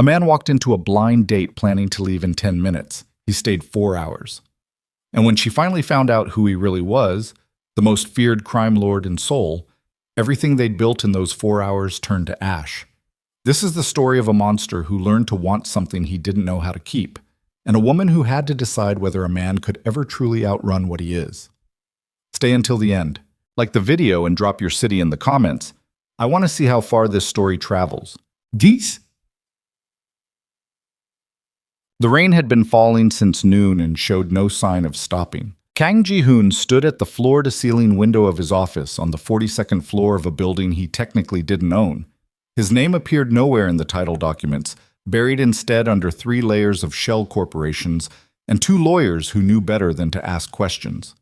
A man walked into a blind date planning to leave in 10 minutes. He stayed 4 hours. And when she finally found out who he really was, the most feared crime lord in Seoul, everything they'd built in those 4 hours turned to ash. This is the story of a monster who learned to want something he didn't know how to keep, and a woman who had to decide whether a man could ever truly outrun what he is. Stay until the end. Like the video and drop your city in the comments. I want to see how far this story travels. Geese? The rain had been falling since noon and showed no sign of stopping. Kang Ji-hoon stood at the floor-to-ceiling window of his office on the 42nd floor of a building he technically didn't own. His name appeared nowhere in the title documents, buried instead under 3 layers of shell corporations and 2 lawyers who knew better than to ask questions.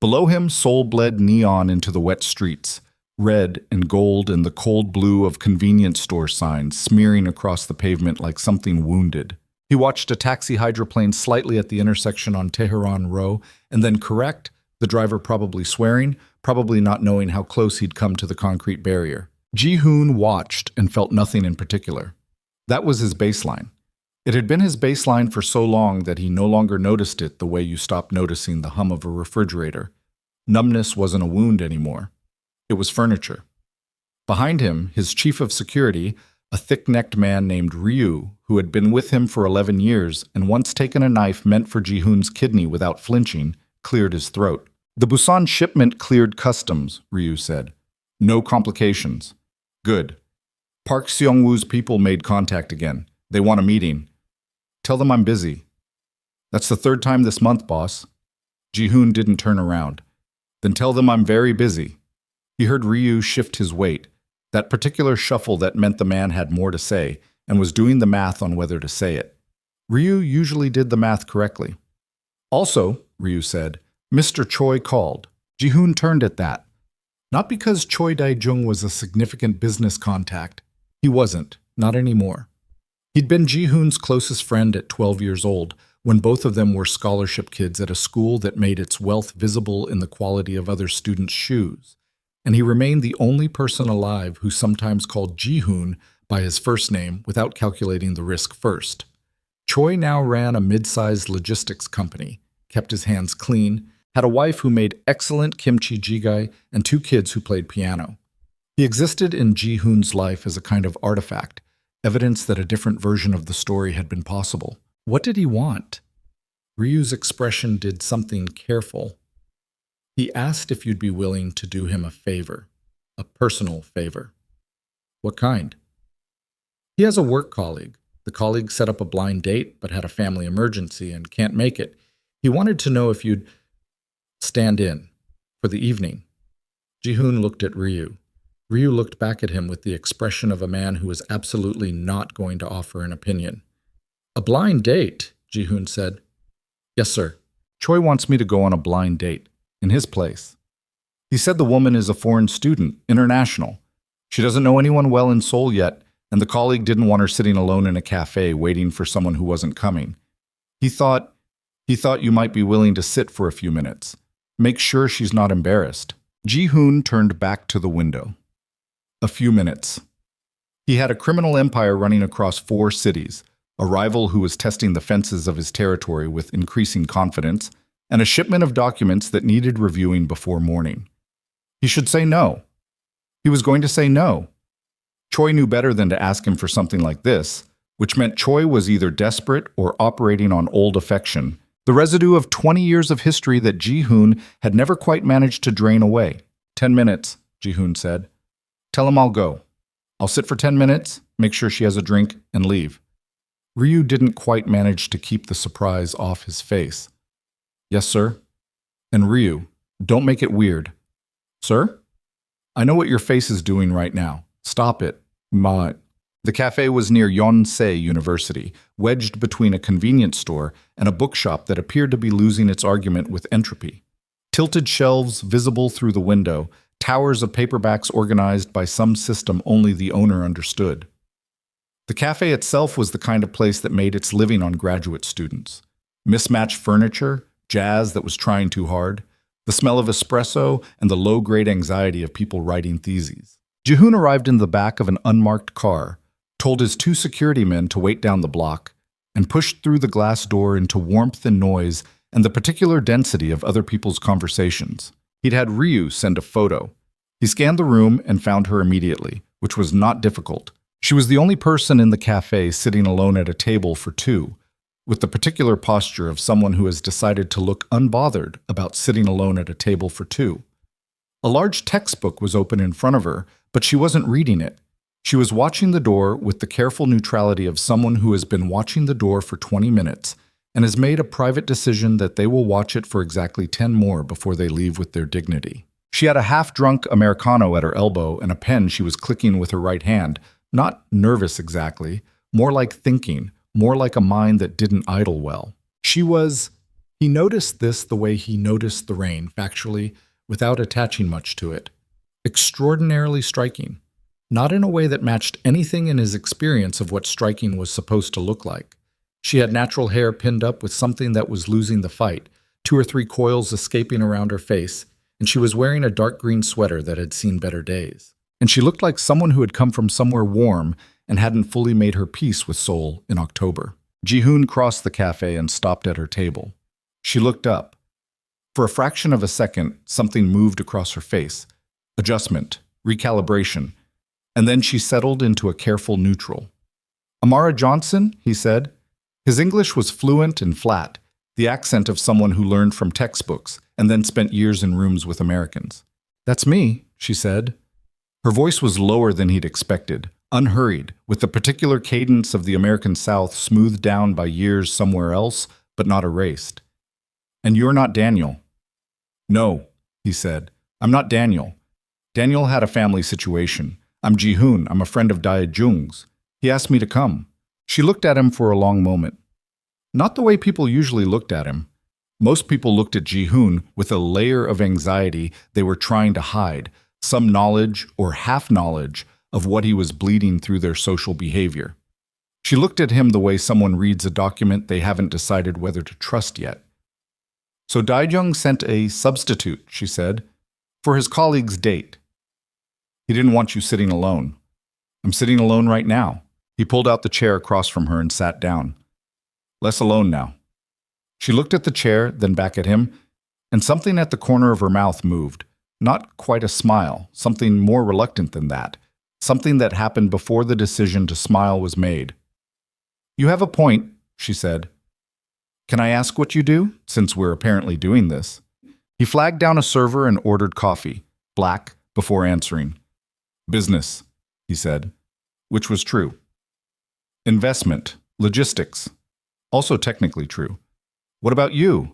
Below him, Seoul bled neon into the wet streets, red and gold and the cold blue of convenience store signs smearing across the pavement like something wounded. He watched a taxi hydroplane slightly at the intersection on Tehran Row and then correct, the driver probably swearing, probably not knowing how close he'd come to the concrete barrier. Ji-hoon watched and felt nothing in particular. That was his baseline. It had been his baseline for so long that he no longer noticed it the way you stop noticing the hum of a refrigerator. Numbness wasn't a wound anymore. It was furniture. Behind him, his chief of security, a thick-necked man named Ryu, who had been with him for 11 years and once taken a knife meant for Ji-hoon's kidney without flinching, cleared his throat. The Busan shipment cleared customs, Ryu said. No complications. Good. Park Seong-woo's people made contact again. They want a meeting. Tell them I'm busy. That's the 3rd time this month, boss. Ji-hoon didn't turn around. Then tell them I'm very busy. He heard Ryu shift his weight, that particular shuffle that meant the man had more to say, and was doing the math on whether to say it. Ryu usually did the math correctly. Also, Ryu said, Mr. Choi called. Ji-hoon turned at that. Not because Choi Dae-jung was a significant business contact. He wasn't, not anymore. He'd been Ji-hoon's closest friend at 12 years old, when both of them were scholarship kids at a school that made its wealth visible in the quality of other students' shoes. And he remained the only person alive who sometimes called Ji-hoon by his first name without calculating the risk first. Choi now ran a mid-sized logistics company, kept his hands clean, had a wife who made excellent kimchi jjigae, and 2 kids who played piano. He existed in Ji-hoon's life as a kind of artifact, evidence that a different version of the story had been possible. What did he want? Ryu's expression did something careful. He asked if you'd be willing to do him a favor, a personal favor. What kind? He has a work colleague. The colleague set up a blind date but had a family emergency and can't make it. He wanted to know if you'd stand in for the evening. Ji-hoon looked at Ryu. Ryu looked back at him with the expression of a man who was absolutely not going to offer an opinion. A blind date, Ji-hoon said. Yes, sir. Choi wants me to go on a blind date. In his place. He said the woman is a foreign student, international. She doesn't know anyone well in Seoul yet, and the colleague didn't want her sitting alone in a cafe waiting for someone who wasn't coming. He thought you might be willing to sit for a few minutes. Make sure she's not embarrassed. Ji-hoon turned back to the window. A few minutes. He had a criminal empire running across 4 cities, a rival who was testing the fences of his territory with increasing confidence, and a shipment of documents that needed reviewing before morning. He should say no. He was going to say no. Choi knew better than to ask him for something like this, which meant Choi was either desperate or operating on old affection, the residue of 20 years of history that Ji-hoon had never quite managed to drain away. 10 minutes, Ji-hoon said. Tell him I'll go. I'll sit for 10 minutes, make sure she has a drink, and leave. Ryu didn't quite manage to keep the surprise off his face. Yes, sir. And Ryu, don't make it weird. Sir? I know what your face is doing right now. Stop it. Ma. The cafe was near Yonsei University, wedged between a convenience store and a bookshop that appeared to be losing its argument with entropy. Tilted shelves visible through the window, towers of paperbacks organized by some system only the owner understood. The cafe itself was the kind of place that made its living on graduate students. Mismatched furniture, jazz that was trying too hard, the smell of espresso, and the low-grade anxiety of people writing theses. Ji-hoon arrived in the back of an unmarked car, told his 2 security men to wait down the block, and pushed through the glass door into warmth and noise and the particular density of other people's conversations. He'd had Ryu send a photo. He scanned the room and found her immediately, which was not difficult. She was the only person in the cafe sitting alone at a table for 2, with the particular posture of someone who has decided to look unbothered about sitting alone at a table for 2. A large textbook was open in front of her, but she wasn't reading it. She was watching the door with the careful neutrality of someone who has been watching the door for 20 minutes and has made a private decision that they will watch it for exactly 10 more before they leave with their dignity. She had a half-drunk Americano at her elbow and a pen she was clicking with her right hand, not nervous exactly, more like thinking, more like a mind that didn't idle well. He noticed this the way he noticed the rain, factually, without attaching much to it. Extraordinarily striking. Not in a way that matched anything in his experience of what striking was supposed to look like. She had natural hair pinned up with something that was losing the fight, 2 or 3 coils escaping around her face, and she was wearing a dark green sweater that had seen better days. And she looked like someone who had come from somewhere warm and hadn't fully made her peace with Seoul in October. Ji-hoon crossed the cafe and stopped at her table. She looked up. For a fraction of a second, something moved across her face. Adjustment, recalibration, and then she settled into a careful neutral. "Amara Johnson?" he said. His English was fluent and flat, the accent of someone who learned from textbooks and then spent years in rooms with Americans. "That's me," she said. Her voice was lower than he'd expected, unhurried, with the particular cadence of the American South smoothed down by years somewhere else, but not erased. "And you're not Daniel." "No," he said. "I'm not Daniel. Daniel had a family situation. I'm Ji-hoon. I'm a friend of Dae-jung's. He asked me to come." She looked at him for a long moment. Not the way people usually looked at him. Most people looked at Ji-hoon with a layer of anxiety they were trying to hide, some knowledge or half-knowledge of what he was bleeding through their social behavior. She looked at him the way someone reads a document they haven't decided whether to trust yet. "So Dae-jung sent a substitute," she said, "for his colleague's date. He didn't want you sitting alone. I'm sitting alone right now." He pulled out the chair across from her and sat down. "Less alone now." She looked at the chair, then back at him, and something at the corner of her mouth moved. Not quite a smile, something more reluctant than that. Something that happened before the decision to smile was made. "You have a point," she said. "Can I ask what you do, since we're apparently doing this?" He flagged down a server and ordered coffee, black, before answering. "Business," he said, which was true. "Investment, logistics, also technically true. What about you?"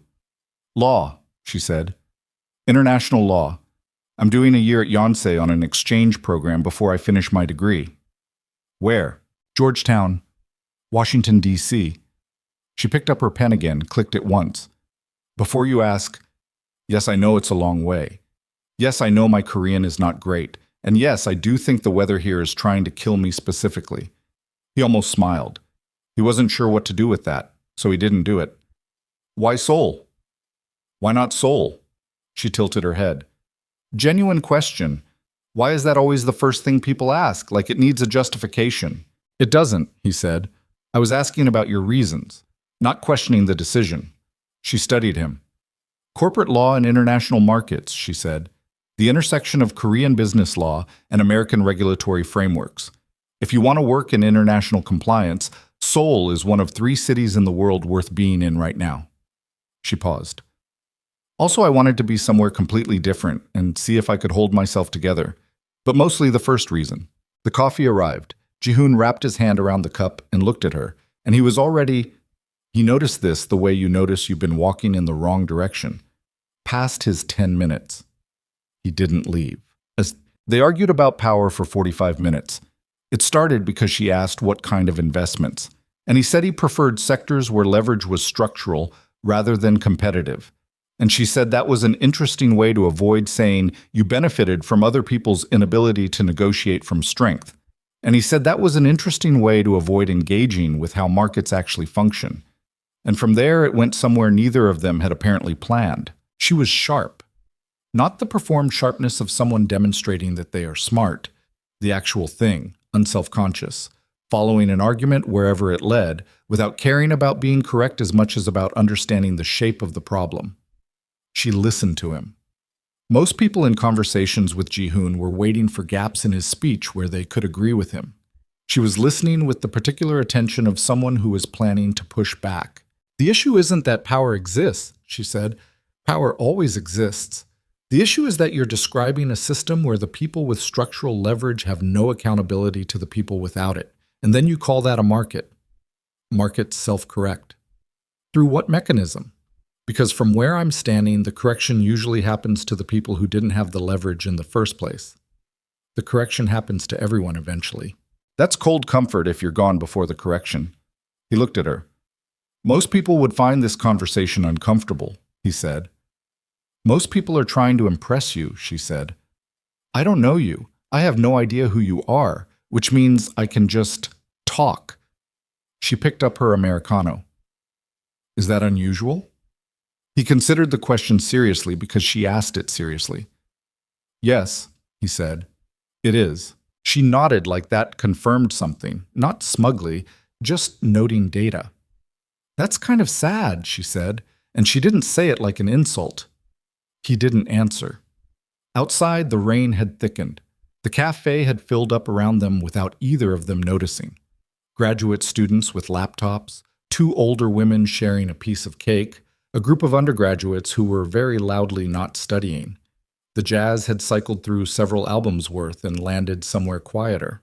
"Law," she said. "International law. I'm doing a year at Yonsei on an exchange program before I finish my degree." "Where?" "Georgetown, Washington, D.C. She picked up her pen again, clicked it once. "Before you ask, yes, I know it's a long way. Yes, I know my Korean is not great. And yes, I do think the weather here is trying to kill me specifically." He almost smiled. He wasn't sure what to do with that, so he didn't do it. "Why Seoul?" "Why not Seoul?" She tilted her head. "Genuine question. Why is that always the first thing people ask, like it needs a justification?" "It doesn't," he said. "I was asking about your reasons, not questioning the decision." She studied him. "Corporate law and international markets," she said. "The intersection of Korean business law and American regulatory frameworks. If you want to work in international compliance, Seoul is one of 3 cities in the world worth being in right now." She paused. "Also, I wanted to be somewhere completely different and see if I could hold myself together. But mostly the first reason." The coffee arrived. Ji-hoon wrapped his hand around the cup and looked at her, and he noticed this the way you notice you've been walking in the wrong direction. Past his 10 minutes. He didn't leave. They argued about power for 45 minutes. It started because she asked what kind of investments, and he said he preferred sectors where leverage was structural rather than competitive. And she said that was an interesting way to avoid saying you benefited from other people's inability to negotiate from strength. And he said that was an interesting way to avoid engaging with how markets actually function. And from there, it went somewhere neither of them had apparently planned. She was sharp. Not the performed sharpness of someone demonstrating that they are smart, the actual thing, unselfconscious, following an argument wherever it led, without caring about being correct as much as about understanding the shape of the problem. She listened to him. Most people in conversations with Ji-hoon were waiting for gaps in his speech where they could agree with him. She was listening with the particular attention of someone who was planning to push back. "The issue isn't that power exists," she said. "Power always exists. The issue is that you're describing a system where the people with structural leverage have no accountability to the people without it, and then you call that a market. Markets self-correct. Through what mechanism? Because from where I'm standing, the correction usually happens to the people who didn't have the leverage in the first place. The correction happens to everyone eventually." "That's cold comfort if you're gone before the correction." He looked at her. "Most people would find this conversation uncomfortable," he said. "Most people are trying to impress you," she said. "I don't know you. I have no idea who you are, which means I can just talk." She picked up her Americano. "Is that unusual?" He considered the question seriously because she asked it seriously. "Yes," he said, "it is." She nodded like that confirmed something, not smugly, just noting data. "That's kind of sad," she said, and she didn't say it like an insult. He didn't answer. Outside, the rain had thickened. The cafe had filled up around them without either of them noticing. Graduate students with laptops, two older women sharing a piece of cake, a group of undergraduates who were very loudly not studying. The jazz had cycled through several albums worth and landed somewhere quieter.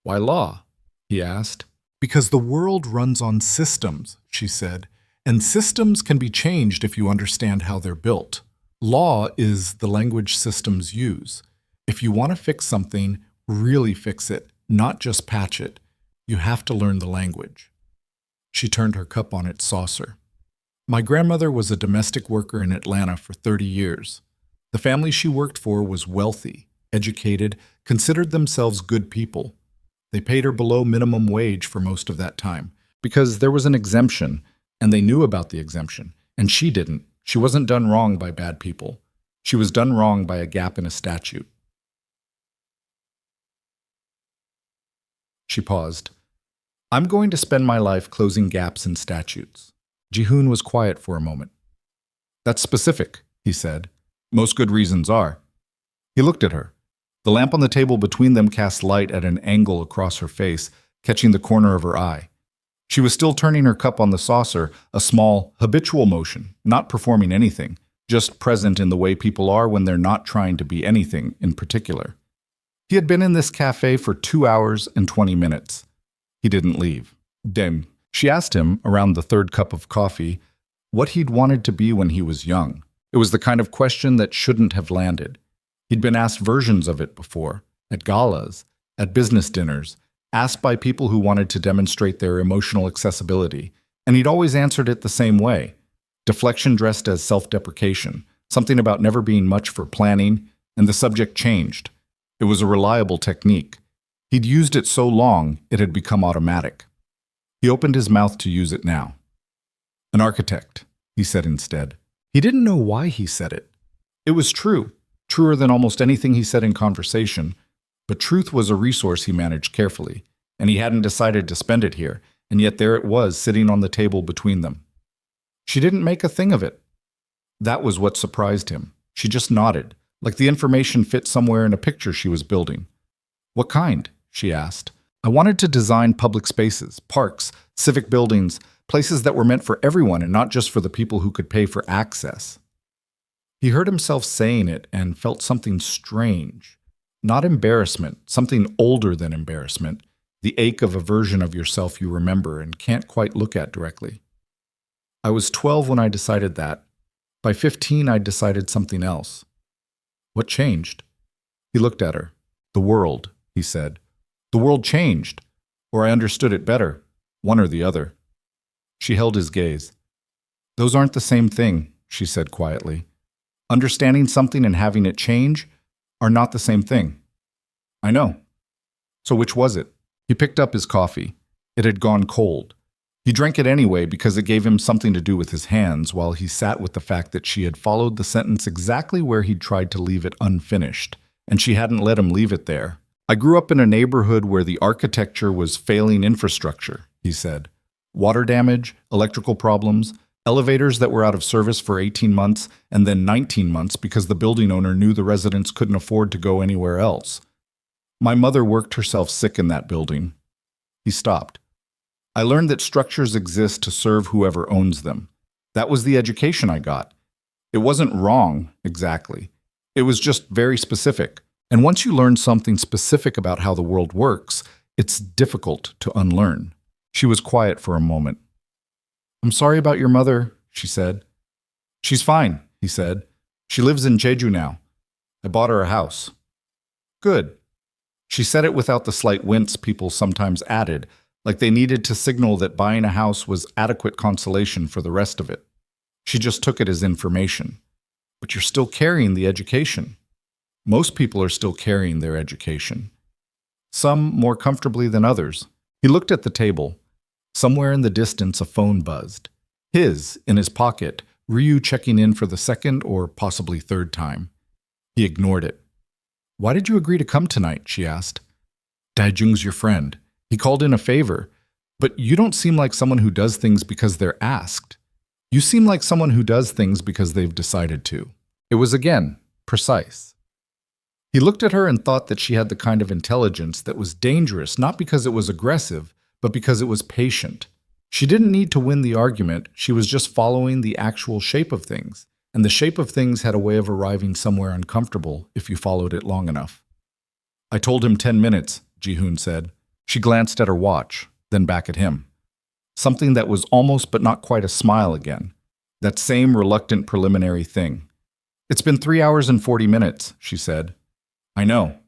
"Why law?" he asked. "Because the world runs on systems," she said, "and systems can be changed if you understand how they're built. Law is the language systems use. If you want to fix something, really fix it, not just patch it. You have to learn the language." She turned her cup on its saucer. "My grandmother was a domestic worker in Atlanta for 30 years. The family she worked for was wealthy, educated, considered themselves good people. They paid her below minimum wage for most of that time, because there was an exemption, and they knew about the exemption, and she didn't. She wasn't done wrong by bad people. She was done wrong by a gap in a statute." She paused. "I'm going to spend my life closing gaps in statutes." Ji-hoon was quiet for a moment. "That's specific," he said. "Most good reasons are." He looked at her. The lamp on the table between them cast light at an angle across her face, catching the corner of her eye. She was still turning her cup on the saucer, a small, habitual motion, not performing anything, just present in the way people are when they're not trying to be anything in particular. He had been in this cafe for 2 hours and 20 minutes. He didn't leave. Then she asked him, around the third cup of coffee, what he'd wanted to be when he was young. It was the kind of question that shouldn't have landed. He'd been asked versions of it before, at galas, at business dinners, asked by people who wanted to demonstrate their emotional accessibility, and he'd always answered it the same way. Deflection dressed as self-deprecation, something about never being much for planning, and the subject changed. It was a reliable technique. He'd used it so long, it had become automatic. He opened his mouth to use it now. "An architect," he said instead. He didn't know why he said it. It was true, truer than almost anything he said in conversation, but truth was a resource he managed carefully, and he hadn't decided to spend it here, and yet there it was sitting on the table between them. She didn't make a thing of it. That was what surprised him. She just nodded, like the information fit somewhere in a picture she was building. "What kind?" she asked. "I wanted to design public spaces, parks, civic buildings, places that were meant for everyone and not just for the people who could pay for access." He heard himself saying it and felt something strange. Not embarrassment, something older than embarrassment, the ache of a version of yourself you remember and can't quite look at directly. "I was 12 when I decided that. By 15, I decided something else." "What changed?" He looked at her. "The world," he said. "The world changed, or I understood it better, one or the other." She held his gaze. "Those aren't the same thing," she said quietly. "Understanding something and having it change are not the same thing." "I know." "So which was it?" He picked up his coffee. It had gone cold. He drank it anyway because it gave him something to do with his hands while he sat with the fact that she had followed the sentence exactly where he'd tried to leave it unfinished, and she hadn't let him leave it there. I grew up in a neighborhood where the architecture was failing infrastructure, he said. Water damage, electrical problems, elevators that were out of service for 18 months and then 19 months because the building owner knew the residents couldn't afford to go anywhere else. My mother worked herself sick in that building. He stopped. I learned that structures exist to serve whoever owns them. That was the education I got. It wasn't wrong, exactly. It was just very specific. And once you learn something specific about how the world works, it's difficult to unlearn. She was quiet for a moment. I'm sorry about your mother, she said. She's fine, he said. She lives in Jeju now. I bought her a house. Good. She said it without the slight wince people sometimes added, like they needed to signal that buying a house was adequate consolation for the rest of it. She just took it as information. But you're still carrying the education. Most people are still carrying their education. Some more comfortably than others. He looked at the table. Somewhere in the distance, a phone buzzed. His, in his pocket, Ryu checking in for the second or possibly third time. He ignored it. Why did you agree to come tonight? She asked. Daijung's your friend. He called in a favor. But you don't seem like someone who does things because they're asked. You seem like someone who does things because they've decided to. It was, again, precise. He looked at her and thought that she had the kind of intelligence that was dangerous, not because it was aggressive, but because it was patient. She didn't need to win the argument, she was just following the actual shape of things, and the shape of things had a way of arriving somewhere uncomfortable if you followed it long enough. I told him 10 minutes, Ji-hoon said. She glanced at her watch, then back at him. Something that was almost but not quite a smile again. That same reluctant preliminary thing. It's been 3 hours and 40 minutes, she said. I know.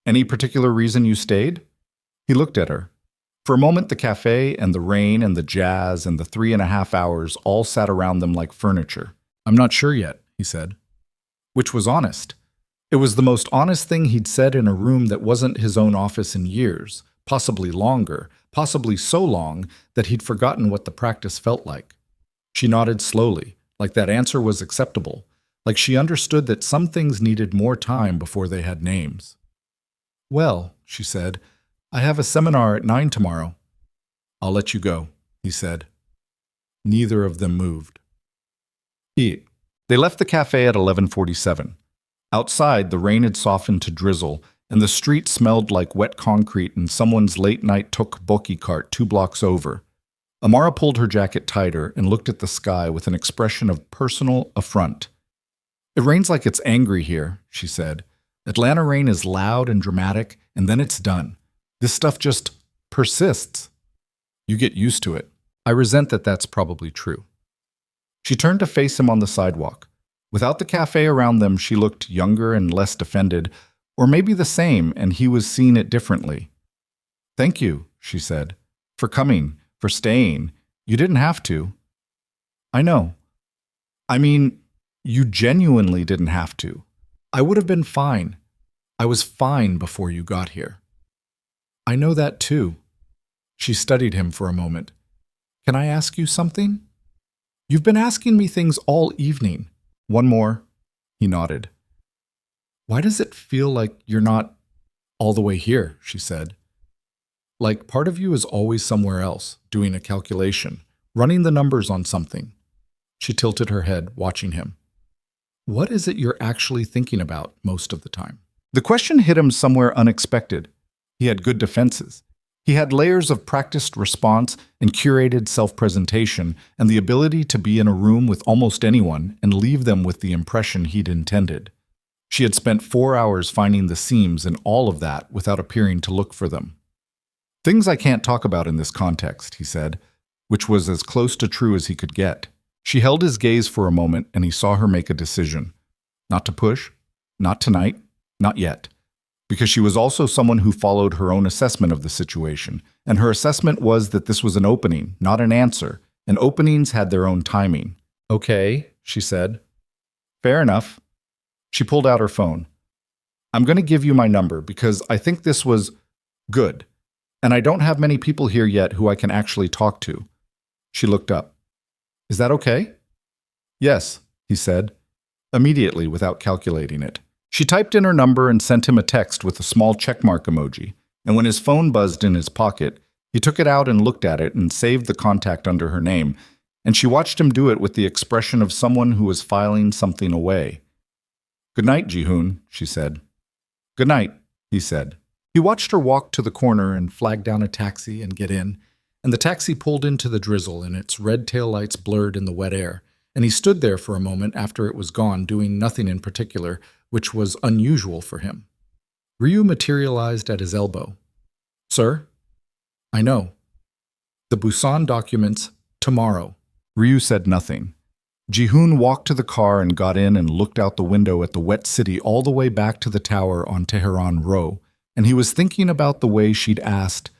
Any particular reason you stayed? He looked at her. For a moment, the cafe and the rain and the jazz and the 3.5 hours all sat around them like furniture. I'm not sure yet, he said. Which was honest. It was the most honest thing he'd said in a room that wasn't his own office in years, possibly longer, possibly so long that he'd forgotten what the practice felt like. She nodded slowly, like that answer was acceptable, like she understood that some things needed more time before they had names. Well, she said, I have a seminar at 9 tomorrow. I'll let you go, he said. Neither of them moved. They left the cafe at 11:47. Outside, the rain had softened to drizzle, and the street smelled like wet concrete and someone's late-night tteokbokki cart 2 blocks over. Amara pulled her jacket tighter and looked at the sky with an expression of personal affront. It rains like it's angry here, she said. Atlanta rain is loud and dramatic, and then it's done. This stuff just persists. You get used to it. I resent that that's probably true. She turned to face him on the sidewalk. Without the cafe around them, she looked younger and less defended, or maybe the same, and he was seeing it differently. Thank you, she said, for coming, for staying. You didn't have to. I know. I mean, you genuinely didn't have to. I would have been fine. I was fine before you got here. I know that too. She studied him for a moment. Can I ask you something? You've been asking me things all evening. One more. He nodded. Why does it feel like you're not all the way here, she said. Like part of you is always somewhere else, doing a calculation, running the numbers on something. She tilted her head, watching him. What is it you're actually thinking about most of the time? The question hit him somewhere unexpected. He had good defenses. He had layers of practiced response and curated self-presentation and the ability to be in a room with almost anyone and leave them with the impression he'd intended. She had spent 4 hours finding the seams in all of that without appearing to look for them. Things I can't talk about in this context, he said, which was as close to true as he could get. She held his gaze for a moment and he saw her make a decision. Not to push, not tonight, not yet. Because she was also someone who followed her own assessment of the situation, and her assessment was that this was an opening, not an answer, and openings had their own timing. Okay, she said. Fair enough. She pulled out her phone. I'm going to give you my number because I think this was good, and I don't have many people here yet who I can actually talk to. She looked up. Is that okay? Yes, he said, immediately without calculating it. She typed in her number and sent him a text with a small checkmark emoji, and when his phone buzzed in his pocket, he took it out and looked at it and saved the contact under her name, and she watched him do it with the expression of someone who was filing something away. "Good night, Ji-hoon," she said. "Good night," he said. He watched her walk to the corner and flag down a taxi and get in, and the taxi pulled into the drizzle and its red taillights blurred in the wet air, and he stood there for a moment after it was gone, doing nothing in particular, which was unusual for him. Ryu materialized at his elbow. "Sir?" "I know. The Busan documents tomorrow." Ryu said nothing. Ji-hoon walked to the car and got in and looked out the window at the wet city all the way back to the tower on Tehran Row, and he was thinking about the way she'd asked,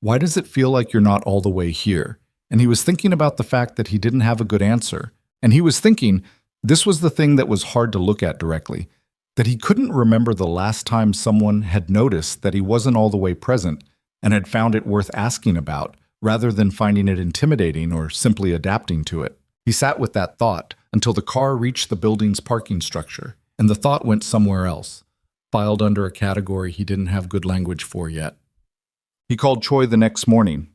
"Why does it feel like you're not all the way here?" And he was thinking about the fact that he didn't have a good answer. And he was thinking, this was the thing that was hard to look at directly, that he couldn't remember the last time someone had noticed that he wasn't all the way present and had found it worth asking about, rather than finding it intimidating or simply adapting to it. He sat with that thought until the car reached the building's parking structure, and the thought went somewhere else, filed under a category he didn't have good language for yet. He called Choi the next morning.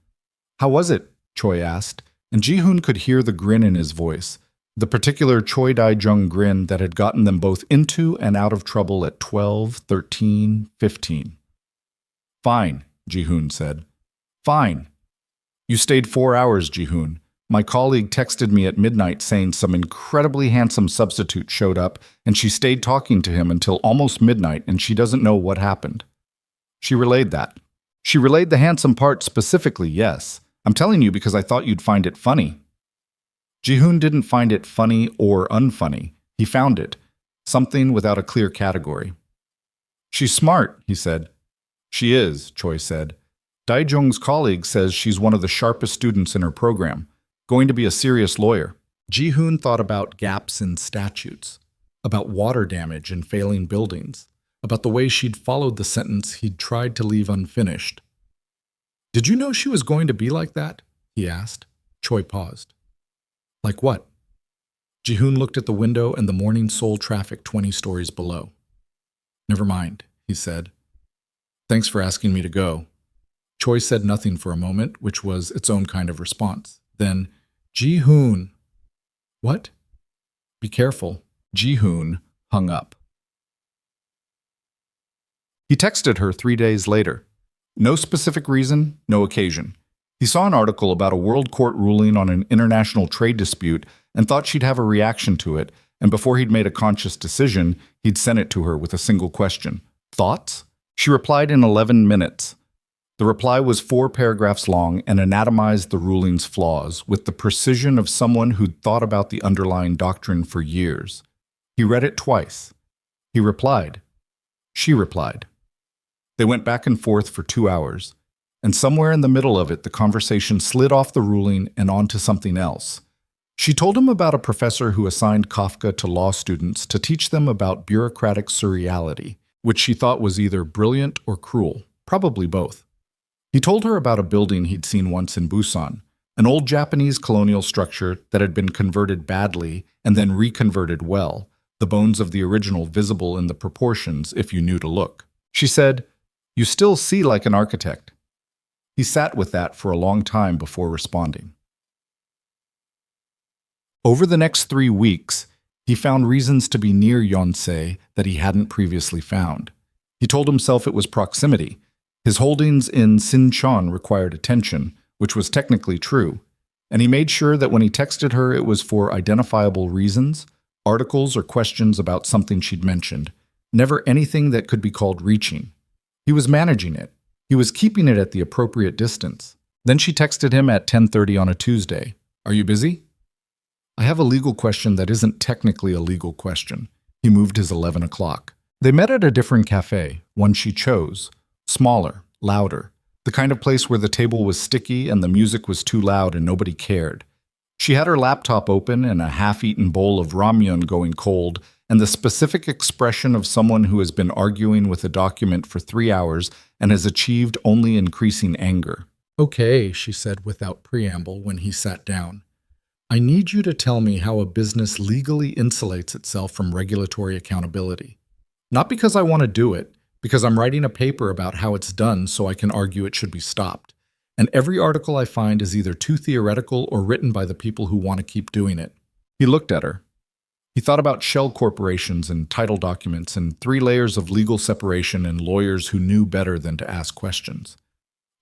"How was it?" Choi asked, and Ji-hoon could hear the grin in his voice, the particular Choi Dae-jung grin that had gotten them both into and out of trouble at 12, 13, 15. "Fine," Ji-hoon said. "Fine. You stayed 4 hours, Ji-hoon. My colleague texted me at midnight saying some incredibly handsome substitute showed up, and she stayed talking to him until almost midnight, and she doesn't know what happened." She relayed that. "She relayed the handsome part specifically, yes. I'm telling you because I thought you'd find it funny." Ji-hoon didn't find it funny or unfunny. He found it. Something without a clear category. "She's smart," he said. "She is," Choi said. "Dae-jung's colleague says she's one of the sharpest students in her program. Going to be a serious lawyer." Ji-hoon thought about gaps in statutes, about water damage in failing buildings, about the way she'd followed the sentence he'd tried to leave unfinished. "Did you know she was going to be like that?" he asked. Choi paused. "Like what?" Ji-hoon looked at the window and the morning Seoul traffic 20 stories below. "Never mind," he said. "Thanks for asking me to go." Choi said nothing for a moment, which was its own kind of response. Then, "Ji-hoon." "What?" "Be careful." Ji-hoon hung up. He texted her 3 days later. No specific reason, no occasion. He saw an article about a world court ruling on an international trade dispute and thought she'd have a reaction to it, and before he'd made a conscious decision, he'd sent it to her with a single question. "Thoughts?" She replied in 11 minutes. The reply was 4 paragraphs long and anatomized the ruling's flaws with the precision of someone who'd thought about the underlying doctrine for years. He read it twice. He replied. She replied. They went back and forth for 2 hours, and somewhere in the middle of it, the conversation slid off the ruling and onto something else. She told him about a professor who assigned Kafka to law students to teach them about bureaucratic surreality, which she thought was either brilliant or cruel, probably both. He told her about a building he'd seen once in Busan, an old Japanese colonial structure that had been converted badly and then reconverted well, the bones of the original visible in the proportions if you knew to look. She said, "You still see like an architect." He sat with that for a long time before responding. Over the next 3 weeks, he found reasons to be near Yonsei that he hadn't previously found. He told himself it was proximity. His holdings in Sinchon required attention, which was technically true, and he made sure that when he texted her it was for identifiable reasons, articles or questions about something she'd mentioned, never anything that could be called reaching. He was managing it. He was keeping it at the appropriate distance. Then she texted him at 10:30 on a Tuesday. "Are you busy?" "I have a legal question that isn't technically a legal question." He moved his 11 o'clock. They met at a different cafe, one she chose. Smaller, louder, the kind of place where the table was sticky and the music was too loud and nobody cared. She had her laptop open and a half-eaten bowl of ramyun going cold, and the specific expression of someone who has been arguing with a document for 3 hours and has achieved only increasing anger. "Okay," she said without preamble when he sat down. "I need you to tell me how a business legally insulates itself from regulatory accountability." Not because I want to do it, because I'm writing a paper about how it's done so I can argue it should be stopped. And every article I find is either too theoretical or written by the people who want to keep doing it." He looked at her. He thought about shell corporations and title documents and 3 layers of legal separation and lawyers who knew better than to ask questions.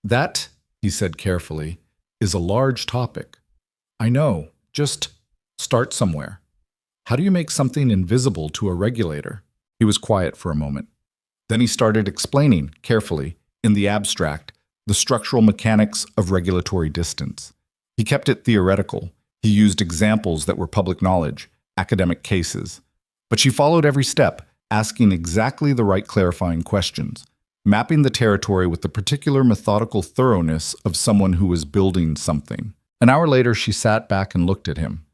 "That," he said carefully, "is a large topic. I know. Just start somewhere. How do you make something invisible to a regulator?" He was quiet for a moment. Then he started explaining, carefully, in the abstract, the structural mechanics of regulatory distance. He kept it theoretical. He used examples that were public knowledge, academic cases. But she followed every step, asking exactly the right clarifying questions, mapping the territory with the particular methodical thoroughness of someone who was building something. An hour later, she sat back and looked at him.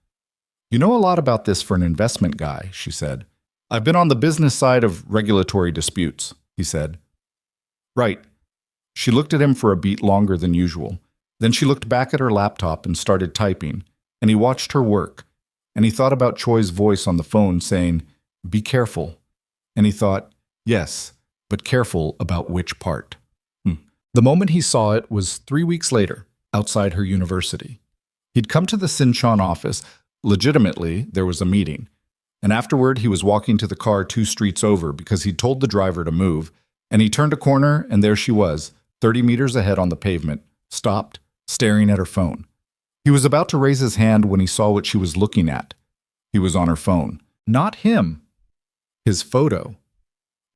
"You know a lot about this for an investment guy," she said. "I've been on the business side of regulatory disputes," he said. "Right." She looked at him for a beat longer than usual. Then she looked back at her laptop and started typing, and he watched her work. And he thought about Choi's voice on the phone saying, "Be careful." And he thought, yes, but careful about which part. The moment he saw it was 3 weeks later, outside her university. He'd come to the Sinchon office. Legitimately, there was a meeting. And afterward, he was walking to the car 2 streets over because he'd told the driver to move. And he turned a corner, and there she was, 30 meters ahead on the pavement, stopped, staring at her phone. He was about to raise his hand when he saw what she was looking at. He was on her phone. Not him. His photo.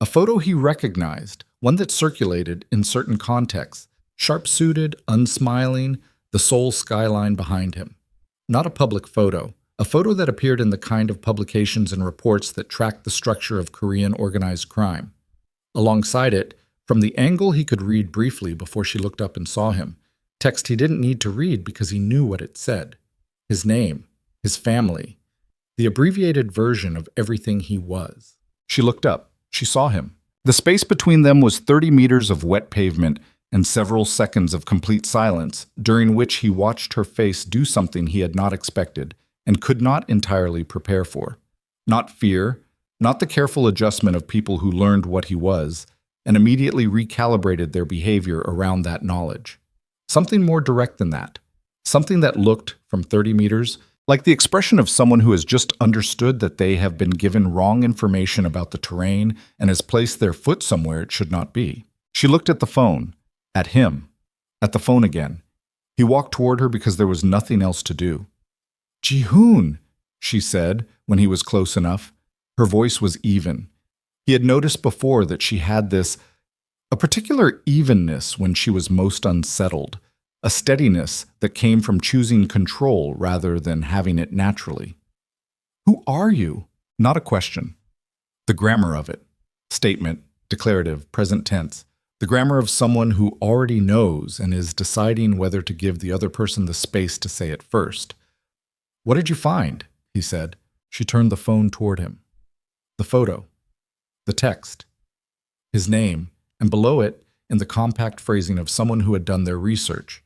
A photo he recognized, one that circulated in certain contexts, sharp-suited, unsmiling, the Seoul skyline behind him. Not a public photo, a photo that appeared in the kind of publications and reports that tracked the structure of Korean organized crime. Alongside it, from the angle he could read briefly before she looked up and saw him, text he didn't need to read because he knew what it said. His name, his family, the abbreviated version of everything he was. She looked up. She saw him. The space between them was 30 meters of wet pavement and several seconds of complete silence, during which he watched her face do something he had not expected and could not entirely prepare for. Not fear, not the careful adjustment of people who learned what he was and immediately recalibrated their behavior around that knowledge. Something more direct than that. Something that looked, from 30 meters, like the expression of someone who has just understood that they have been given wrong information about the terrain and has placed their foot somewhere it should not be. She looked at the phone, at him, at the phone again. He walked toward her because there was nothing else to do. "Ji-hoon," she said when he was close enough. Her voice was even. He had noticed before that she had a particular evenness when she was most unsettled, a steadiness that came from choosing control rather than having it naturally. "Who are you?" Not a question. The grammar of it. Statement, declarative, present tense. The grammar of someone who already knows and is deciding whether to give the other person the space to say it first. "What did you find?" he said. She turned the phone toward him. The photo. The text. His name, and below it, in the compact phrasing of someone who had done their research.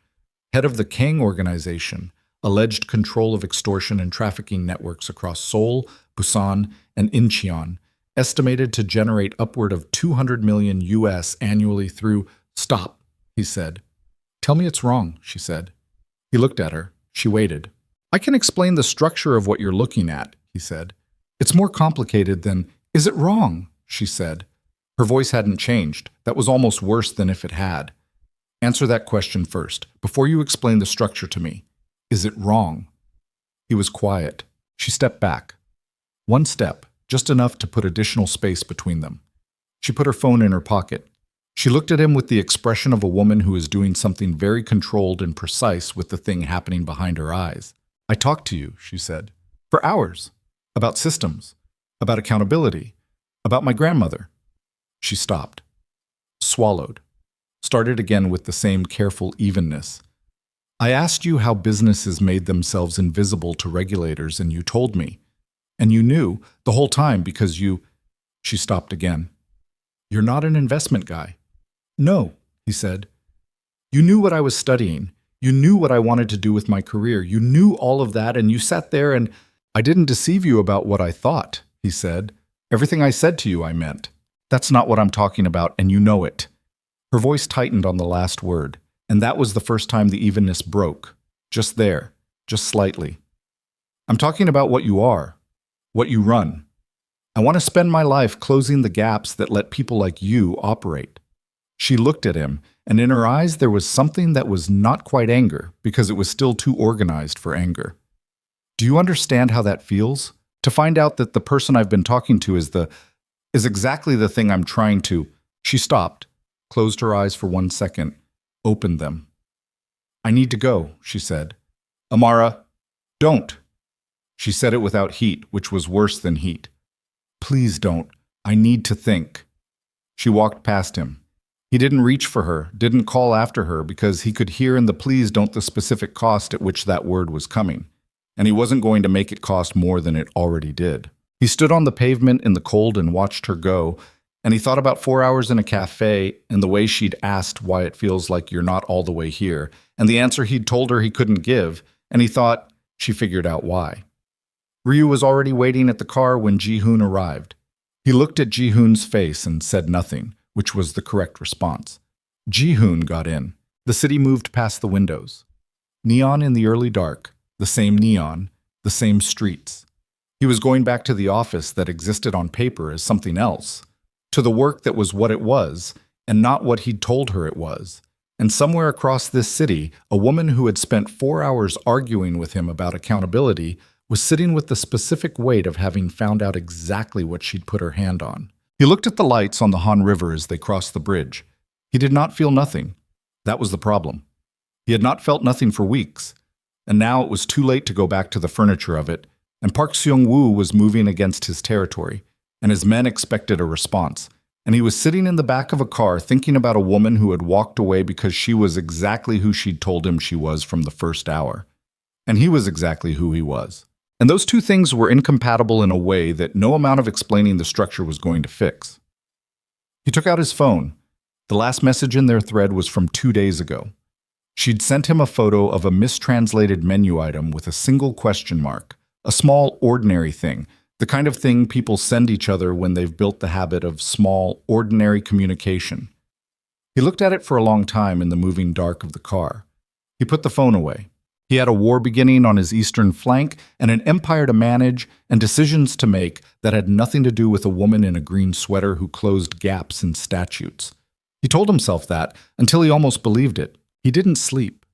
Head of the Kang organization, alleged control of extortion and trafficking networks across Seoul, Busan, and Incheon, estimated to generate upward of 200 million US annually through— "Stop," he said. "Tell me it's wrong," she said. He looked at her. She waited. "I can explain the structure of what you're looking at," he said. "It's more complicated than— "Is it wrong?" she said. Her voice hadn't changed. That was almost worse than if it had. "Answer that question first, before you explain the structure to me. Is it wrong?" He was quiet. She stepped back. One step, just enough to put additional space between them. She put her phone in her pocket. She looked at him with the expression of a woman who is doing something very controlled and precise with the thing happening behind her eyes. "I talked to you," she said, "for hours. About systems. About accountability. About my grandmother." She stopped. Swallowed. Started again with the same careful evenness. "I asked you how businesses made themselves invisible to regulators, and you told me. And you knew the whole time because you—" She stopped again. "You're not an investment guy." "No," he said. "You knew what I was studying. You knew what I wanted to do with my career. You knew all of that, and you sat there and—" "I didn't deceive you about what I thought," he said. "Everything I said to you I meant. That's not what I'm talking about, and you know it. Her voice tightened on the last word, and that was the first time the evenness broke. Just there, just slightly. I'm talking about what you are, what you run. I want to spend my life closing the gaps that let people like you operate. She looked at him, and in her eyes there was something that was not quite anger, because it was still too organized for anger. Do you understand how that feels? To find out that the person I've been talking to is exactly the thing I'm trying to. She stopped, closed her eyes for 1 second, opened them. I need to go, she said. Amara, don't. She said it without heat, which was worse than heat. Please don't. I need to think. She walked past him. He didn't reach for her, didn't call after her, because he could hear in the please don't the specific cost at which that word was coming, and he wasn't going to make it cost more than it already did. He stood on the pavement in the cold and watched her go, and he thought about 4 hours in a cafe and the way she'd asked why it feels like you're not all the way here, and the answer he'd told her he couldn't give, and he thought she figured out why. Ryu was already waiting at the car when Ji-hoon arrived. He looked at Ji-hoon's face and said nothing, which was the correct response. Ji-hoon got in. The city moved past the windows. Neon in the early dark, the same neon, the same streets. He was going back to the office that existed on paper as something else, to the work that was what it was, and not what he'd told her it was. And somewhere across this city, a woman who had spent 4 hours arguing with him about accountability was sitting with the specific weight of having found out exactly what she'd put her hand on. He looked at the lights on the Han River as they crossed the bridge. He did not feel nothing. That was the problem. He had not felt nothing for weeks, and now it was too late to go back to the furniture of it, and Park Seung-woo was moving against his territory, and his men expected a response. And he was sitting in the back of a car thinking about a woman who had walked away because she was exactly who she'd told him she was from the first hour. And he was exactly who he was. And those two things were incompatible in a way that no amount of explaining the structure was going to fix. He took out his phone. The last message in their thread was from 2 days ago. She'd sent him a photo of a mistranslated menu item with a single question mark, a small, ordinary thing, the kind of thing people send each other when they've built the habit of small, ordinary communication. He looked at it for a long time in the moving dark of the car. He put the phone away. He had a war beginning on his eastern flank and an empire to manage and decisions to make that had nothing to do with a woman in a green sweater who closed gaps in statutes. He told himself that until he almost believed it. He didn't sleep.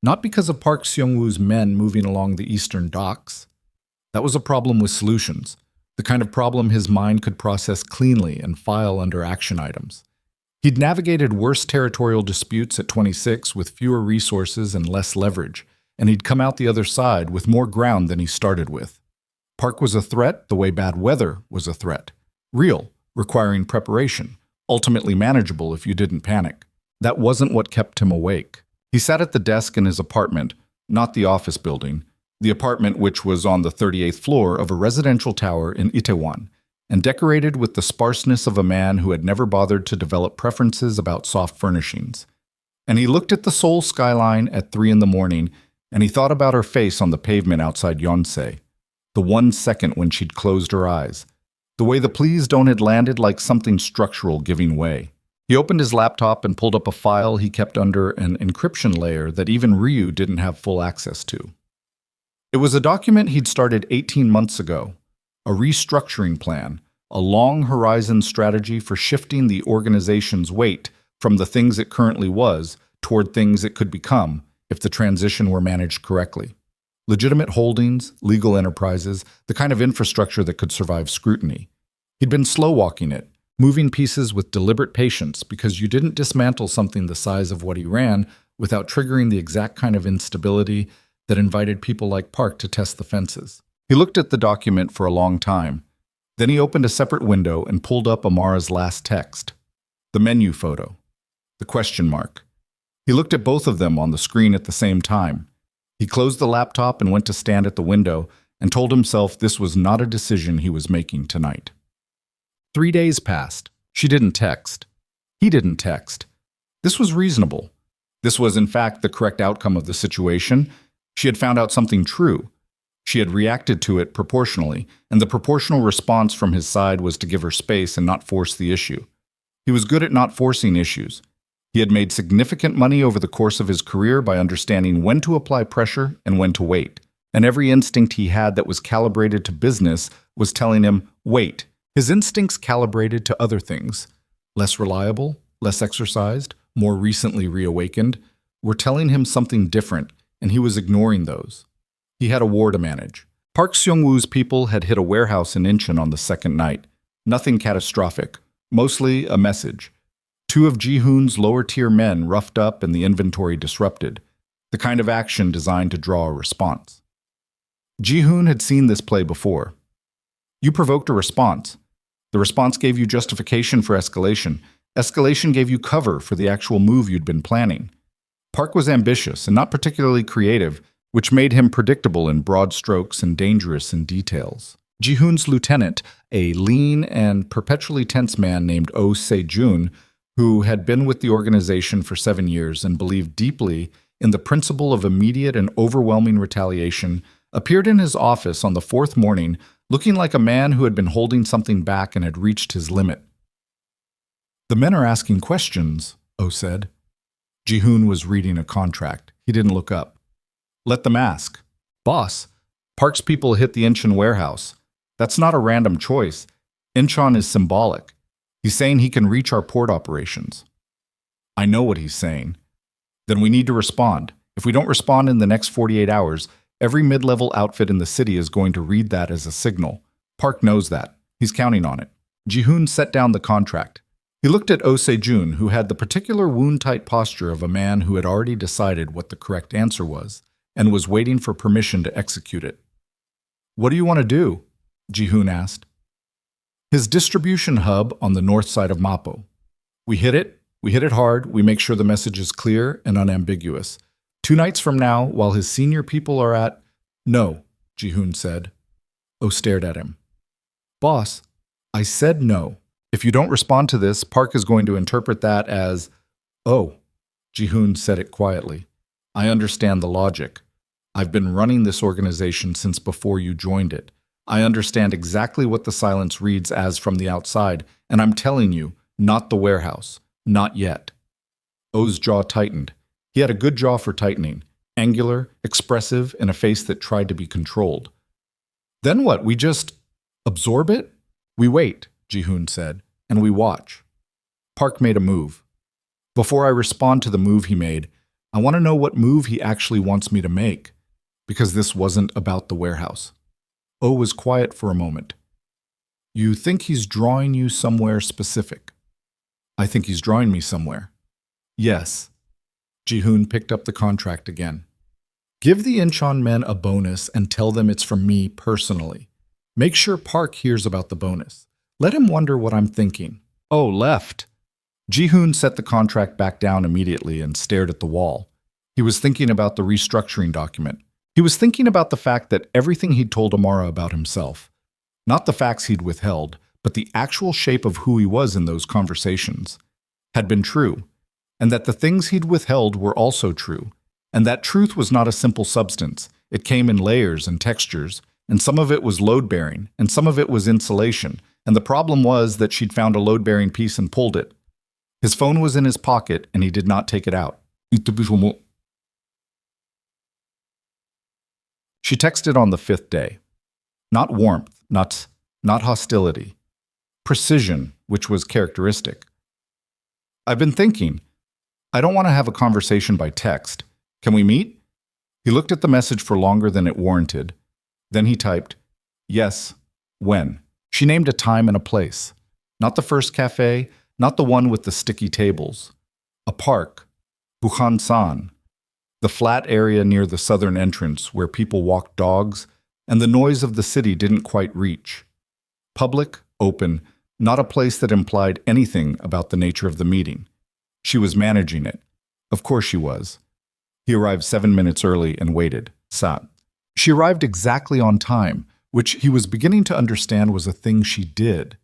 Not because of Park Seung-woo's men moving along the eastern docks. That was a problem with solutions, the kind of problem his mind could process cleanly and file under action items. He'd navigated worse territorial disputes at 26 with fewer resources and less leverage, and he'd come out the other side with more ground than he started with. Park was a threat the way bad weather was a threat. Real, requiring preparation, ultimately manageable if you didn't panic. That wasn't what kept him awake. He sat at the desk in his apartment, not the office building, the apartment which was on the 38th floor of a residential tower in Itaewon, and decorated with the sparseness of a man who had never bothered to develop preferences about soft furnishings. And he looked at the Seoul skyline at 3 in the morning, and he thought about her face on the pavement outside Yonsei, the 1 second when she'd closed her eyes, the way the please don't had landed like something structural giving way. He opened his laptop and pulled up a file he kept under an encryption layer that even Ryu didn't have full access to. It was a document he'd started 18 months ago, a restructuring plan, a long horizon strategy for shifting the organization's weight from the things it currently was toward things it could become, if the transition were managed correctly. Legitimate holdings, legal enterprises, the kind of infrastructure that could survive scrutiny. He'd been slow-walking it, moving pieces with deliberate patience because you didn't dismantle something the size of what he ran without triggering the exact kind of instability that invited people like Park to test the fences. He looked at the document for a long time. Then he opened a separate window and pulled up Amara's last text. The menu photo. The question mark. He looked at both of them on the screen at the same time. He closed the laptop and went to stand at the window and told himself this was not a decision he was making tonight. 3 days passed. She didn't text. He didn't text. This was reasonable. This was, in fact, the correct outcome of the situation. She had found out something true. She had reacted to it proportionally, and the proportional response from his side was to give her space and not force the issue. He was good at not forcing issues. He had made significant money over the course of his career by understanding when to apply pressure and when to wait. And every instinct he had that was calibrated to business was telling him, wait. His instincts calibrated to other things, less reliable, less exercised, more recently reawakened, were telling him something different, and he was ignoring those. He had a war to manage. Park Seung-woo's people had hit a warehouse in Incheon on the second night. Nothing catastrophic, mostly a message. 2 of Ji-hoon's lower-tier men roughed up and the inventory disrupted, the kind of action designed to draw a response. Ji-hoon had seen this play before. You provoked a response. The response gave you justification for escalation. Escalation gave you cover for the actual move you'd been planning. Park was ambitious and not particularly creative, which made him predictable in broad strokes and dangerous in details. Ji-hoon's lieutenant, a lean and perpetually tense man named Oh Se-jun, who had been with the organization for 7 years and believed deeply in the principle of immediate and overwhelming retaliation, appeared in his office on the 4th morning looking like a man who had been holding something back and had reached his limit. The men are asking questions, Oh said. Ji-hoon was reading a contract. He didn't look up. Let them ask. Boss, Park's people hit the Incheon warehouse. That's not a random choice. Incheon is symbolic. He's saying he can reach our port operations. I know what he's saying. Then we need to respond. If we don't respond in the next 48 hours, every mid-level outfit in the city is going to read that as a signal. Park knows that. He's counting on it. Ji-hoon set down the contract. He looked at Oh Se-jun, who had the particular wound-tight posture of a man who had already decided what the correct answer was and was waiting for permission to execute it. What do you want to do? Ji-hoon asked. His distribution hub on the north side of Mapo. We hit it hard, we make sure the message is clear and unambiguous. 2 nights from now, while his senior people are at... No, Ji-hoon said. Oh stared at him. Boss, I said no. If you don't respond to this, Park is going to interpret that as... Oh, Ji-hoon said it quietly. I understand the logic. I've been running this organization since before you joined it. I understand exactly what the silence reads as from the outside, and I'm telling you, not the warehouse. Not yet. Oh's jaw tightened. He had a good jaw for tightening, angular, expressive, and a face that tried to be controlled. Then what? We just absorb it? We wait, Ji-hoon said, and we watch. Park made a move. Before I respond to the move he made, I want to know what move he actually wants me to make, because this wasn't about the warehouse. Oh was quiet for a moment. You think he's drawing you somewhere specific? I think he's drawing me somewhere. Yes. Ji-hoon picked up the contract again. Give the Incheon men a bonus and tell them it's from me personally. Make sure Park hears about the bonus. Let him wonder what I'm thinking. Oh, left. Ji-hoon set the contract back down immediately and stared at the wall. He was thinking about the restructuring document. He was thinking about the fact that everything he'd told Amara about himself, not the facts he'd withheld, but the actual shape of who he was in those conversations, had been true, and that the things he'd withheld were also true, and that truth was not a simple substance. It came in layers and textures, and some of it was load-bearing, and some of it was insulation, and the problem was that she'd found a load-bearing piece and pulled it. His phone was in his pocket, and he did not take it out. She texted on the 5th day. Not warmth, not hostility. Precision, which was characteristic. I've been thinking. I don't want to have a conversation by text. Can we meet? He looked at the message for longer than it warranted. Then he typed, yes, when? She named a time and a place. Not the first cafe, not the one with the sticky tables. A park, Bukhan-san, the flat area near the southern entrance where people walked dogs, and the noise of the city didn't quite reach. Public, open, not a place that implied anything about the nature of the meeting. She was managing it. Of course she was. He arrived 7 minutes early and waited, sat. She arrived exactly on time, which he was beginning to understand was a thing she did.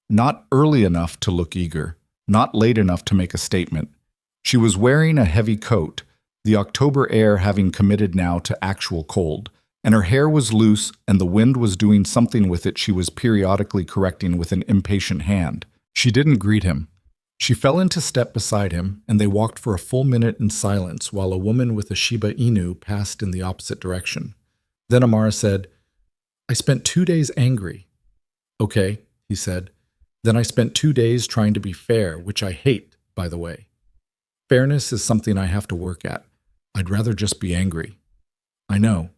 Not early enough to look eager, not late enough to make a statement. She was wearing a heavy coat, the October air having committed now to actual cold, and her hair was loose and the wind was doing something with it she was periodically correcting with an impatient hand. She didn't greet him. She fell into step beside him, and they walked for a full minute in silence while a woman with a Shiba Inu passed in the opposite direction. Then Amara said, "I spent 2 days angry." "Okay," he said. "Then I spent 2 days trying to be fair, which I hate, by the way. Fairness is something I have to work at. I'd rather just be angry." "I know."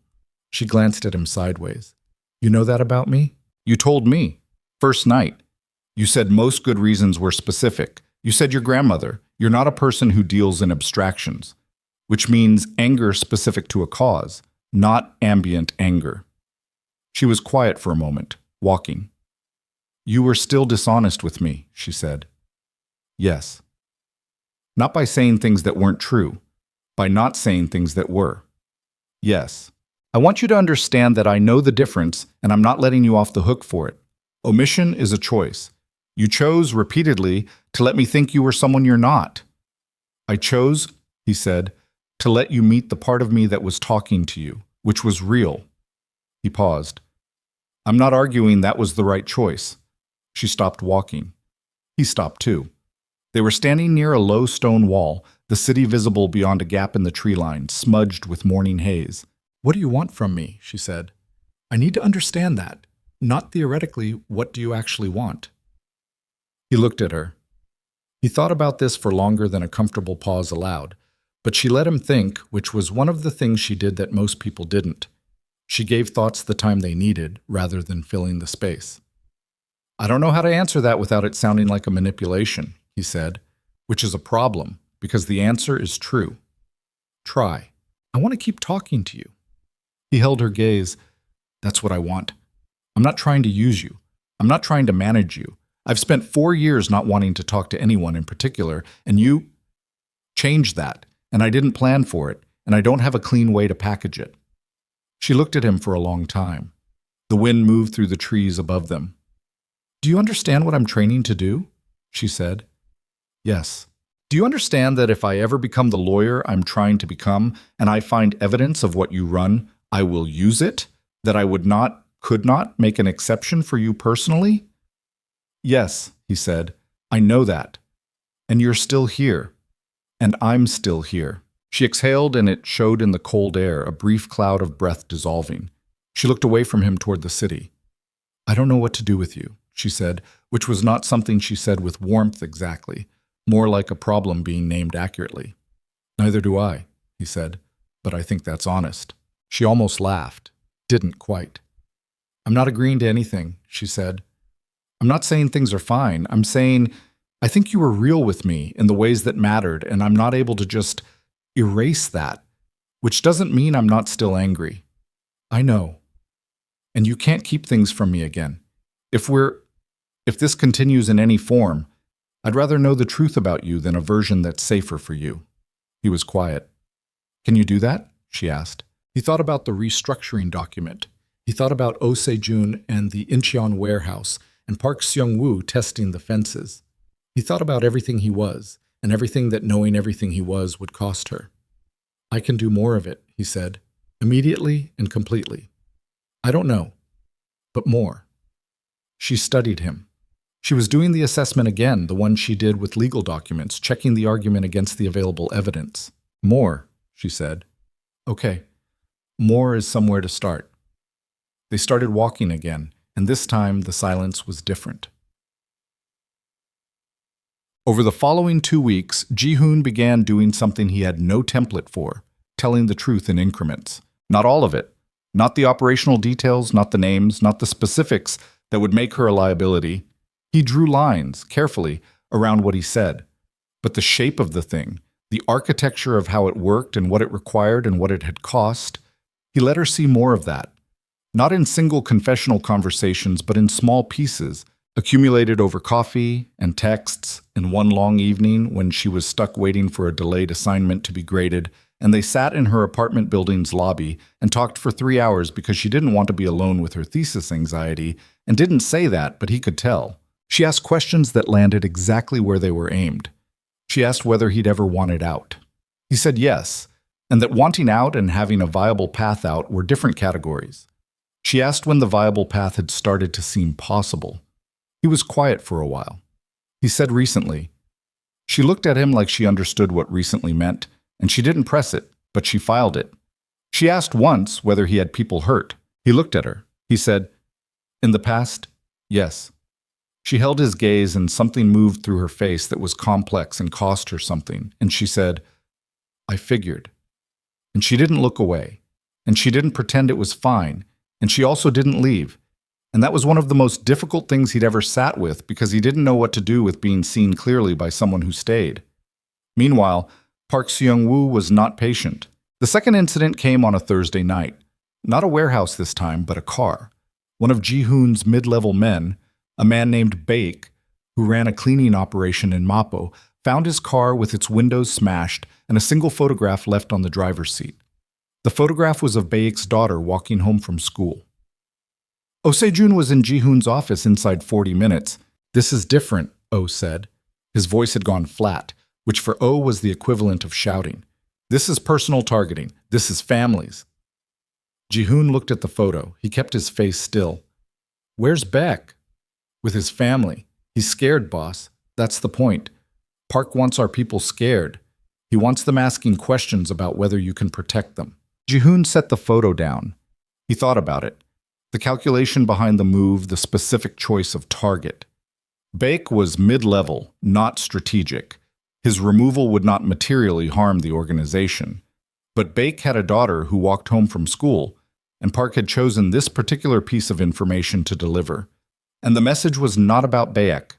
She glanced at him sideways. "You know that about me?" "You told me. First night. You said most good reasons were specific. You said your grandmother. You're not a person who deals in abstractions, which means anger specific to a cause, not ambient anger." She was quiet for a moment, walking. "You were still dishonest with me," she said. "Yes." "Not by saying things that weren't true, by not saying things that were." "Yes. I want you to understand that I know the difference, and I'm not letting you off the hook for it. Omission is a choice. You chose repeatedly to let me think you were someone you're not." "I chose," he said, "to let you meet the part of me that was talking to you, which was real." He paused. "I'm not arguing that was the right choice." She stopped walking. He stopped too. They were standing near a low stone wall, the city visible beyond a gap in the tree line, smudged with morning haze. "What do you want from me?" she said. "I need to understand that. Not theoretically, what do you actually want?" He looked at her. He thought about this for longer than a comfortable pause allowed, but she let him think, which was one of the things she did that most people didn't. She gave thoughts the time they needed, rather than filling the space. "I don't know how to answer that without it sounding like a manipulation," he said, "which is a problem, because the answer is true. Try. I want to keep talking to you." He held her gaze. "That's what I want. I'm not trying to use you. I'm not trying to manage you. I've spent 4 years not wanting to talk to anyone in particular, and you changed that, and I didn't plan for it, and I don't have a clean way to package it." She looked at him for a long time. The wind moved through the trees above them. "Do you understand what I'm training to do?" she said. "Yes." "Do you understand that if I ever become the lawyer I'm trying to become, and I find evidence of what you run, I will use it? That I could not make an exception for you personally?" "Yes," he said. "I know that. And you're still here. And I'm still here." She exhaled, and it showed in the cold air, a brief cloud of breath dissolving. She looked away from him toward the city. "I don't know what to do with you," she said, which was not something she said with warmth exactly, more like a problem being named accurately. "Neither do I," he said, "but I think that's honest." She almost laughed. Didn't quite. "I'm not agreeing to anything," she said. "I'm not saying things are fine. I'm saying I think you were real with me in the ways that mattered, and I'm not able to just erase that, which doesn't mean I'm not still angry. I know. And you can't keep things from me again. If this continues in any form, I'd rather know the truth about you than a version that's safer for you." He was quiet. "Can you do that?" she asked. He thought about the restructuring document. He thought about Oh Se-jun and the Incheon warehouse, and Park Seung-woo testing the fences. He thought about everything he was, and everything that knowing everything he was would cost her. "I can do more of it," he said, "immediately and completely. I don't know, but more." She studied him. She was doing the assessment again, the one she did with legal documents, checking the argument against the available evidence. "More," she said. "Okay. More is somewhere to start." They started walking again, and this time the silence was different. Over the following 2 weeks, Ji-hoon began doing something he had no template for, telling the truth in increments. Not all of it. Not the operational details, not the names, not the specifics that would make her a liability. He drew lines, carefully, around what he said. But the shape of the thing, the architecture of how it worked and what it required and what it had cost, he let her see more of that. Not in single confessional conversations, but in small pieces, accumulated over coffee and texts in one long evening when she was stuck waiting for a delayed assignment to be graded, and they sat in her apartment building's lobby and talked for 3 hours because she didn't want to be alone with her thesis anxiety, and didn't say that, but he could tell. She asked questions that landed exactly where they were aimed. She asked whether he'd ever wanted out. He said yes, and that wanting out and having a viable path out were different categories. She asked when the viable path had started to seem possible. He was quiet for a while. He said recently. She looked at him like she understood what recently meant, and she didn't press it, but she filed it. She asked once whether he had people hurt. He looked at her. He said, "In the past, yes." She held his gaze and something moved through her face that was complex and cost her something, and she said, "I figured." And she didn't look away, and she didn't pretend it was fine, and she also didn't leave. And that was one of the most difficult things he'd ever sat with because he didn't know what to do with being seen clearly by someone who stayed. Meanwhile, Park Seung-woo was not patient. The second incident came on a Thursday night. Not a warehouse this time, but a car. One of Ji-hoon's mid-level men, a man named Baek, who ran a cleaning operation in Mapo, found his car with its windows smashed and a single photograph left on the driver's seat. The photograph was of Baek's daughter walking home from school. Oh Se-jun was in Ji-hoon's office inside 40 minutes. "This is different," Oh said. His voice had gone flat, which for Oh was the equivalent of shouting. "This is personal targeting. This is families." Ji-hoon looked at the photo. He kept his face still. "Where's Baek?" "With his family. He's scared, boss. That's the point. Park wants our people scared. He wants them asking questions about whether you can protect them." Ji-hoon set the photo down. He thought about it. The calculation behind the move, the specific choice of target. Baek was mid-level, not strategic. His removal would not materially harm the organization. But Baek had a daughter who walked home from school, and Park had chosen this particular piece of information to deliver. And the message was not about Baek.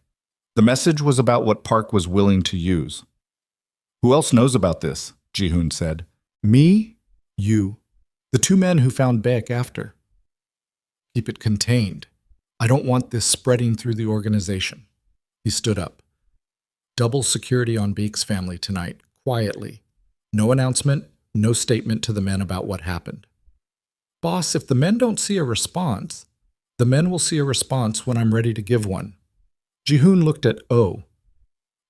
The message was about what Park was willing to use. "Who else knows about this?" Ji-hoon said. "Me, you, the two men who found Baek after. Keep it contained. I don't want this spreading through the organization." He stood up. "Double security on Baek's family tonight, quietly. No announcement, no statement to the men about what happened." "Boss, if the men don't see a response, the men will see a response when I'm ready to give one." Ji-hoon looked at Oh.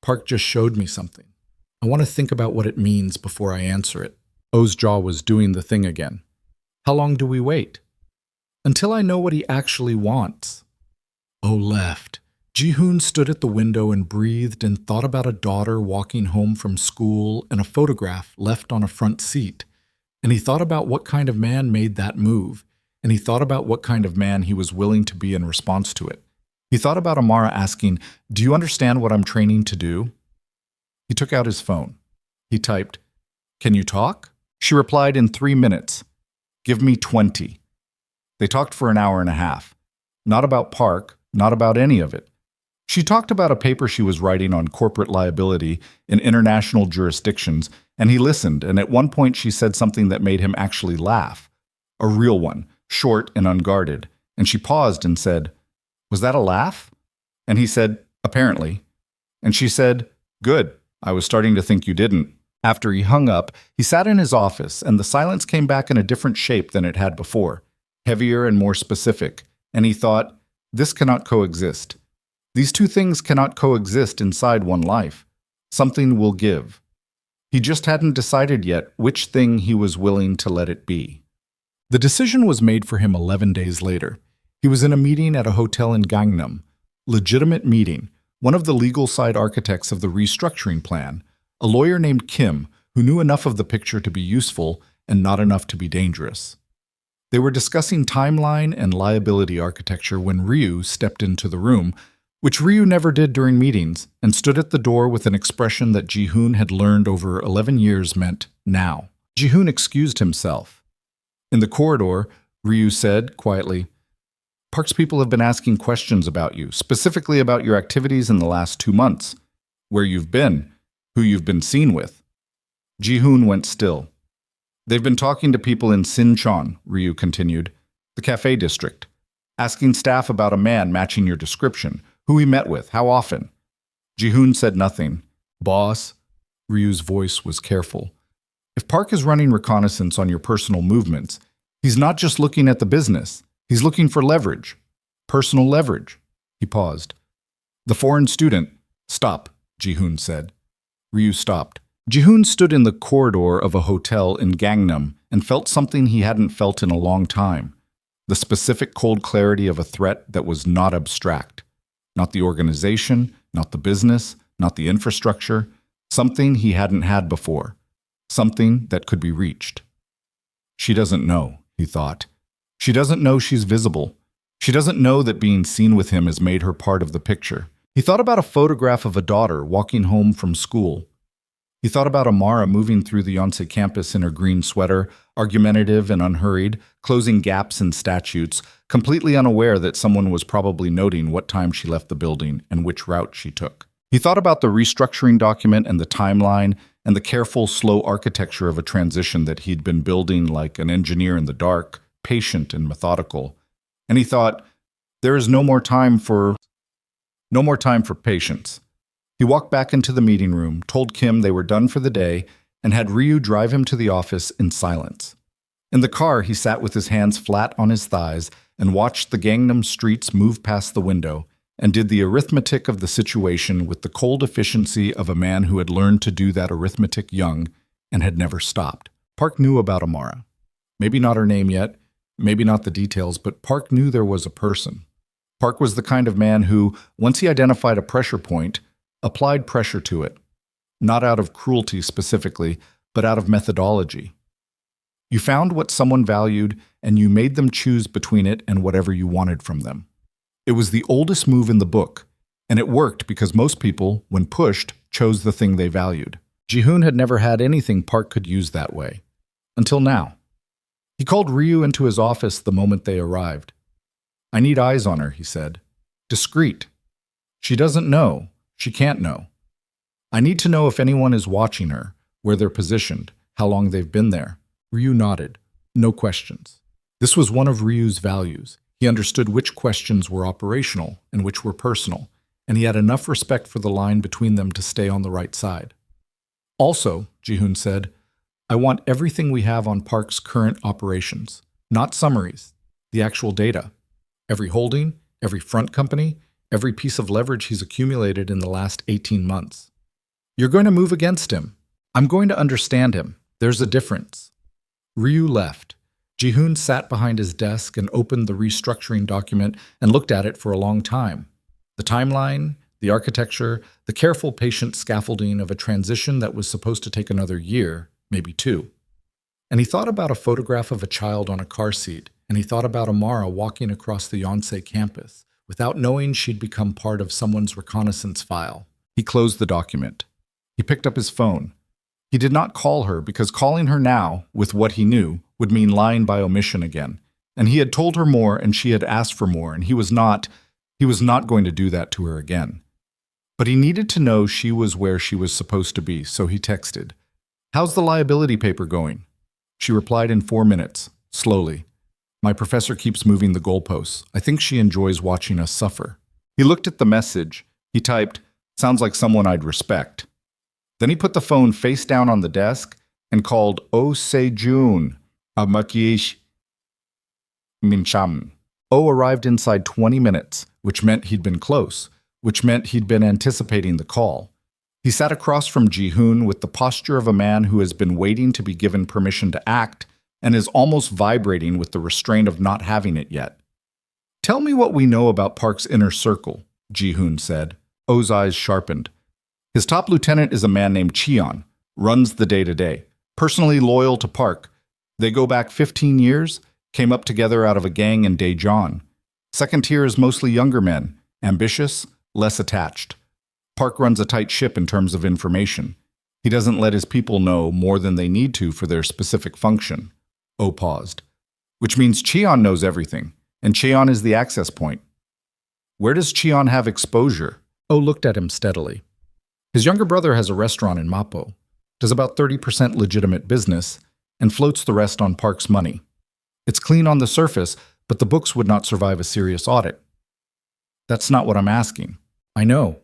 "Park just showed me something. I want to think about what it means before I answer it." Oh's jaw was doing the thing again. "How long do we wait?" "Until I know what he actually wants." Oh left. Ji-hoon stood at the window and breathed and thought about a daughter walking home from school and a photograph left on a front seat. And he thought about what kind of man made that move, and he thought about what kind of man he was willing to be in response to it. He thought about Amara asking, "Do you understand what I'm training to do?" He took out his phone. He typed, "Can you talk?" She replied in 3 minutes. "Give me 20. They talked for an hour and a half. Not about Park, not about any of it. She talked about a paper she was writing on corporate liability in international jurisdictions, and he listened, and at one point she said something that made him actually laugh. A real one, short and unguarded, and she paused and said, "Was that a laugh?" And he said, "Apparently." And she said, "Good. I was starting to think you didn't." After he hung up, he sat in his office, and the silence came back in a different shape than it had before, heavier and more specific, and he thought, this cannot coexist. These two things cannot coexist inside one life. Something will give. He just hadn't decided yet which thing he was willing to let it be. The decision was made for him 11 days later. He was in a meeting at a hotel in Gangnam. Legitimate meeting. One of the legal side architects of the restructuring plan, a lawyer named Kim, who knew enough of the picture to be useful and not enough to be dangerous. They were discussing timeline and liability architecture when Ryu stepped into the room, which Ryu never did during meetings, and stood at the door with an expression that Ji-hoon had learned over 11 years meant now. Ji-hoon excused himself. In the corridor, Ryu said quietly, "Park's people have been asking questions about you, specifically about your activities in the last 2 months, where you've been, who you've been seen with." Ji-hoon went still. "They've been talking to people in Sinchon," Ryu continued, "the cafe district, asking staff about a man matching your description, who he met with, how often." Ji-hoon said nothing. "Boss," Ryu's voice was careful, "if Park is running reconnaissance on your personal movements, he's not just looking at the business. He's looking for leverage. Personal leverage." He paused. "The foreign student—" "Stop," Ji-hoon said. Ryu stopped. Jihoon stood in the corridor of a hotel in Gangnam and felt something he hadn't felt in a long time. The specific cold clarity of a threat that was not abstract. Not the organization, not the business, not the infrastructure. Something he hadn't had before. Something that could be reached. She doesn't know, he thought. She doesn't know she's visible. She doesn't know that being seen with him has made her part of the picture. He thought about a photograph of a daughter walking home from school. He thought about Amara moving through the Yonsei campus in her green sweater, argumentative and unhurried, closing gaps in statutes, completely unaware that someone was probably noting what time she left the building and which route she took. He thought about the restructuring document and the timeline and the careful, slow architecture of a transition that he'd been building like an engineer in the dark, patient and methodical. And he thought, there is no more time for patience. He walked back into the meeting room, told Kim they were done for the day, and had Ryu drive him to the office in silence. In the car, he sat with his hands flat on his thighs and watched the Gangnam streets move past the window, and did the arithmetic of the situation with the cold efficiency of a man who had learned to do that arithmetic young and had never stopped. Park knew about Amara. Maybe not her name yet, maybe not the details, but Park knew there was a person. Park was the kind of man who, once he identified a pressure point, applied pressure to it, not out of cruelty specifically, but out of methodology. You found what someone valued, and you made them choose between it and whatever you wanted from them. It was the oldest move in the book, and it worked because most people, when pushed, chose the thing they valued. Jihoon had never had anything Park could use that way. Until now. He called Ryu into his office the moment they arrived. I need eyes on her, he said. Discreet. She doesn't know. She can't know. I need to know if anyone is watching her, where they're positioned, how long they've been there. Ryu nodded. No questions. This was one of Ryu's values. He understood which questions were operational and which were personal, and he had enough respect for the line between them to stay on the right side. Also, Jihoon said, I want everything we have on Park's current operations, not summaries, the actual data. Every holding, every front company, every piece of leverage he's accumulated in the last 18 months. You're going to move against him. I'm going to understand him. There's a difference. Ryu left. Jihoon sat behind his desk and opened the restructuring document and looked at it for a long time. The timeline, the architecture, the careful, patient scaffolding of a transition that was supposed to take another year, maybe 2. And he thought about a photograph of a child on a car seat, and he thought about Amara walking across the Yonsei campus, without knowing she'd become part of someone's reconnaissance file. He closed the document. He picked up his phone. He did not call her because calling her now, with what he knew, would mean lying by omission again. And he had told her more and she had asked for more, and he was not going to do that to her again. But he needed to know she was where she was supposed to be, so he texted, How's the liability paper going? She replied in 4 minutes, slowly. My professor keeps moving the goalposts. I think she enjoys watching us suffer. He looked at the message. He typed, Sounds like someone I'd respect. Then he put the phone face down on the desk and called Oh Sejun, Amakish Mincham. Oh arrived inside 20 minutes, which meant he'd been close, which meant he'd been anticipating the call. He sat across from Jihoon with the posture of a man who has been waiting to be given permission to act and is almost vibrating with the restraint of not having it yet. Tell me what we know about Park's inner circle, Jihoon said. Oh's eyes sharpened. His top lieutenant is a man named Cheon, runs the day-to-day, personally loyal to Park. They go back 15 years, came up together out of a gang in Daejeon. Second tier is mostly younger men, ambitious, less attached. Park runs a tight ship in terms of information. He doesn't let his people know more than they need to for their specific function. Oh paused. Which means Cheon knows everything, and Cheon is the access point. Where does Cheon have exposure? Oh looked at him steadily. His younger brother has a restaurant in Mapo, does about 30% legitimate business, and floats the rest on Park's money. It's clean on the surface, but the books would not survive a serious audit. That's not what I'm asking. I know.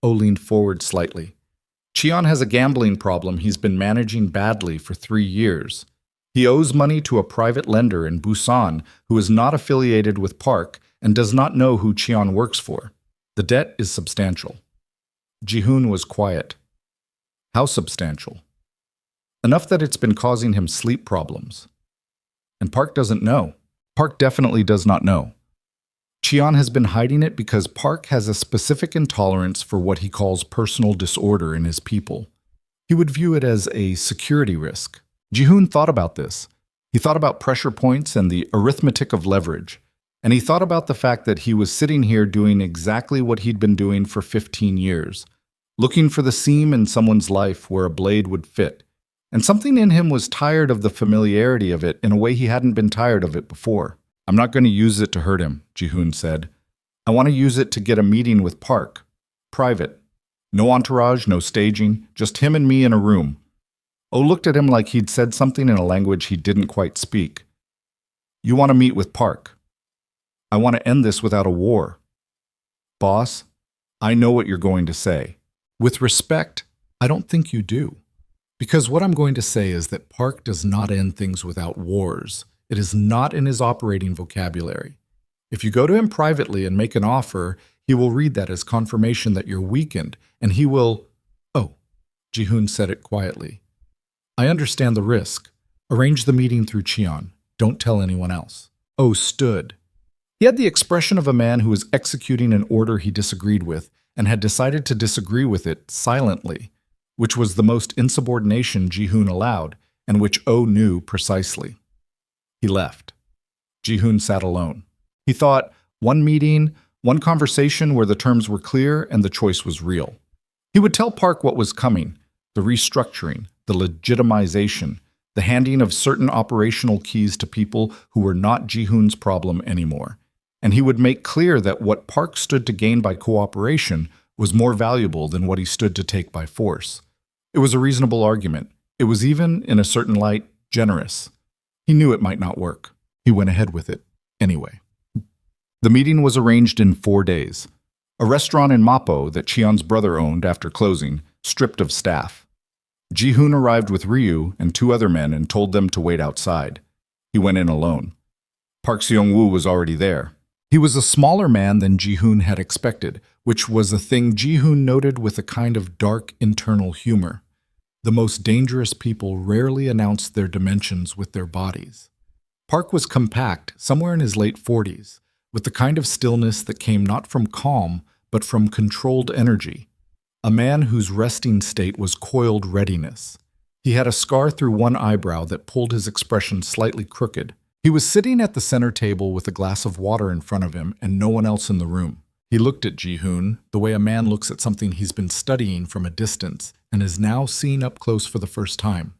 Oh leaned forward slightly. Cheon has a gambling problem he's been managing badly for 3 years. He owes money to a private lender in Busan who is not affiliated with Park and does not know who Cheon works for. The debt is substantial. Jihoon was quiet. How substantial? Enough that it's been causing him sleep problems. And Park doesn't know. Park definitely does not know. Cheon has been hiding it because Park has a specific intolerance for what he calls personal disorder in his people. He would view it as a security risk. Ji-hoon thought about this. He thought about pressure points and the arithmetic of leverage. And he thought about the fact that he was sitting here doing exactly what he'd been doing for 15 years, looking for the seam in someone's life where a blade would fit. And something in him was tired of the familiarity of it in a way he hadn't been tired of it before. I'm not going to use it to hurt him, Ji-hoon said. I want to use it to get a meeting with Park. Private. No entourage, no staging, just him and me in a room. Oh looked at him like he'd said something in a language he didn't quite speak. You want to meet with Park. I want to end this without a war. Boss, I know what you're going to say. With respect, I don't think you do. Because what I'm going to say is that Park does not end things without wars. It is not in his operating vocabulary. If you go to him privately and make an offer, he will read that as confirmation that you're weakened, and he will... Oh, Ji-hoon said it quietly. I understand the risk. Arrange the meeting through Cheon. Don't tell anyone else. Oh stood. He had the expression of a man who was executing an order he disagreed with and had decided to disagree with it silently, which was the most insubordination Ji-hoon allowed and which Oh knew precisely. He left. Ji-hoon sat alone. He thought, one meeting, one conversation where the terms were clear and the choice was real. He would tell Park what was coming, the restructuring, the legitimization, the handing of certain operational keys to people who were not Ji-hoon's problem anymore. And he would make clear that what Park stood to gain by cooperation was more valuable than what he stood to take by force. It was a reasonable argument. It was even, in a certain light, generous. He knew it might not work. He went ahead with it anyway. The meeting was arranged in 4 days. A restaurant in Mappo that Cheon's brother owned after closing, stripped of staff. Ji-hoon arrived with Ryu and 2 other men and told them to wait outside. He went in alone. Park Seong-woo was already there. He was a smaller man than Ji-hoon had expected, which was a thing Ji-hoon noted with a kind of dark internal humor. The most dangerous people rarely announced their dimensions with their bodies. Park was compact, somewhere in his late 40s, with the kind of stillness that came not from calm, but from controlled energy. A man whose resting state was coiled readiness. He had a scar through one eyebrow that pulled his expression slightly crooked. He was sitting at the center table with a glass of water in front of him and no one else in the room. He looked at Ji-hoon the way a man looks at something he's been studying from a distance and is now seen up close for the first time.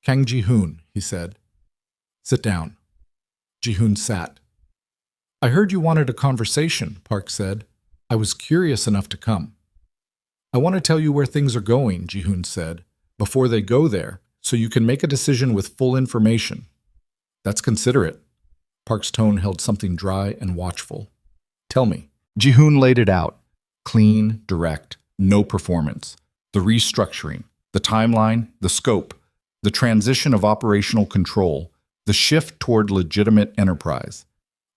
Kang Ji-hoon, he said. Sit down. Ji-hoon sat. I heard you wanted a conversation, Park said. I was curious enough to come. I want to tell you where things are going, Ji-hoon said, before they go there, so you can make a decision with full information. That's considerate. Park's tone held something dry and watchful. Tell me. Ji-hoon laid it out. Clean, direct, no performance. The restructuring, the timeline, the scope, the transition of operational control, the shift toward legitimate enterprise.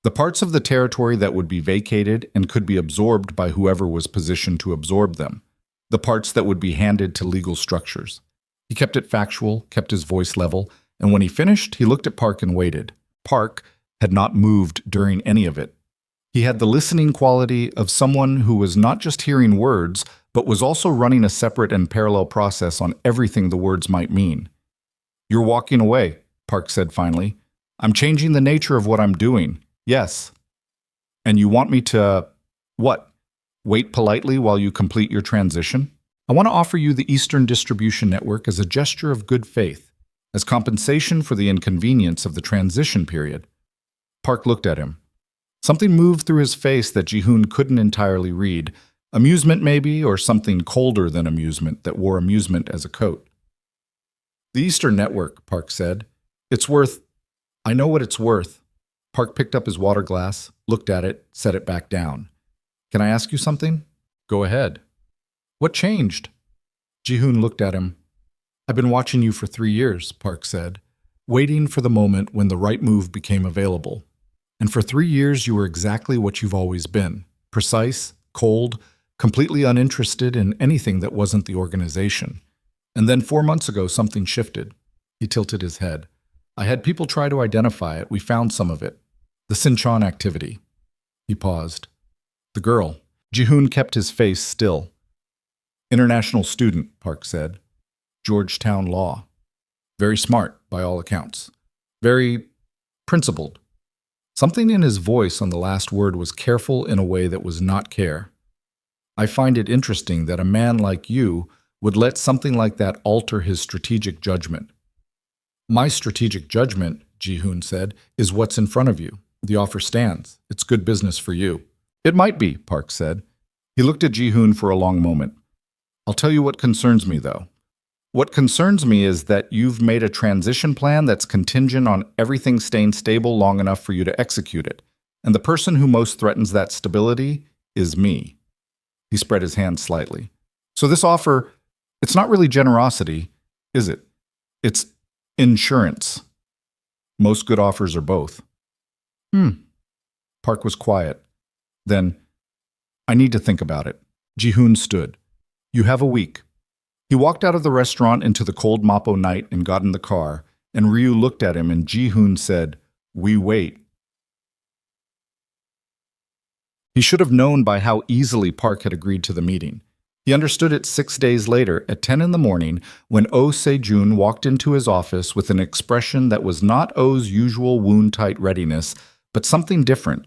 The parts of the territory that would be vacated and could be absorbed by whoever was positioned to absorb them. The parts that would be handed to legal structures. He kept it factual, kept his voice level, and when he finished, he looked at Park and waited. Park had not moved during any of it. He had the listening quality of someone who was not just hearing words, but was also running a separate and parallel process on everything the words might mean. You're walking away, Park said finally. I'm changing the nature of what I'm doing. Yes. And you want me to... what? Wait politely while you complete your transition? I want to offer you the Eastern Distribution Network as a gesture of good faith, as compensation for the inconvenience of the transition period. Park looked at him. Something moved through his face that Ji-hoon couldn't entirely read. Amusement maybe, or something colder than amusement that wore amusement as a coat. The Eastern Network, Park said. It's worth... I know what it's worth. Park picked up his water glass, looked at it, set it back down. Can I ask you something? Go ahead. What changed? Ji-hoon looked at him. I've been watching you for 3 years, Park said, waiting for the moment when the right move became available. And for 3 years you were exactly what you've always been. Precise, cold, completely uninterested in anything that wasn't the organization. And then 4 months ago, something shifted. He tilted his head. I had people try to identify it. We found some of it. The Sinchon activity. He paused. The girl. Jihoon kept his face still. International student, Park said. Georgetown Law. Very smart, by all accounts. Very principled. Something in his voice on the last word was careful in a way that was not care. I find it interesting that a man like you would let something like that alter his strategic judgment. My strategic judgment, Jihoon said, is what's in front of you. The offer stands. It's good business for you. It might be, Park said. He looked at Jihoon for a long moment. I'll tell you what concerns me, though. What concerns me is that you've made a transition plan that's contingent on everything staying stable long enough for you to execute it. And the person who most threatens that stability is me. He spread his hand slightly. So this offer, it's not really generosity, is it? It's insurance. Most good offers are both. Park was quiet. Then, I need to think about it. Jihoon stood. You have a week. He walked out of the restaurant into the cold Mapo night and got in the car, and Ryu looked at him and Jihoon said, We wait. He should have known by how easily Park had agreed to the meeting. He understood it 6 days later at 10 in the morning when Oh Se-jun walked into his office with an expression that was not Oh's usual wound-tight readiness, but something different,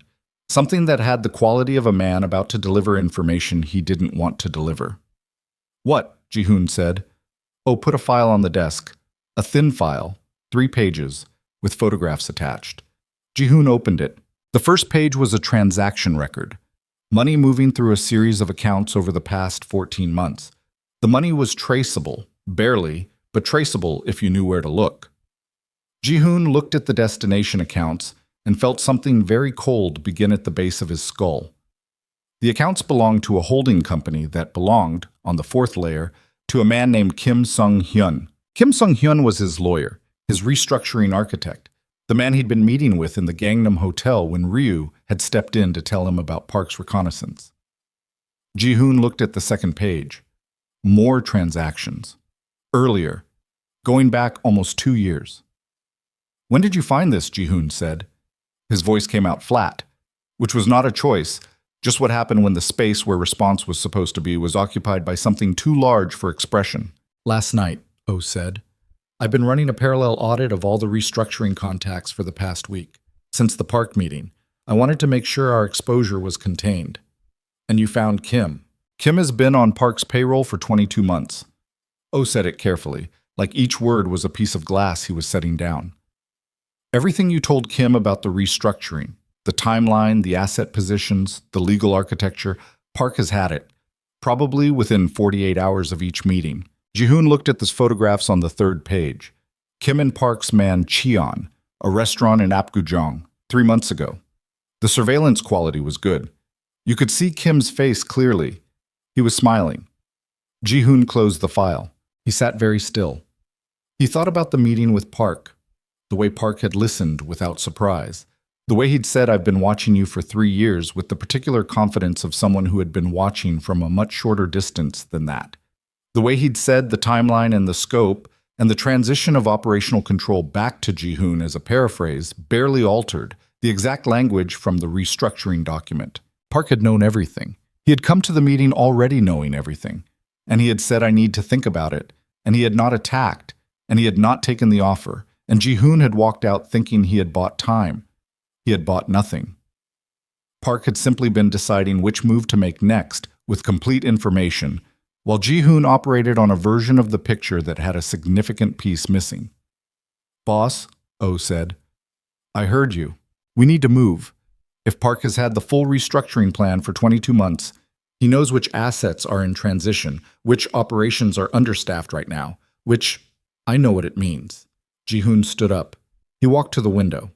something that had the quality of a man about to deliver information he didn't want to deliver. What? Jihoon said. Oh, put a file on the desk. A thin file, 3 pages, with photographs attached. Jihoon opened it. The first page was a transaction record. Money moving through a series of accounts over the past 14 months. The money was traceable, barely, but traceable if you knew where to look. Jihoon looked at the destination accounts and felt something very cold begin at the base of his skull. The accounts belonged to a holding company that belonged, on the 4th layer, to a man named Kim Sung-hyun. Kim Sung-hyun was his lawyer, his restructuring architect, the man he'd been meeting with in the Gangnam Hotel when Ryu had stepped in to tell him about Park's reconnaissance. Jihoon looked at the second page. More transactions. Earlier. Going back almost 2 years. When did you find this? Jihoon said. His voice came out flat, which was not a choice, just what happened when the space where response was supposed to be was occupied by something too large for expression. Last night, Oh said. I've been running a parallel audit of all the restructuring contacts for the past week. Since the Park meeting, I wanted to make sure our exposure was contained. And you found Kim. Kim has been on Park's payroll for 22 months. Oh said it carefully, like each word was a piece of glass he was setting down. Everything you told Kim about the restructuring, the timeline, the asset positions, the legal architecture, Park has had it, probably within 48 hours of each meeting. Jihoon looked at the photographs on the 3rd page. Kim and Park's man Cheon, a restaurant in Apgujeong, 3 months ago. The surveillance quality was good. You could see Kim's face clearly. He was smiling. Jihoon closed the file. He sat very still. He thought about the meeting with Park, the way Park had listened without surprise, the way he'd said, I've been watching you for 3 years, with the particular confidence of someone who had been watching from a much shorter distance than that. The way he'd said the timeline and the scope, and the transition of operational control back to Jihoon as a paraphrase, barely altered the exact language from the restructuring document. Park had known everything. He had come to the meeting already knowing everything. And he had said, I need to think about it. And he had not attacked. And he had not taken the offer. And Jihoon had walked out thinking he had bought time. He had bought nothing. Park had simply been deciding which move to make next with complete information, while Jihoon operated on a version of the picture that had a significant piece missing. Boss, Oh said, I heard you. We need to move. If Park has had the full restructuring plan for 22 months, he knows which assets are in transition, which operations are understaffed right now, which I know what it means. Jihoon stood up. He walked to the window.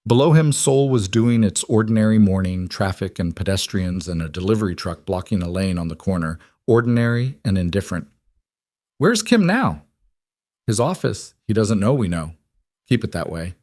Below him, Seoul was doing its ordinary morning, traffic and pedestrians and a delivery truck blocking a lane on the corner, ordinary and indifferent. Where's Kim now? His office. He doesn't know we know. Keep it that way.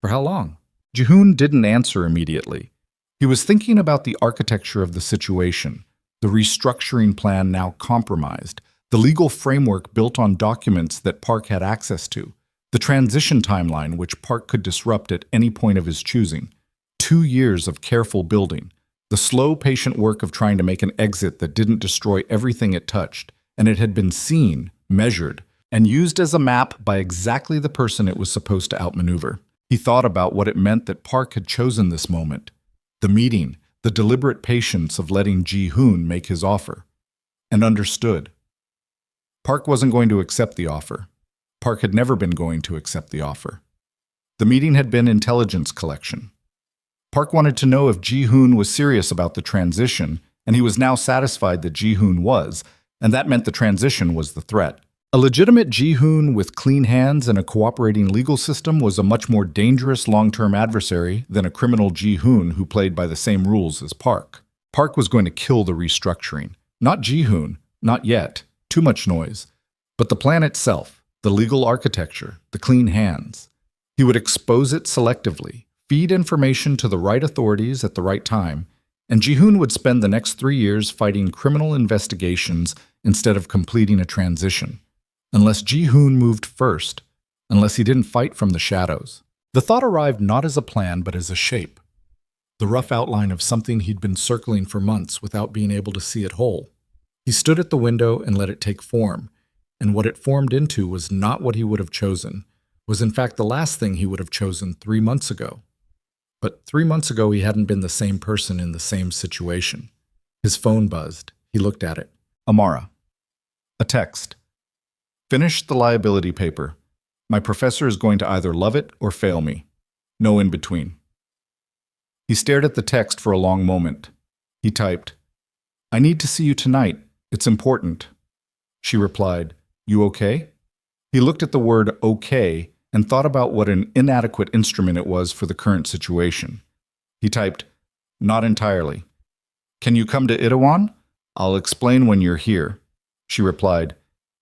For how long? Jihoon didn't answer immediately. He was thinking about the architecture of the situation, the restructuring plan now compromised, The legal framework built on documents that Park had access to. The transition timeline, which Park could disrupt at any point of his choosing. 2 years of careful building. The slow, patient work of trying to make an exit that didn't destroy everything it touched. And it had been seen, measured, and used as a map by exactly the person it was supposed to outmaneuver. He thought about what it meant that Park had chosen this moment. The meeting, the deliberate patience of letting Ji-hoon make his offer. And understood. Park wasn't going to accept the offer. Park had never been going to accept the offer. The meeting had been intelligence collection. Park wanted to know if Ji-hoon was serious about the transition, and he was now satisfied that Ji-hoon was, and that meant the transition was the threat. A legitimate Ji-hoon with clean hands and a cooperating legal system was a much more dangerous long-term adversary than a criminal Ji-hoon who played by the same rules as Park. Park was going to kill the restructuring. Not Ji-hoon, not yet, too much noise, but the plan itself, the legal architecture, the clean hands. He would expose it selectively, feed information to the right authorities at the right time, and Ji-hoon would spend the next 3 years fighting criminal investigations instead of completing a transition. Unless Ji-hoon moved first, unless he didn't fight from the shadows. The thought arrived not as a plan but as a shape. The rough outline of something he'd been circling for months without being able to see it whole. He stood at the window and let it take form, and what it formed into was not what he would have chosen, was in fact the last thing he would have chosen 3 months ago. But 3 months ago he hadn't been the same person in the same situation. His phone buzzed. He looked at it. Amara. A text. Finish the liability paper. My professor is going to either love it or fail me. No in between. He stared at the text for a long moment. He typed, I need to see you tonight. It's important. She replied, You okay? He looked at the word okay and thought about what an inadequate instrument it was for the current situation. He typed, Not entirely. Can you come to Itaewon? I'll explain when you're here. She replied,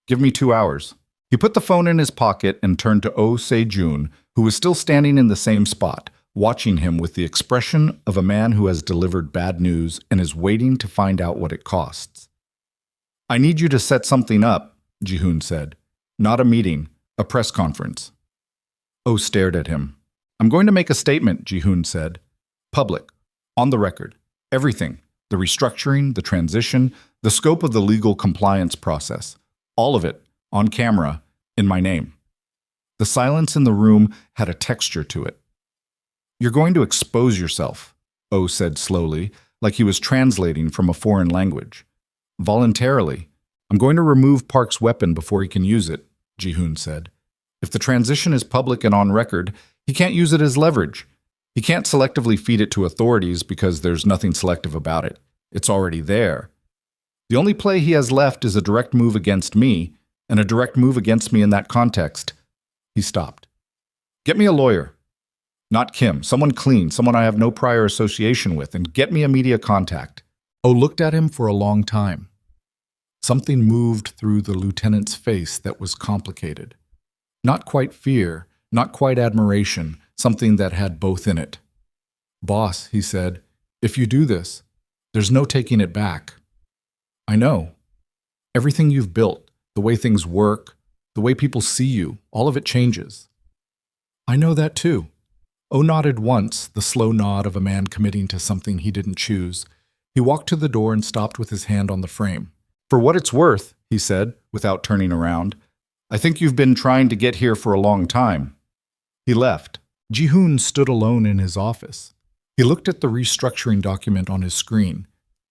Give me 2 hours. He put the phone in his pocket and turned to Oh Se-jun, who was still standing in the same spot, watching him with the expression of a man who has delivered bad news and is waiting to find out what it costs. I need you to set something up, Ji-hoon said. Not a meeting, a press conference. Oh stared at him. I'm going to make a statement, Ji-hoon said. Public. On the record. Everything. The restructuring, the transition, the scope of the legal compliance process. All of it. On camera. In my name. The silence in the room had a texture to it. You're going to expose yourself, Oh said slowly, like he was translating from a foreign language. Voluntarily. I'm going to remove Park's weapon before he can use it, Ji-hoon said. If the transition is public and on record, he can't use it as leverage. He can't selectively feed it to authorities because there's nothing selective about it. It's already there. The only play he has left is a direct move against me, and a direct move against me in that context. He stopped. Get me a lawyer. Not Kim, someone clean, someone I have no prior association with, and get me a media contact. Oh looked at him for a long time. Something moved through the lieutenant's face that was complicated. Not quite fear, not quite admiration, something that had both in it. Boss, he said, if you do this, there's no taking it back. I know. Everything you've built, the way things work, the way people see you, all of it changes. I know that too. Oh nodded once, the slow nod of a man committing to something he didn't choose. He walked to the door and stopped with his hand on the frame. For what it's worth, he said, without turning around, I think you've been trying to get here for a long time. He left. Ji-hoon stood alone in his office. He looked at the restructuring document on his screen.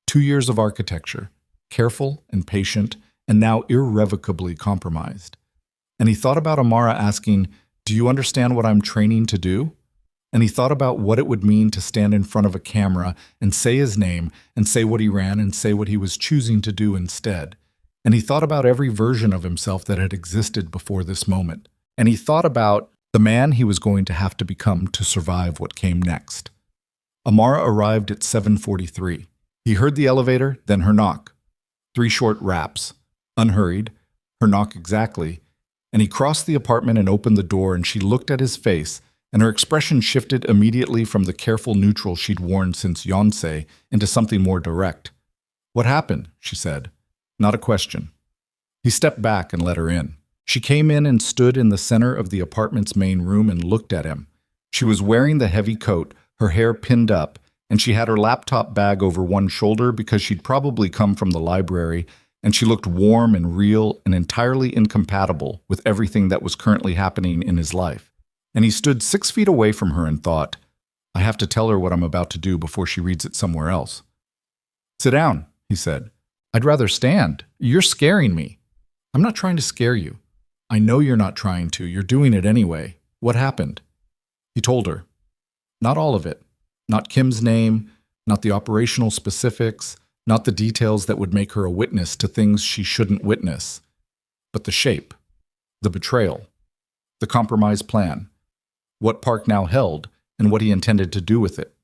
2 years of architecture, careful and patient, and now irrevocably compromised. And he thought about Amara asking, Do you understand what I'm training to do? And he thought about what it would mean to stand in front of a camera and say his name and say what he ran and say what he was choosing to do instead. And he thought about every version of himself that had existed before this moment. And he thought about the man he was going to have to become to survive what came next. Amara arrived at 7:43. He heard the elevator, then her knock. 3 short raps. Unhurried, her knock exactly, and he crossed the apartment and opened the door, and she looked at his face, and her expression shifted immediately from the careful neutral she'd worn since Yonsei into something more direct. What happened? She said. Not a question. He stepped back and let her in. She came in and stood in the center of the apartment's main room and looked at him. She was wearing the heavy coat, her hair pinned up, and she had her laptop bag over one shoulder because she'd probably come from the library, and she looked warm and real and entirely incompatible with everything that was currently happening in his life. And he stood 6 feet away from her and thought, I have to tell her what I'm about to do before she reads it somewhere else. Sit down, he said. I'd rather stand. You're scaring me. I'm not trying to scare you. I know you're not trying to. You're doing it anyway. What happened? He told her. Not all of it. Not Kim's name, not the operational specifics, not the details that would make her a witness to things she shouldn't witness, but the shape, the betrayal, the compromise plan, what Park now held, and what he intended to do with it.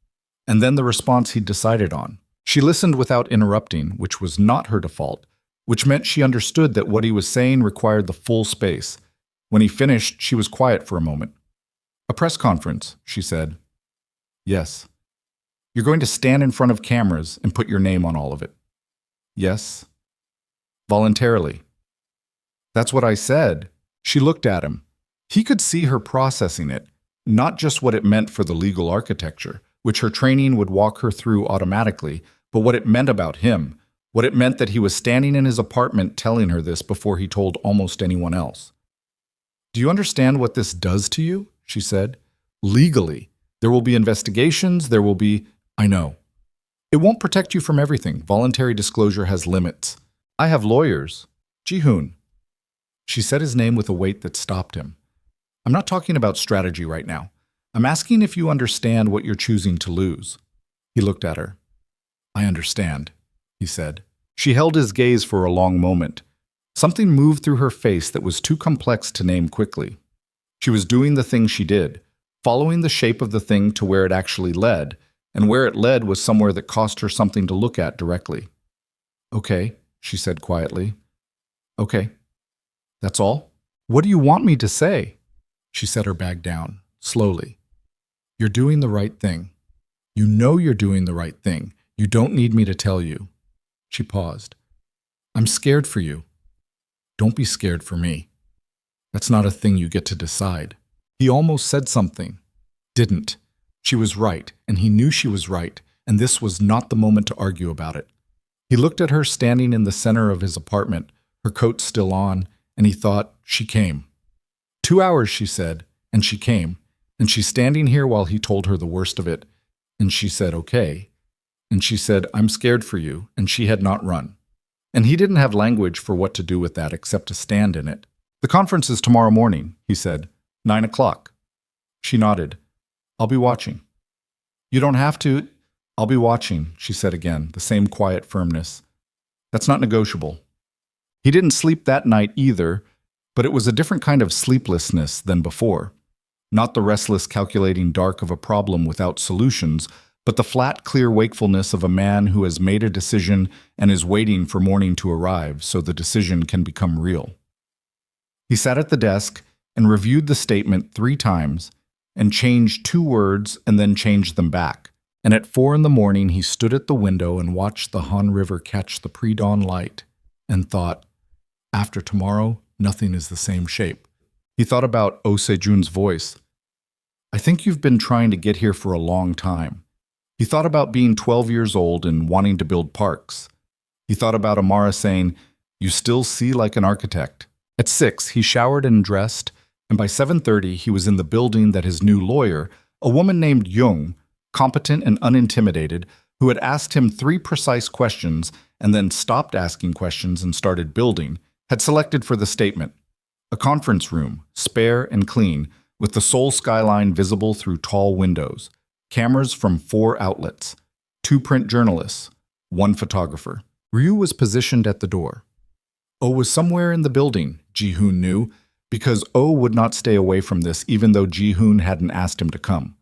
And then the response he'd decided on. She listened without interrupting, which was not her default, which meant she understood that what he was saying required the full space. When he finished, she was quiet for a moment. A press conference, she said. Yes. You're going to stand in front of cameras and put your name on all of it. Yes. Voluntarily. That's what I said. She looked at him. He could see her processing it, not just what it meant for the legal architecture, which her training would walk her through automatically, but what it meant about him, what it meant that he was standing in his apartment telling her this before he told almost anyone else. Do you understand what this does to you? She said. Legally. There will be investigations, there will be... I know. It won't protect you from everything. Voluntary disclosure has limits. I have lawyers. Ji-hoon. She said his name with a weight that stopped him. I'm not talking about strategy right now. I'm asking if you understand what you're choosing to lose. He looked at her. I understand, he said. She held his gaze for a long moment. Something moved through her face that was too complex to name quickly. She was doing the thing she did, following the shape of the thing to where it actually led, and where it led was somewhere that cost her something to look at directly. Okay, she said quietly. Okay. That's all? What do you want me to say? She set her bag down, slowly. You're doing the right thing. You know you're doing the right thing. You don't need me to tell you. She paused. I'm scared for you. Don't be scared for me. That's not a thing you get to decide. He almost said something. Didn't. She was right, and he knew she was right, and this was not the moment to argue about it. He looked at her standing in the center of his apartment, her coat still on, and he thought, she came. 2 hours, she said, and she came, and she's standing here while he told her the worst of it, and she said, okay. And she said, I'm scared for you, and she had not run. And he didn't have language for what to do with that except to stand in it. The conference is tomorrow morning, he said, 9 o'clock. She nodded. I'll be watching. You don't have to. I'll be watching, she said again, the same quiet firmness. That's not negotiable. He didn't sleep that night either, but it was a different kind of sleeplessness than before. Not the restless, calculating dark of a problem without solutions, but the flat, clear wakefulness of a man who has made a decision and is waiting for morning to arrive so the decision can become real. He sat at the desk and reviewed the statement 3 times, and changed 2 words and then changed them back. And at 4 a.m, he stood at the window and watched the Han River catch the pre-dawn light and thought, after tomorrow, nothing is the same shape. He thought about Oh Se-jun's voice. I think you've been trying to get here for a long time. He thought about being 12 years old and wanting to build parks. He thought about Amara saying, you still see like an architect. At 6, he showered and dressed, and by 7:30 he was in the building that his new lawyer, a woman named Jung, competent and unintimidated, who had asked him 3 precise questions and then stopped asking questions and started building, had selected for the statement. A conference room, spare and clean, with the Seoul skyline visible through tall windows, cameras from 4 outlets, 2 print journalists, 1 photographer. Ryu was positioned at the door. Oh was somewhere in the building, Ji-hoon knew, because Oh would not stay away from this even though Ji-hoon hadn't asked him to come.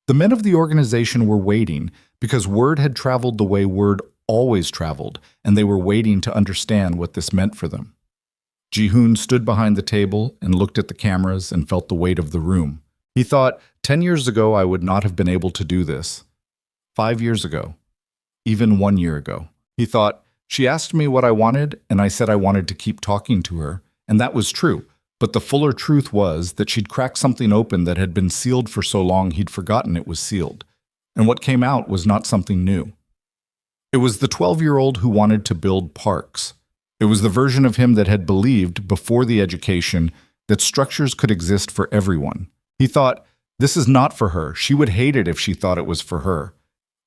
The men of the organization were waiting because word had traveled the way word always traveled, and they were waiting to understand what this meant for them. Ji-hoon stood behind the table and looked at the cameras and felt the weight of the room. He thought, 10 years ago I would not have been able to do this. 5 years ago. Even 1 year ago. He thought, She asked me what I wanted, and I said I wanted to keep talking to her, and that was true. But the fuller truth was that she'd cracked something open that had been sealed for so long he'd forgotten it was sealed. And what came out was not something new. It was the 12-year-old who wanted to build parks. It was the version of him that had believed, before the education, that structures could exist for everyone. He thought, this is not for her. She would hate it if she thought it was for her.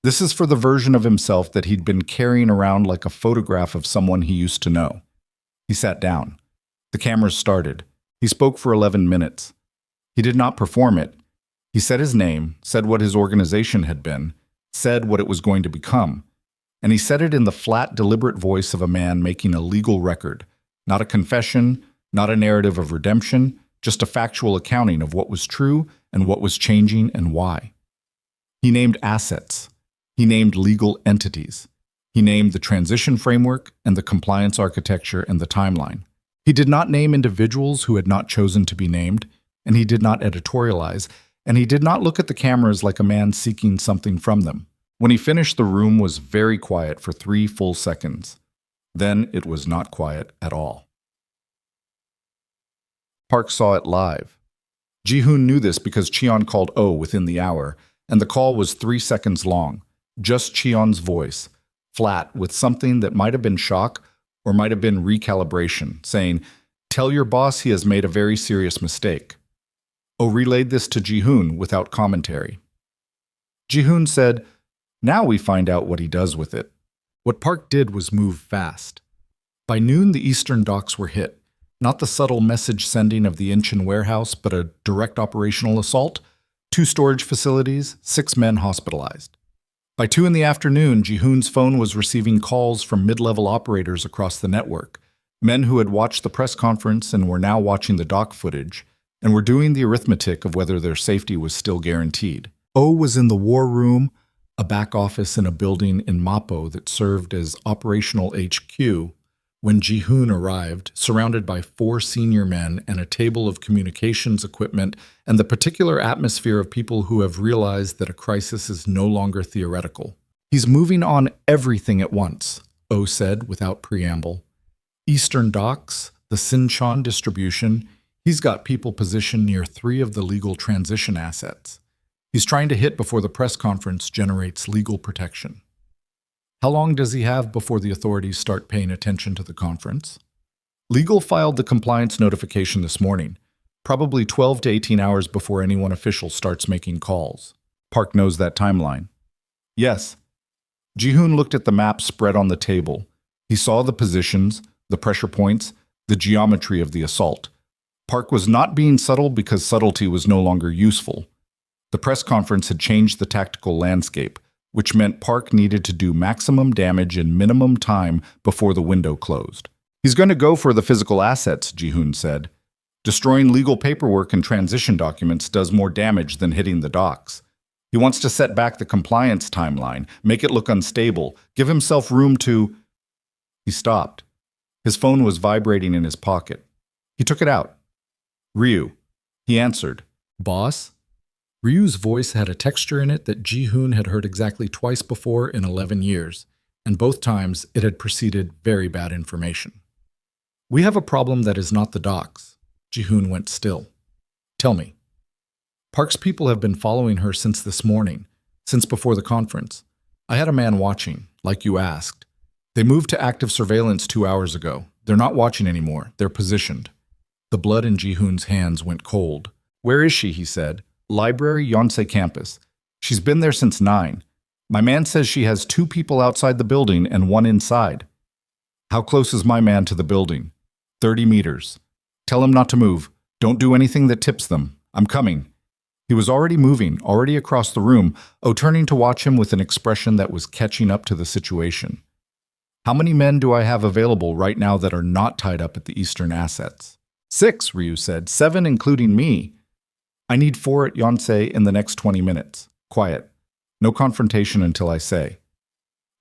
This is for the version of himself that he'd been carrying around like a photograph of someone he used to know. He sat down. The cameras started. He spoke for 11 minutes. He did not perform it. He said his name, said what his organization had been, said what it was going to become. And he said it in the flat, deliberate voice of a man making a legal record, not a confession, not a narrative of redemption, just a factual accounting of what was true and what was changing and why. He named assets. He named legal entities. He named the transition framework and the compliance architecture and the timeline. He did not name individuals who had not chosen to be named, and he did not editorialize, and he did not look at the cameras like a man seeking something from them. When he finished, the room was very quiet for 3 full seconds. Then it was not quiet at all. Park saw it live. Ji-hoon knew this because Cheon called Oh within the hour, and the call was 3 seconds long. Just Cheon's voice, flat, with something that might have been shock or might have been recalibration, saying, "Tell your boss he has made a very serious mistake." Oh relayed this to Ji-hoon without commentary. Ji-hoon said, "Now we find out what he does with it." What Park did was move fast. By noon, the eastern docks were hit. Not the subtle message sending of the Incheon warehouse, but a direct operational assault. 2 storage facilities, 6 men hospitalized. By 2 in the afternoon, Ji-hoon's phone was receiving calls from mid-level operators across the network, men who had watched the press conference and were now watching the dock footage, and were doing the arithmetic of whether their safety was still guaranteed. Oh was in the war room, a back office in a building in Mapo that served as operational HQ, when Ji-hoon arrived, surrounded by 4 senior men and a table of communications equipment and the particular atmosphere of people who have realized that a crisis is no longer theoretical. "He's moving on everything at once," Oh said without preamble. "Eastern docks, the Sinchon distribution, he's got people positioned near 3 of the legal transition assets. He's trying to hit before the press conference generates legal protection." How long does he have before the authorities start paying attention to the conference? Legal filed the compliance notification this morning, probably 12 to 18 hours before anyone official starts making calls. Park knows that timeline. Yes. Ji-hoon looked at the map spread on the table. He saw the positions, the pressure points, the geometry of the assault. Park was not being subtle because subtlety was no longer useful. The press conference had changed the tactical landscape, which meant Park needed to do maximum damage in minimum time before the window closed. "He's going to go for the physical assets," Ji-hoon said. "Destroying legal paperwork and transition documents does more damage than hitting the docks. He wants to set back the compliance timeline, make it look unstable, give himself room to—" He stopped. His phone was vibrating in his pocket. He took it out. "Ryu." He answered. "Boss?" Ryu's voice had a texture in it that Ji-hoon had heard exactly twice before in 11 years, and both times it had preceded very bad information. "We have a problem that is not the docks." Ji-hoon went still. "Tell me." "Park's people have been following her since this morning, since before the conference. I had a man watching, like you asked. They moved to active surveillance 2 hours ago. They're not watching anymore. They're positioned." The blood in Ji-hoon's hands went cold. "Where is she?" he said. "Library, Yonsei campus. She's been there since 9. My man says she has 2 people outside the building and 1 inside." "How close is my man to the building?" 30 meters. "Tell him not to move. Don't do anything that tips them. I'm coming." He was already moving, already across the room, turning to watch him with an expression that was catching up to the situation. "How many men do I have available right now that are not tied up at the Eastern assets?" 6, Ryu said. 7 including me. "I need 4 at Yonsei in the next 20 minutes. Quiet. No confrontation until I say."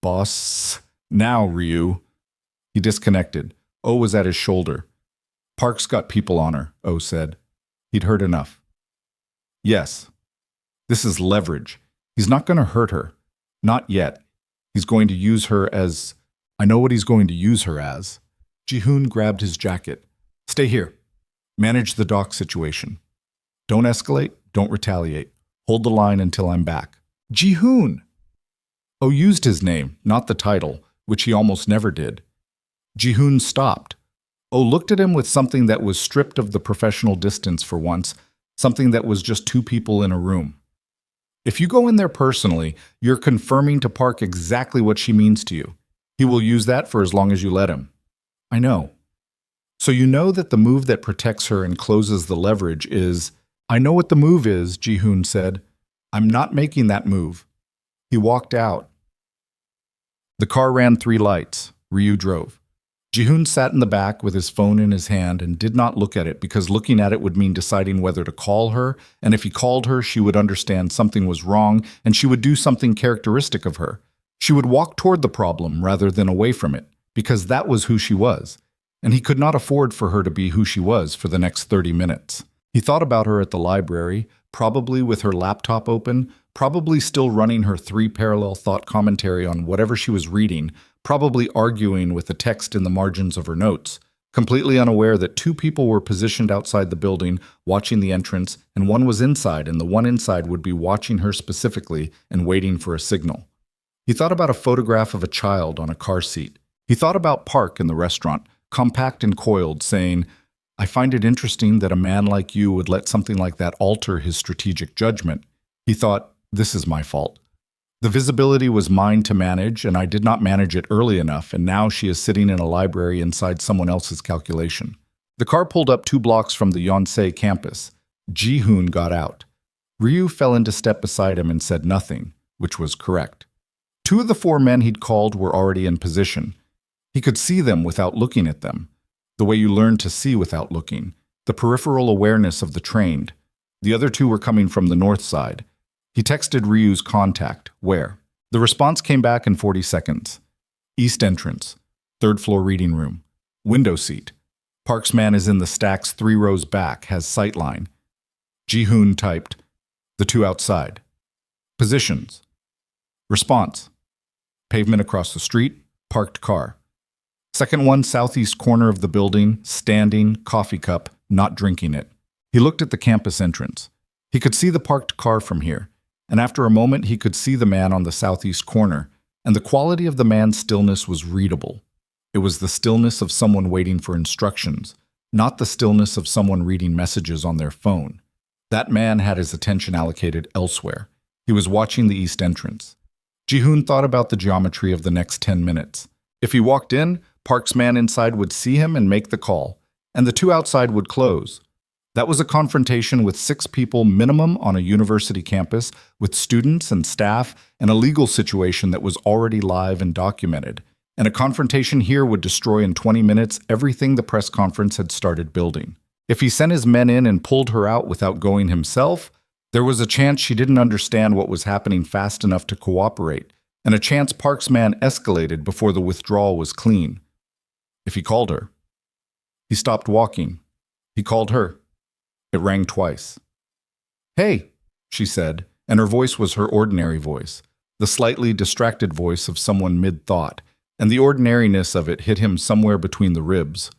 "Boss, now, Ryu." He disconnected. Oh was at his shoulder. "Park's got people on her," Oh said. He'd heard enough. "Yes. This is leverage. He's not going to hurt her. Not yet. He's going to use her as I know what he's going to use her as. Ji-hoon grabbed his jacket. Stay here. Manage the dock situation. Don't escalate, don't retaliate. Hold the line until I'm back. Ji-hoon! Oh used his name, not the title, which he almost never did. Ji-hoon stopped. Oh looked at him with something that was stripped of the professional distance for once, something that was just two people in a room. If you go in there personally, you're confirming to Park exactly what she means to you. He will use that for as long as you let him. I know. So you know that the move that protects her and closes the leverage is… I know what the move is, Ji-hoon said. I'm not making that move. He walked out. The car ran 3 lights. Ryu drove. Ji-hoon sat in the back with his phone in his hand and did not look at it because looking at it would mean deciding whether to call her, and if he called her, she would understand something was wrong and she would do something characteristic of her. She would walk toward the problem rather than away from it, because that was who she was, and he could not afford for her to be who she was for the next 30 minutes. He thought about her at the library, probably with her laptop open, probably still running her 3 parallel thought commentary on whatever she was reading, probably arguing with the text in the margins of her notes, completely unaware that 2 people were positioned outside the building, watching the entrance, and one was inside, and the one inside would be watching her specifically and waiting for a signal. He thought about a photograph of a child on a car seat. He thought about Park in the restaurant, compact and coiled, saying, I find it interesting that a man like you would let something like that alter his strategic judgment. He thought, this is my fault. The visibility was mine to manage, and I did not manage it early enough, and now she is sitting in a library inside someone else's calculation. The car pulled up 2 blocks from the Yonsei campus. Ji-hoon got out. Ryu fell into step beside him and said nothing, which was correct. 2 of the 4 men he'd called were already in position. He could see them without looking at them. The way you learn to see without looking, the peripheral awareness of the trained. The other 2 were coming from the north side. He texted Ryu's contact, where? The response came back in 40 seconds. East entrance, 3rd floor reading room, window seat. Park's man is in the stacks 3 rows back, has sightline. Ji-hoon typed, the 2 outside. Positions. Response, pavement across the street, parked car. Second one, southeast corner of the building, standing, coffee cup, not drinking it. He looked at the campus entrance. He could see the parked car from here, and after a moment he could see the man on the southeast corner, and the quality of the man's stillness was readable. It was the stillness of someone waiting for instructions, not the stillness of someone reading messages on their phone. That man had his attention allocated elsewhere. He was watching the east entrance. Ji-hoon thought about the geometry of the next 10 minutes. If he walked in, Park's man inside would see him and make the call, and the 2 outside would close. That was a confrontation with 6 people minimum on a university campus, with students and staff, and a legal situation that was already live and documented. And a confrontation here would destroy in 20 minutes everything the press conference had started building. If he sent his men in and pulled her out without going himself, there was a chance she didn't understand what was happening fast enough to cooperate, and a chance Park's man escalated before the withdrawal was clean. If he called her. He stopped walking. He called her. It rang twice. Hey, she said, and her voice was her ordinary voice, the slightly distracted voice of someone mid-thought, and the ordinariness of it hit him somewhere between the ribs.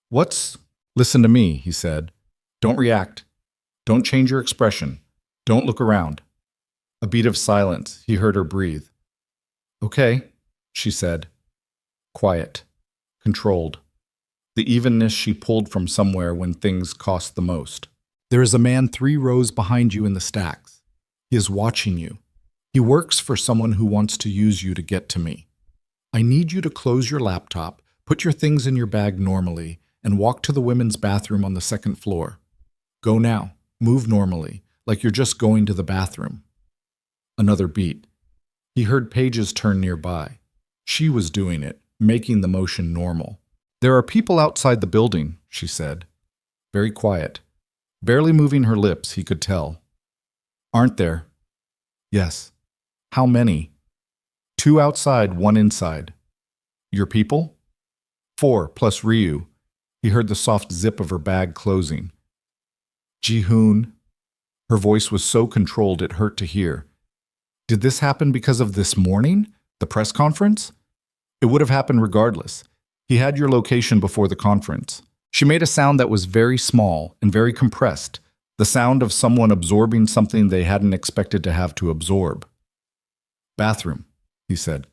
What's… Listen to me, he said. Don't react. Don't change your expression. Don't look around. A beat of silence. He heard her breathe. Okay, she said. Quiet. Controlled. The evenness she pulled from somewhere when things cost the most. There is a man 3 rows behind you in the stacks. He is watching you. He works for someone who wants to use you to get to me. I need you to close your laptop, put your things in your bag normally, and walk to the women's bathroom on the 2nd floor. Go now. Move normally, like you're just going to the bathroom. Another beat. He heard pages turn nearby. She was doing it, making the motion normal. There are people outside the building, she said. Very quiet. Barely moving her lips, he could tell. Aren't there? Yes. How many? 2 outside, 1 inside. Your people? 4, plus Ryu. He heard the soft zip of her bag closing. Ji-hoon. Her voice was so controlled it hurt to hear. Did this happen because of this morning? The press conference? It would have happened regardless. He had your location before the conference. She made a sound that was very small and very compressed, the sound of someone absorbing something they hadn't expected to have to absorb. Bathroom, he said.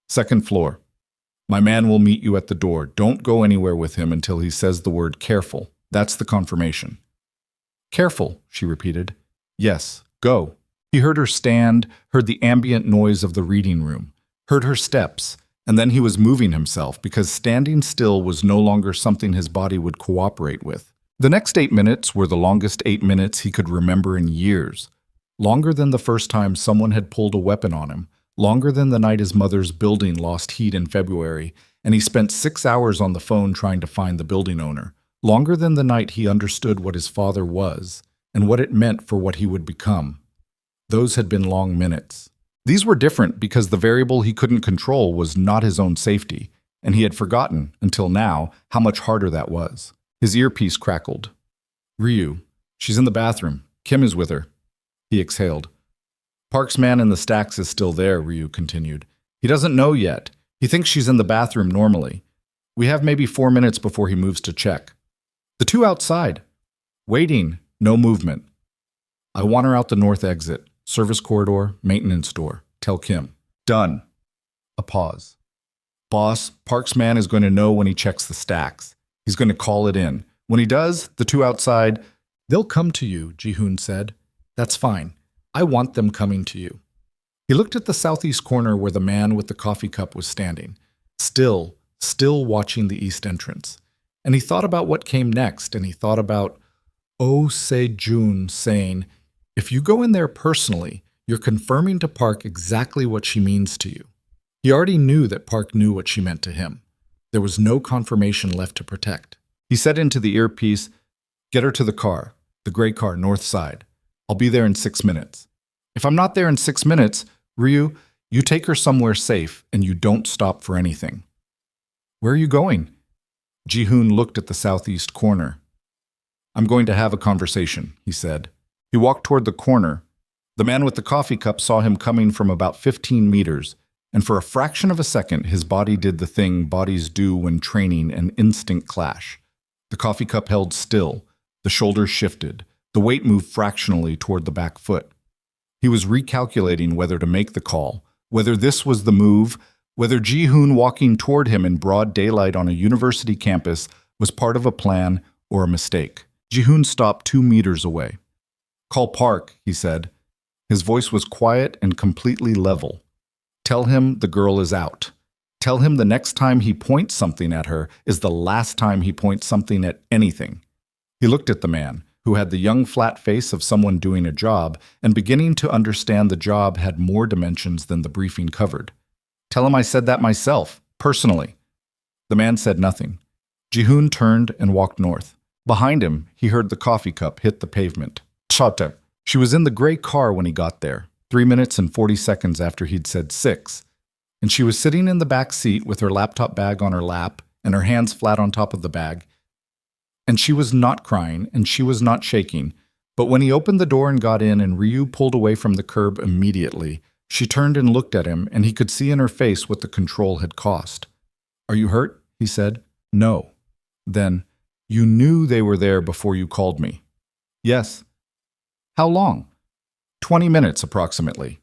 Second floor. My man will meet you at the door. Don't go anywhere with him until he says the word careful. That's the confirmation. Careful, she repeated. Yes, go. He heard her stand, heard the ambient noise of the reading room, heard her steps, and then he was moving himself because standing still was no longer something his body would cooperate with. The next 8 minutes were the longest 8 minutes he could remember in years. Longer than the first time someone had pulled a weapon on him, longer than the night his mother's building lost heat in February, and he spent 6 hours on the phone trying to find the building owner. Longer than the night he understood what his father was and what it meant for what he would become. Those had been long minutes. These were different because the variable he couldn't control was not his own safety, and he had forgotten, until now, how much harder that was. His earpiece crackled. Ryu, she's in the bathroom. Kim is with her. He exhaled. Park's man in the stacks is still there, Ryu continued. He doesn't know yet. He thinks she's in the bathroom normally. We have maybe 4 minutes before he moves to check. The two outside. Waiting, no movement. I want her out the north exit. Service corridor, maintenance door. Tell Kim. Done. A pause. Boss, Park's man is going to know when he checks the stacks. He's going to call it in. When he does, the two outside, they'll come to you, Ji-hoon said. That's fine. I want them coming to you. He looked at the southeast corner where the man with the coffee cup was standing, still watching the east entrance. And he thought about what came next, and he thought about Oh Se-jun saying, if you go in there personally, you're confirming to Park exactly what she means to you. He already knew that Park knew what she meant to him. There was no confirmation left to protect. He said into the earpiece, get her to the car, the gray car, north side. I'll be there in 6 minutes. If I'm not there in 6 minutes, Ryu, you take her somewhere safe and you don't stop for anything. Where are you going? Ji-hoon looked at the southeast corner. I'm going to have a conversation, he said. He walked toward the corner. The man with the coffee cup saw him coming from about 15 meters, and for a fraction of a second his body did the thing bodies do when training an instinct clash. The coffee cup held still, the shoulders shifted, the weight moved fractionally toward the back foot. He was recalculating whether to make the call, whether this was the move, whether Ji-hoon walking toward him in broad daylight on a university campus was part of a plan or a mistake. Ji-hoon stopped 2 meters away. Call Park, he said. His voice was quiet and completely level. Tell him the girl is out. Tell him the next time he points something at her is the last time he points something at anything. He looked at the man, who had the young flat face of someone doing a job and beginning to understand the job had more dimensions than the briefing covered. Tell him I said that myself, personally. The man said nothing. Ji-hoon turned and walked north. Behind him, he heard the coffee cup hit the pavement. Chate. She was in the gray car when he got there, 3 minutes and 40 seconds after he'd said 6. And she was sitting in the back seat with her laptop bag on her lap and her hands flat on top of the bag. And she was not crying and she was not shaking. But when he opened the door and got in and Ryu pulled away from the curb immediately, she turned and looked at him and he could see in her face what the control had cost. Are you hurt? He said. No. Then, you knew they were there before you called me. Yes. How long? 20 minutes, approximately.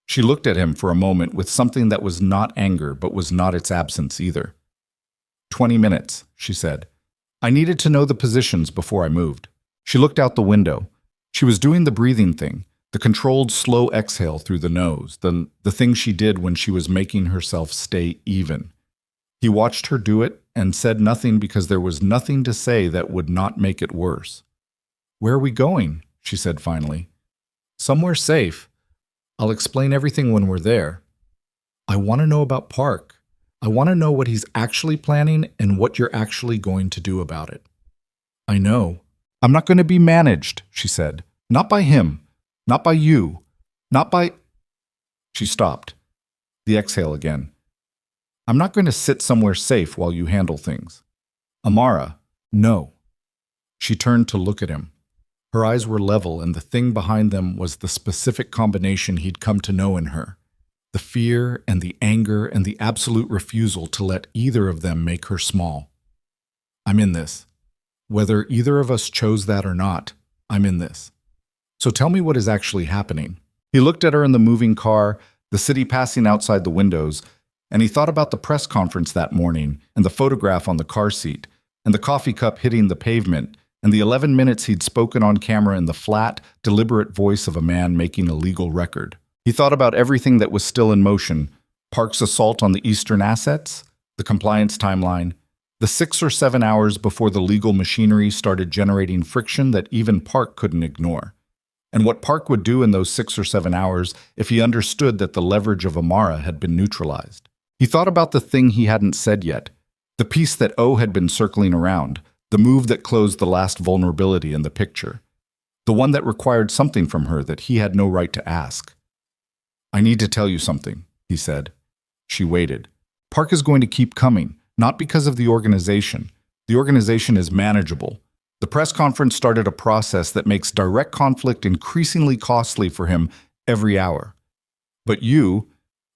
She looked at him for a moment with something that was not anger, but was not its absence either. 20 minutes, she said. I needed to know the positions before I moved. She looked out the window. She was doing the breathing thing, the controlled slow exhale through the nose, the thing she did when she was making herself stay even. He watched her do it and said nothing because there was nothing to say that would not make it worse. Where are we going? She said finally. Somewhere safe. I'll explain everything when we're there. I want to know about Park. I want to know what he's actually planning and what you're actually going to do about it. I know. I'm not going to be managed, she said. Not by him. Not by you. Not by... She stopped. The exhale again. I'm not going to sit somewhere safe while you handle things. Amara, no. She turned to look at him. Her eyes were level, and the thing behind them was the specific combination he'd come to know in her. The fear and the anger and the absolute refusal to let either of them make her small. I'm in this. Whether either of us chose that or not, I'm in this. So tell me what is actually happening. He looked at her in the moving car, the city passing outside the windows, and he thought about the press conference that morning, and the photograph on the car seat, and the coffee cup hitting the pavement, and the 11 minutes he'd spoken on camera in the flat, deliberate voice of a man making a legal record. He thought about everything that was still in motion: Park's assault on the Eastern assets, the compliance timeline, the 6 or 7 hours before the legal machinery started generating friction that even Park couldn't ignore, and what Park would do in those 6 or 7 hours if he understood that the leverage of Amara had been neutralized. He thought about the thing he hadn't said yet, the piece that O had been circling around, the move that closed the last vulnerability in the picture, the one that required something from her that he had no right to ask. I need to tell you something, he said. She waited. Park is going to keep coming, not because of the organization. The organization is manageable. The press conference started a process that makes direct conflict increasingly costly for him every hour. But you,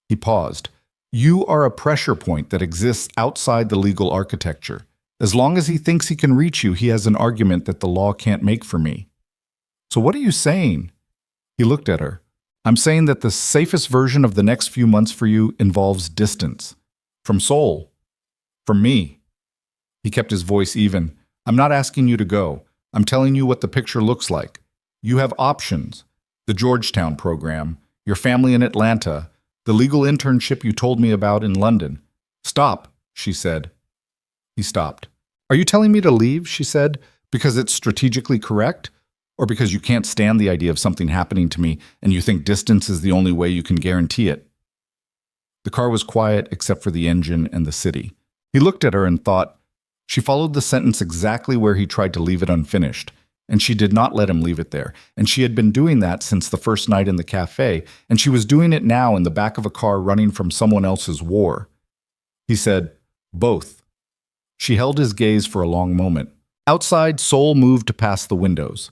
he paused, you are a pressure point that exists outside the legal architecture. As long as he thinks he can reach you, he has an argument that the law can't make for me. So what are you saying? He looked at her. I'm saying that the safest version of the next few months for you involves distance. From Seoul. From me. He kept his voice even. I'm not asking you to go. I'm telling you what the picture looks like. You have options. The Georgetown program, your family in Atlanta, the legal internship you told me about in London. Stop, she said. He stopped. Are you telling me to leave, she said, because it's strategically correct? Or because you can't stand the idea of something happening to me and you think distance is the only way you can guarantee it? The car was quiet except for the engine and the city. He looked at her and thought, she followed the sentence exactly where he tried to leave it unfinished, and she did not let him leave it there, and she had been doing that since the first night in the cafe, and she was doing it now in the back of a car running from someone else's war. He said, both. She held his gaze for a long moment. Outside, Seoul moved past the windows.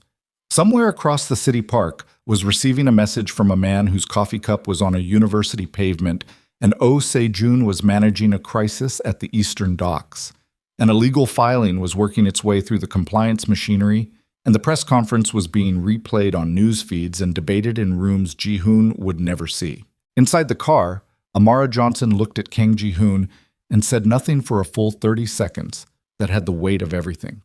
Somewhere across the city park was receiving a message from a man whose coffee cup was on a university pavement, and Oh Se-jun was managing a crisis at the eastern docks. An illegal filing was working its way through the compliance machinery, and the press conference was being replayed on news feeds and debated in rooms Ji-hoon would never see. Inside the car, Amara Johnson looked at Kang Ji-hoon and said nothing for a full 30 seconds that had the weight of everything.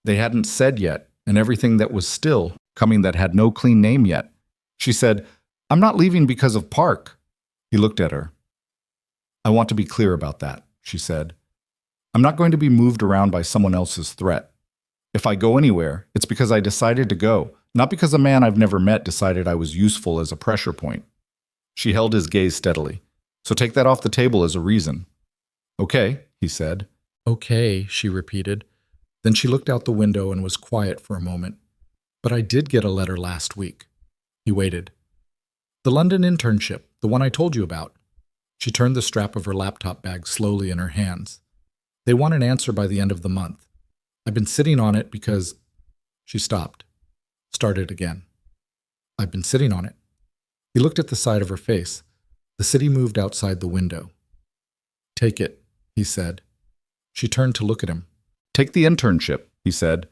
They hadn't said yet, and everything that was still coming that had no clean name yet. She said, I'm not leaving because of Park. He looked at her. I want to be clear about that, she said. I'm not going to be moved around by someone else's threat. If I go anywhere, it's because I decided to go, not because a man I've never met decided I was useful as a pressure point. She held his gaze steadily. So take that off the table as a reason. Okay, he said. Okay, she repeated. Then she looked out the window and was quiet for a moment. But I did get a letter last week. He waited. The London internship, the one I told you about. She turned the strap of her laptop bag slowly in her hands. They want an answer by the end of the month. I've been sitting on it because... She stopped. Started again. I've been sitting on it. He looked at the side of her face. The city moved outside the window. Take it, he said. She turned to look at him. Take the internship, he said.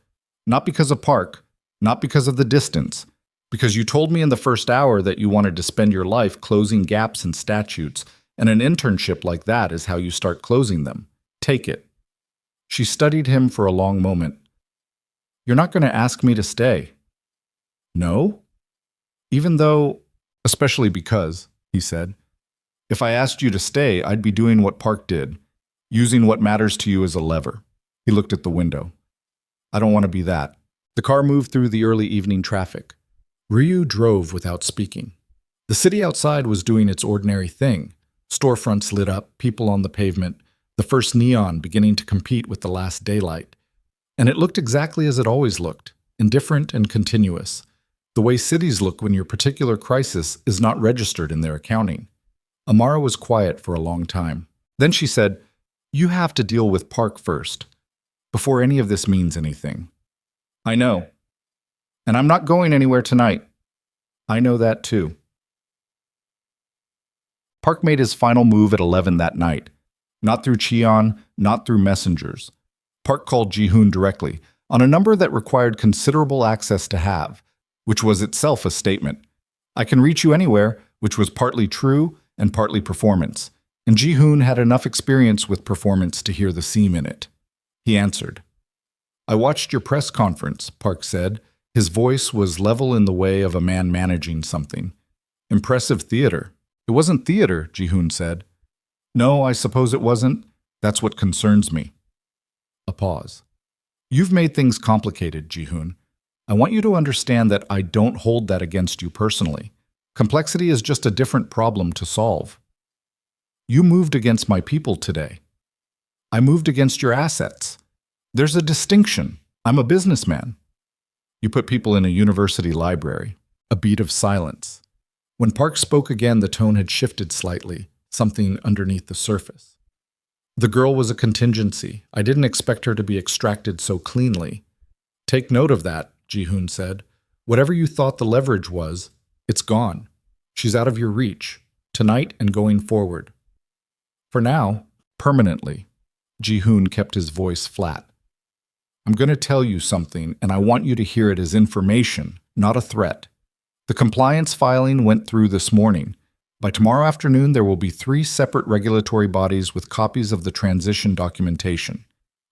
Not because of Park, not because of the distance, because you told me in the first hour that you wanted to spend your life closing gaps in statutes, and an internship like that is how you start closing them. Take it. She studied him for a long moment. You're not going to ask me to stay. No? Even though, especially because, he said, if I asked you to stay, I'd be doing what Park did, using what matters to you as a lever. He looked at the window. I don't want to be that. The car moved through the early evening traffic. Ryu drove without speaking. The city outside was doing its ordinary thing. Storefronts lit up, people on the pavement, the first neon beginning to compete with the last daylight. And it looked exactly as it always looked, indifferent and continuous, the way cities look when your particular crisis is not registered in their accounting. Amara was quiet for a long time. Then she said, You have to deal with Park first, before any of this means anything. I know. And I'm not going anywhere tonight. I know that too. Park made his final move at 11 that night. Not through Cheon, not through messengers. Park called Ji-hoon directly, on a number that required considerable access to have, which was itself a statement. I can reach you anywhere, which was partly true and partly performance, and Ji-hoon had enough experience with performance to hear the seam in it. He answered. I watched your press conference, Park said. His voice was level in the way of a man managing something. Impressive theater. It wasn't theater, Ji-hoon said. No, I suppose it wasn't. That's what concerns me. A pause. You've made things complicated, Ji-hoon. I want you to understand that I don't hold that against you personally. Complexity is just a different problem to solve. You moved against my people today. I moved against your assets. There's a distinction. I'm a businessman. You put people in a university library. A beat of silence. When Park spoke again, the tone had shifted slightly, something underneath the surface. The girl was a contingency. I didn't expect her to be extracted so cleanly. Take note of that, Ji-hoon said. Whatever you thought the leverage was, it's gone. She's out of your reach, tonight and going forward. For now, permanently. Ji-hoon kept his voice flat. I'm going to tell you something, and I want you to hear it as information, not a threat. The compliance filing went through this morning. By tomorrow afternoon, there will be 3 separate regulatory bodies with copies of the transition documentation.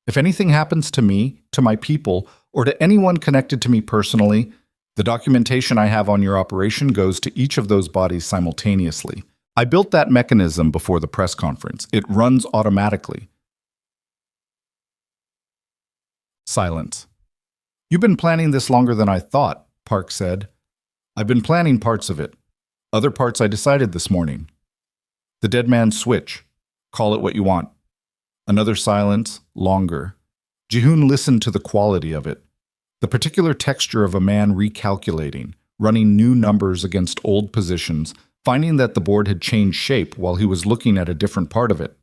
If anything happens to me, to my people, or to anyone connected to me personally, the documentation I have on your operation goes to each of those bodies simultaneously. I built that mechanism before the press conference. It runs automatically. Silence. You've been planning this longer than I thought, Park said. I've been planning parts of it. Other parts I decided this morning. The dead man's switch. Call it what you want. Another silence, longer. Ji-hoon listened to the quality of it. The particular texture of a man recalculating, running new numbers against old positions, finding that the board had changed shape while he was looking at a different part of it.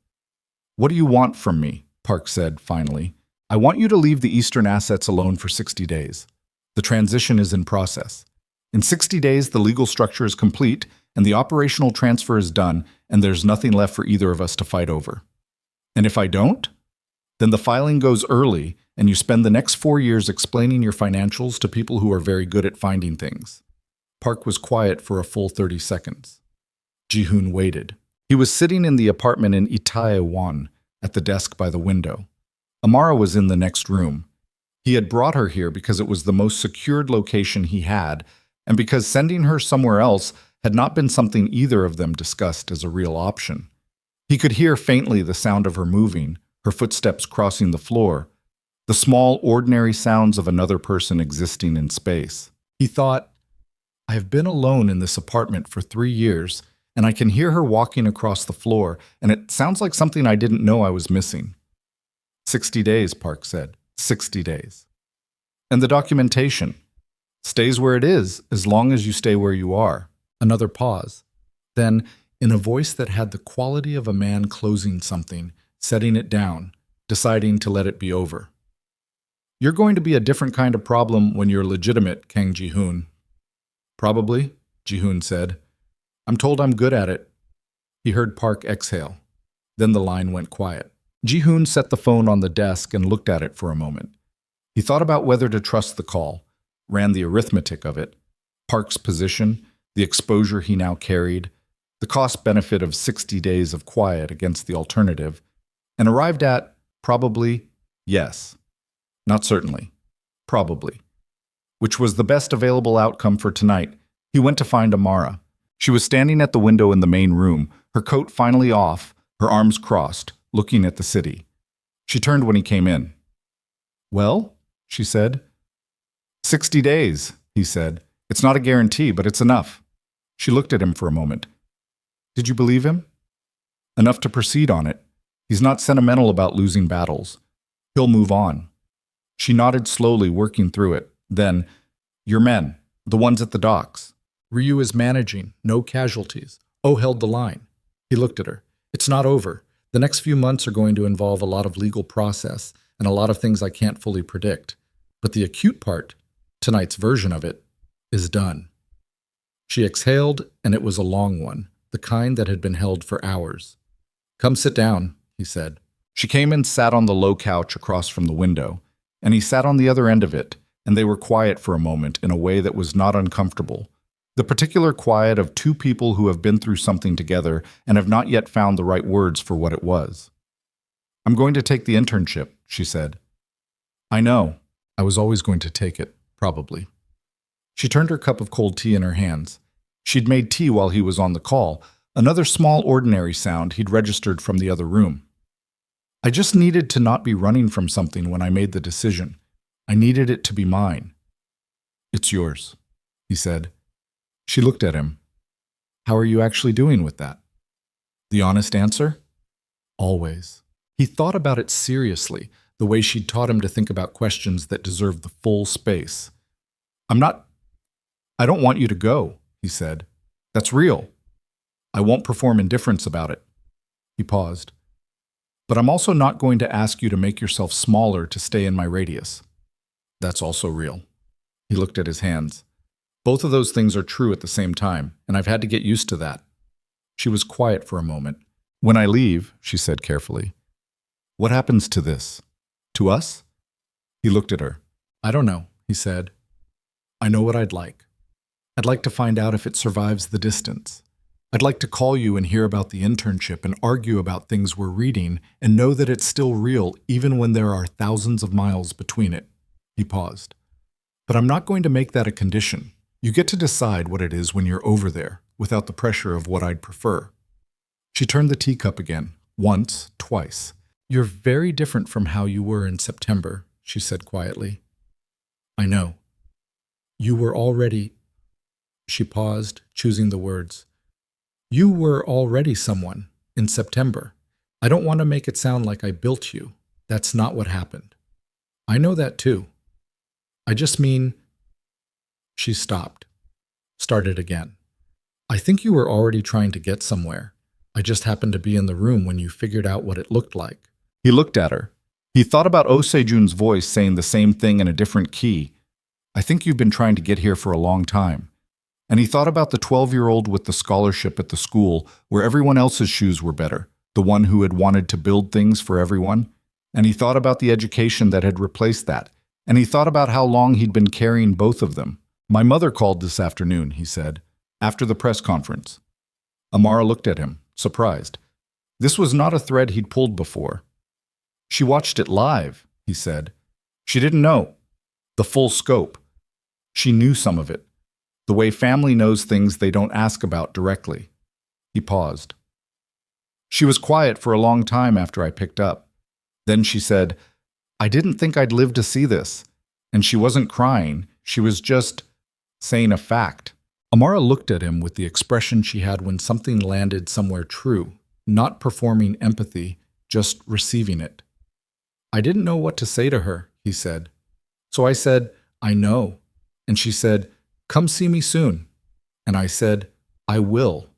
What do you want from me? Park said, finally. I want you to leave the Eastern assets alone for 60 days. The transition is in process. In 60 days, the legal structure is complete, and the operational transfer is done, and there's nothing left for either of us to fight over. And if I don't? Then the filing goes early, and you spend the next 4 years explaining your financials to people who are very good at finding things. Park was quiet for a full 30 seconds. Ji-hoon waited. He was sitting in the apartment in Itaewon, at the desk by the window. Amara was in the next room. He had brought her here because it was the most secured location he had, and because sending her somewhere else had not been something either of them discussed as a real option. He could hear faintly the sound of her moving, her footsteps crossing the floor, the small, ordinary sounds of another person existing in space. He thought, I have been alone in this apartment for 3 years, and I can hear her walking across the floor, and it sounds like something I didn't know I was missing. 60 days, Park said. 60 days. And the documentation stays where it is as long as you stay where you are. Another pause. Then, in a voice that had the quality of a man closing something, setting it down, deciding to let it be over. You're going to be a different kind of problem when you're legitimate, Kang Ji-hoon. Probably, Ji-hoon said. I'm told I'm good at it. He heard Park exhale. Then the line went quiet. Ji-hoon set the phone on the desk and looked at it for a moment. He thought about whether to trust the call, ran the arithmetic of it, Park's position, the exposure he now carried, the cost-benefit of 60 days of quiet against the alternative, and arrived at, probably, yes. Not certainly. Probably. Which was the best available outcome for tonight. He went to find Amara. She was standing at the window in the main room, her coat finally off, her arms crossed, looking at the city. She turned when he came in. Well, she said. 60 days, he said. It's not a guarantee, but it's enough. She looked at him for a moment. Did you believe him? Enough to proceed on it. He's not sentimental about losing battles. He'll move on. She nodded slowly, working through it. Then, your men, the ones at the docks. Ryu is managing, no casualties. Oh held the line. He looked at her. It's not over. The next few months are going to involve a lot of legal process and a lot of things I can't fully predict. But the acute part, tonight's version of it, is done. She exhaled, and it was a long one. the kind that had been held for hours. "Come sit down," he said. She came and sat on the low couch across from the window, and he sat on the other end of it, and they were quiet for a moment in a way that was not uncomfortable. The particular quiet of two people who have been through something together and have not yet found the right words for what it was. "I'm going to take the internship," she said. "I know. I was always going to take it, probably." She turned her cup of cold tea in her hands. She'd made tea while he was on the call, another small ordinary sound he'd registered from the other room. "I just needed to not be running from something when I made the decision. I needed it to be mine." "It's yours," he said. She looked at him. "How are you actually doing with that?" The honest answer? Always. He thought about it seriously, the way she'd taught him to think about questions that deserved the full space. I don't want you to go," he said. "That's real. I won't perform indifference about it." He paused. "But I'm also not going to ask you to make yourself smaller to stay in my radius." "That's also real." He looked at his hands. "Both of those things are true at the same time, and I've had to get used to that." She was quiet for a moment. "When I leave," she said carefully, "what happens to this? To us?" He looked at her. "I don't know," he said. "I know what I'd like. I'd like to find out if it survives the distance. I'd like to call you and hear about the internship and argue about things we're reading and know that it's still real even when there are thousands of miles between it." He paused. "But I'm not going to make that a condition. You get to decide what it is when you're over there, without the pressure of what I'd prefer." She turned the teacup again, once, twice. "You're very different from how you were in September," she said quietly. "I know. You were already—" She paused, choosing the words. "You were already someone, in September. I don't want to make it sound like I built you. That's not what happened. I know that too. I just mean—" She stopped, started again. "I think you were already trying to get somewhere. I just happened to be in the room when you figured out what it looked like." He looked at her. He thought about Oh Sejun's voice saying the same thing in a different key. "I think you've been trying to get here for a long time." And he thought about the 12-year-old with the scholarship at the school where everyone else's shoes were better, the one who had wanted to build things for everyone. And he thought about the education that had replaced that. And he thought about how long he'd been carrying both of them. "My mother called this afternoon," he said, "after the press conference." Amara looked at him, surprised. This was not a thread he'd pulled before. "She watched it live," he said. "She didn't know the full scope. She knew some of it. The way family knows things they don't ask about directly." He paused. "She was quiet for a long time after I picked up. Then she said, 'I didn't think I'd live to see this.' And she wasn't crying. She was just saying a fact." Amara looked at him with the expression she had when something landed somewhere true, not performing empathy, just receiving it. "I didn't know what to say to her," he said. "So I said, 'I know.' And she said, 'Come see me soon.' And I said, 'I will.'"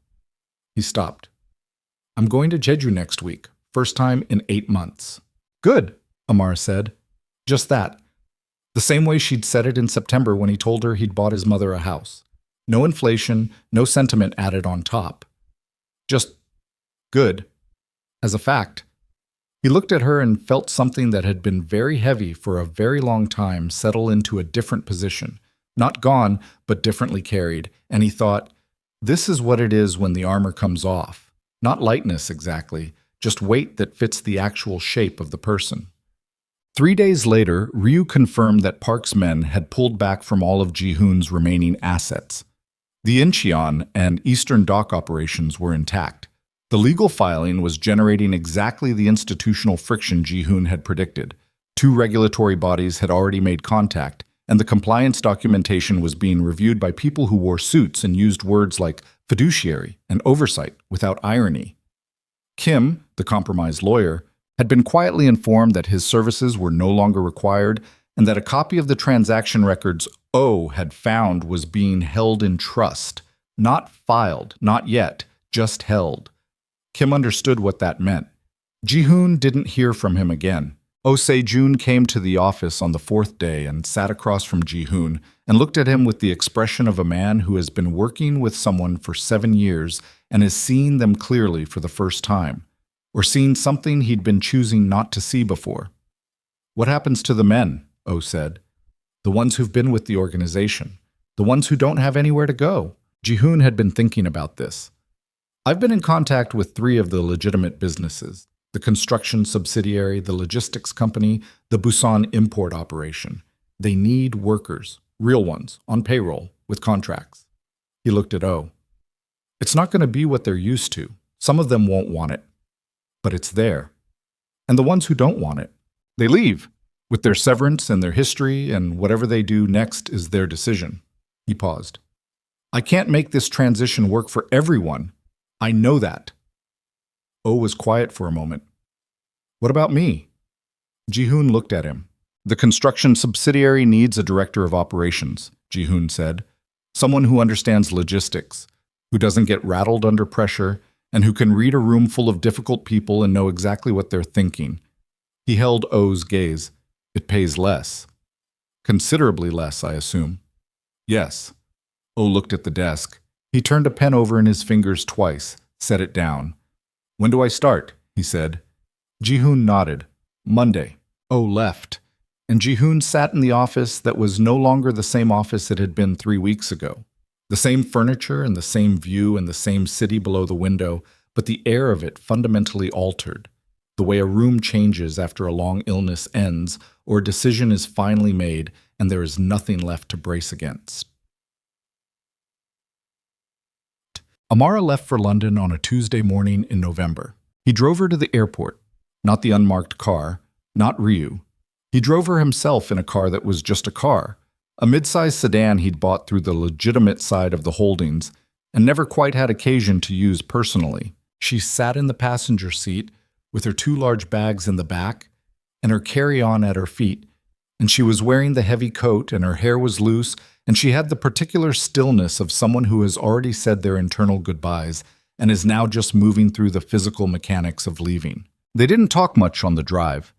He stopped. "I'm going to Jeju next week, first time in 8 months." "Good," Amara said. Just that. The same way she'd said it in September when he told her he'd bought his mother a house. No inflation, no sentiment added on top. Just good. As a fact. He looked at her and felt something that had been very heavy for a very long time settle into a different position. Not gone, but differently carried. And he thought, this is what it is when the armor comes off. Not lightness exactly, just weight that fits the actual shape of the person. 3 days later, Ryu confirmed that Park's men had pulled back from all of Ji-hoon's remaining assets. The Incheon and Eastern Dock operations were intact. The legal filing was generating exactly the institutional friction Ji-hoon had predicted. 2 regulatory bodies had already made contact, and the compliance documentation was being reviewed by people who wore suits and used words like fiduciary and oversight without irony. Kim, the compromised lawyer, had been quietly informed that his services were no longer required and that a copy of the transaction records O had found was being held in trust. Not filed, not yet, just held. Kim understood what that meant. Ji-hoon didn't hear from him again. Oh Se-jun came to the office on the fourth day and sat across from Ji-hoon and looked at him with the expression of a man who has been working with someone for 7 years and is seeing them clearly for the first time, or seeing something he'd been choosing not to see before. What happens to the men? Oh said. The ones who've been with the organization. The ones who don't have anywhere to go. Ji-hoon had been thinking about this. I've been in contact with 3 of the legitimate businesses. The construction subsidiary, the logistics company, the Busan import operation. They need workers, real ones, on payroll, with contracts. He looked at O. It's not going to be what they're used to. Some of them won't want it. But it's there. And the ones who don't want it, they leave, with their severance and their history, and whatever they do next is their decision. He paused. I can't make this transition work for everyone. I know that. O was quiet for a moment. What about me? Ji-hoon looked at him. The construction subsidiary needs a director of operations, Ji-hoon said. Someone who understands logistics, who doesn't get rattled under pressure, and who can read a room full of difficult people and know exactly what they're thinking. He held O's gaze. It pays less. Considerably less, I assume. Yes. O looked at the desk. He turned a pen over in his fingers twice, set it down. When do I start? He said. Ji-hoon nodded. Monday. O left. And Ji-hoon sat in the office that was no longer the same office it had been 3 weeks ago. The same furniture and the same view and the same city below the window, but the air of it fundamentally altered. The way a room changes after a long illness ends, or a decision is finally made, and there is nothing left to brace against. Amara left for London on a Tuesday morning in November. He drove her to the airport, not the unmarked car, not Ryu. He drove her himself in a car that was just a car, a mid-sized sedan he'd bought through the legitimate side of the holdings and never quite had occasion to use personally. She sat in the passenger seat with her 2 large bags in the back and her carry-on at her feet, and she was wearing the heavy coat and her hair was loose, and she had the particular stillness of someone who has already said their internal goodbyes and is now just moving through the physical mechanics of leaving. They didn't talk much on the drive,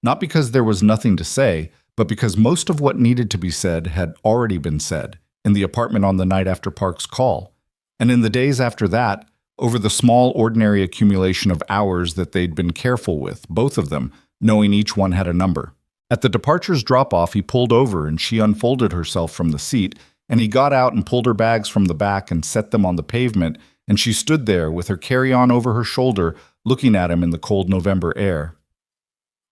not because there was nothing to say, but because most of what needed to be said had already been said in the apartment on the night after Park's call, and in the days after that, over the small ordinary accumulation of hours that they'd been careful with, both of them, knowing each one had a number. At the departure's drop-off, he pulled over and she unfolded herself from the seat, and he got out and pulled her bags from the back and set them on the pavement, and she stood there with her carry-on over her shoulder, looking at him in the cold November air.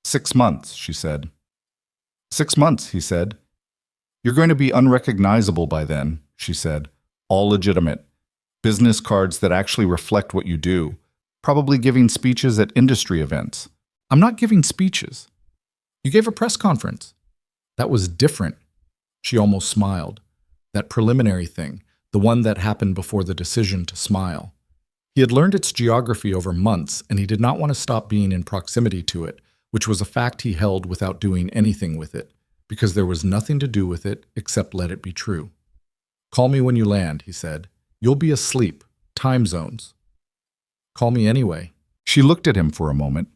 6 months, she said. 6 months, he said. You're going to be unrecognizable by then, she said. All legitimate. Business cards that actually reflect what you do. Probably giving speeches at industry events. I'm not giving speeches. You gave a press conference. That was different. She almost smiled. That preliminary thing, the one that happened before the decision to smile. He had learned its geography over months, and he did not want to stop being in proximity to it, which was a fact he held without doing anything with it, because there was nothing to do with it except let it be true. Call me when you land, he said. You'll be asleep. Time zones. Call me anyway. She looked at him for a moment.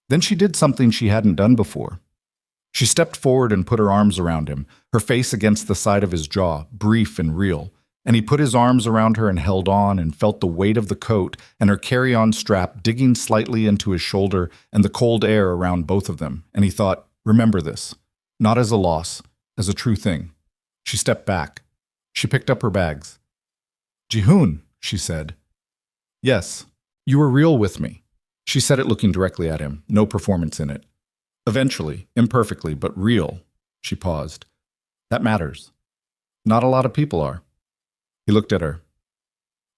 Then she did something she hadn't done before. She stepped forward and put her arms around him, her face against the side of his jaw, brief and real, and he put his arms around her and held on and felt the weight of the coat and her carry-on strap digging slightly into his shoulder and the cold air around both of them, and he thought, remember this, not as a loss, as a true thing. She stepped back. She picked up her bags. Ji-hoon, she said. Yes, you were real with me. She said it looking directly at him, no performance in it. Eventually, imperfectly, but real. She paused. That matters. Not a lot of people are. He looked at her.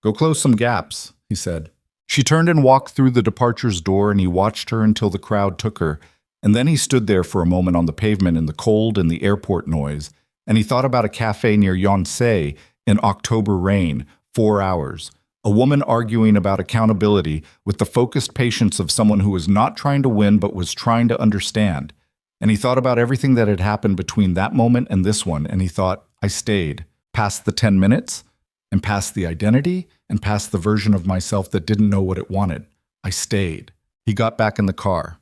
Go close some gaps, he said. She turned and walked through the departure's door, and he watched her until the crowd took her, and then he stood there for a moment on the pavement in the cold and the airport noise, and he thought about a cafe near Yonsei in October rain, 4 hours. A woman arguing about accountability with the focused patience of someone who was not trying to win but was trying to understand. And he thought about everything that had happened between that moment and this one, and he thought, I stayed. Past the 10 minutes, and past the identity, and past the version of myself that didn't know what it wanted. I stayed. He got back in the car.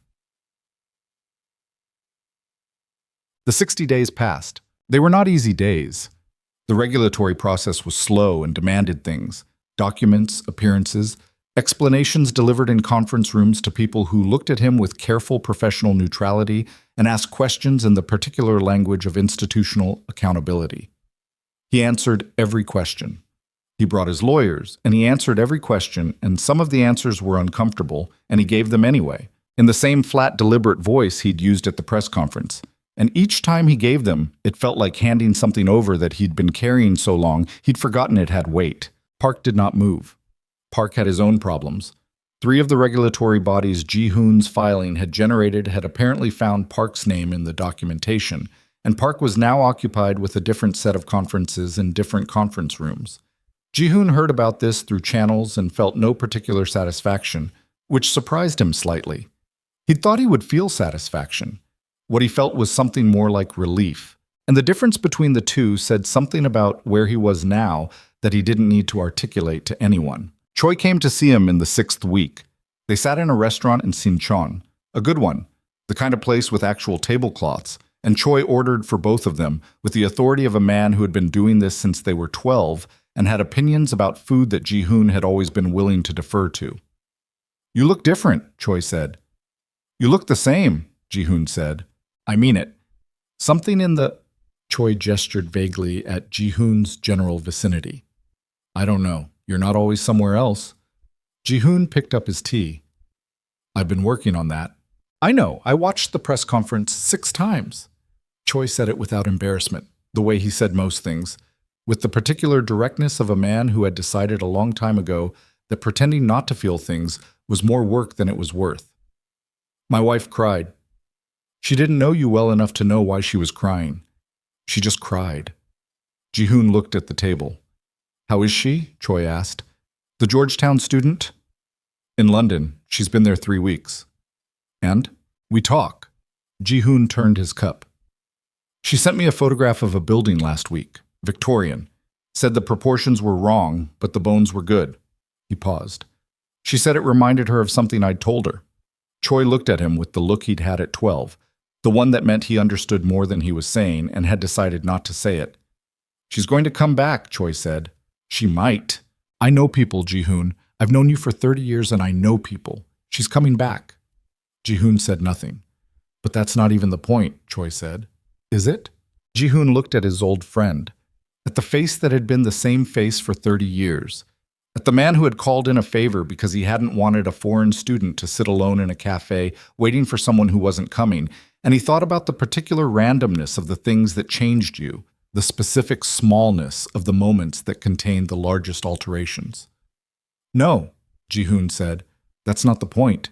The 60 days passed. They were not easy days. The regulatory process was slow and demanded things: documents, appearances, explanations delivered in conference rooms to people who looked at him with careful professional neutrality and asked questions in the particular language of institutional accountability. He answered every question. He brought his lawyers, and he answered every question, and some of the answers were uncomfortable, and he gave them anyway, in the same flat, deliberate voice he'd used at the press conference. And each time he gave them, it felt like handing something over that he'd been carrying so long he'd forgotten it had weight. Park did not move. Park had his own problems. 3 of the regulatory bodies Ji-hoon's filing had apparently found Park's name in the documentation, and Park was now occupied with a different set of conferences in different conference rooms. Ji-hoon heard about this through channels and felt no particular satisfaction, which surprised him slightly. He'd thought he would feel satisfaction. What he felt was something more like relief, and the difference between the two said something about where he was now that he didn't need to articulate to anyone. Choi came to see him in the 6th week. They sat in a restaurant in Sinchon, a good one, the kind of place with actual tablecloths, and Choi ordered for both of them with the authority of a man who had been doing this since they were 12 and had opinions about food that Ji-hoon had always been willing to defer to. "You look different," Choi said. "You look the same," Ji-hoon said. "I mean it. Something in the—" Choi gestured vaguely at Ji-hoon's general vicinity. "I don't know. You're not always somewhere else." Ji-hoon picked up his tea. "I've been working on that." "I know. I watched the press conference 6 times. Choi said it without embarrassment, the way he said most things, with the particular directness of a man who had decided a long time ago that pretending not to feel things was more work than it was worth. "My wife cried. She didn't know you well enough to know why she was crying. She just cried." Ji-hoon looked at the table. "How is she?" Choi asked. "The Georgetown student?" "In London. She's been there 3 weeks." "And?" "We talk." Ji-hoon turned his cup. "She sent me a photograph of a building last week, Victorian. Said the proportions were wrong, but the bones were good." He paused. "She said it reminded her of something I'd told her." Choi looked at him with the look he'd had at 12, the one that meant he understood more than he was saying and had decided not to say it. "She's going to come back," Choi said. "She might. I know people, Ji-hoon. I've known you for 30 years and I know people. She's coming back." Ji-hoon said nothing. "But that's not even the point," Choi said. "Is it?" Ji-hoon looked at his old friend, at the face that had been the same face for 30 years, at the man who had called in a favor because he hadn't wanted a foreign student to sit alone in a cafe waiting for someone who wasn't coming, and he thought about the particular randomness of the things that changed you, the specific smallness of the moments that contained the largest alterations. "No," Ji-hoon said, "that's not the point."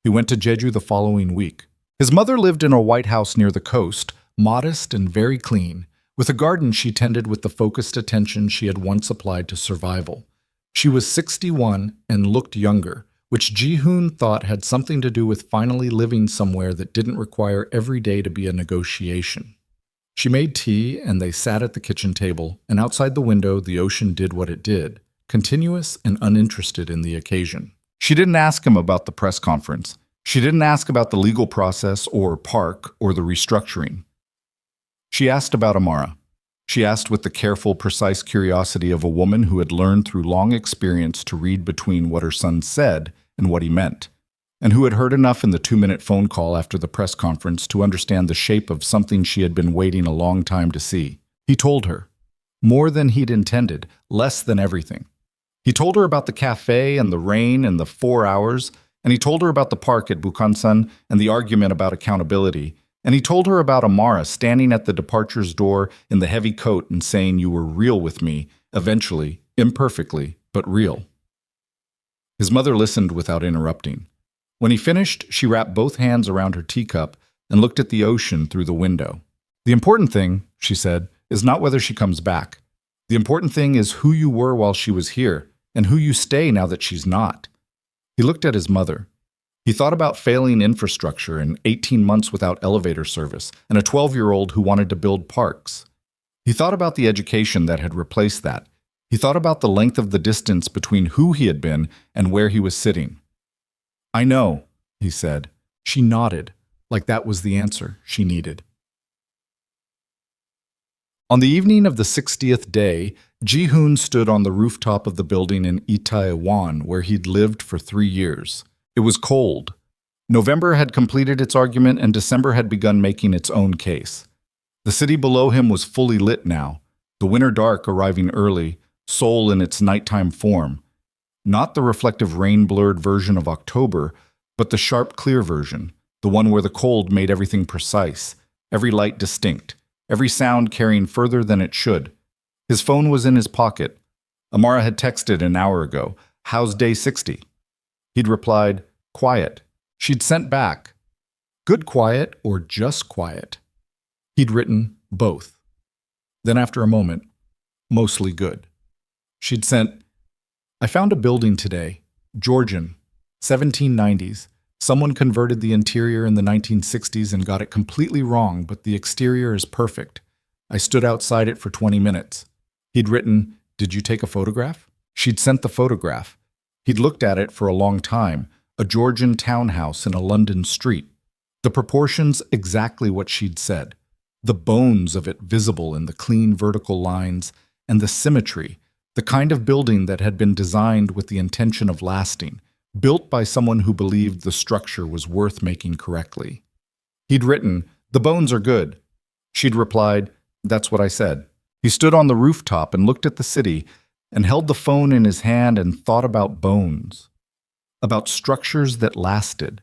He went to Jeju the following week. His mother lived in a white house near the coast, modest and very clean, with a garden she tended with the focused attention she had once applied to survival. She was 61 and looked younger, which Ji-hoon thought had something to do with finally living somewhere that didn't require every day to be a negotiation. She made tea, and they sat at the kitchen table, and outside the window the ocean did what it did, continuous and uninterested in the occasion. She didn't ask him about the press conference. She didn't ask about the legal process or Park or the restructuring. She asked about Amara. She asked with the careful, precise curiosity of a woman who had learned through long experience to read between what her son said and what he meant, and who had heard enough in the 2-minute phone call after the press conference to understand the shape of something she had been waiting a long time to see. He told her. More than he'd intended, less than everything. He told her about the cafe and the rain and the 4 hours, and he told her about the park at Bukhansan and the argument about accountability, and he told her about Amara standing at the departure's door in the heavy coat and saying you were real with me, eventually, imperfectly, but real. His mother listened without interrupting. When he finished, she wrapped both hands around her teacup and looked at the ocean through the window. "The important thing," she said, "is not whether she comes back. The important thing is who you were while she was here, and who you stay now that she's not." He looked at his mother. He thought about failing infrastructure and 18 months without elevator service, and a 12-year-old who wanted to build parks. He thought about the education that had replaced that. He thought about the length of the distance between who he had been and where he was sitting. "I know," he said. She nodded, like that was the answer she needed. On the evening of the 60th day, Ji-hoon stood on the rooftop of the building in Itaewon, where he'd lived for 3 years. It was cold. November had completed its argument and December had begun making its own case. The city below him was fully lit now, the winter dark arriving early, Seoul in its nighttime form. Not the reflective rain-blurred version of October, but the sharp, clear version, the one where the cold made everything precise, every light distinct, every sound carrying further than it should. His phone was in his pocket. Amara had texted an hour ago, "How's day 60?" He'd replied, "Quiet." She'd sent back, "Good quiet or just quiet?" He'd written, "Both." Then after a moment, "Mostly good." She'd sent, "I found a building today, Georgian, 1790s. Someone converted the interior in the 1960s and got it completely wrong, but the exterior is perfect. I stood outside it for 20 minutes. He'd written, "Did you take a photograph?" She'd sent the photograph. He'd looked at it for a long time, a Georgian townhouse in a London street. The proportions exactly what she'd said. The bones of it visible in the clean vertical lines, and the symmetry, the kind of building that had been designed with the intention of lasting, built by someone who believed the structure was worth making correctly. He'd written, "The bones are good." She'd replied, "That's what I said." He stood on the rooftop and looked at the city and held the phone in his hand and thought about bones, about structures that lasted,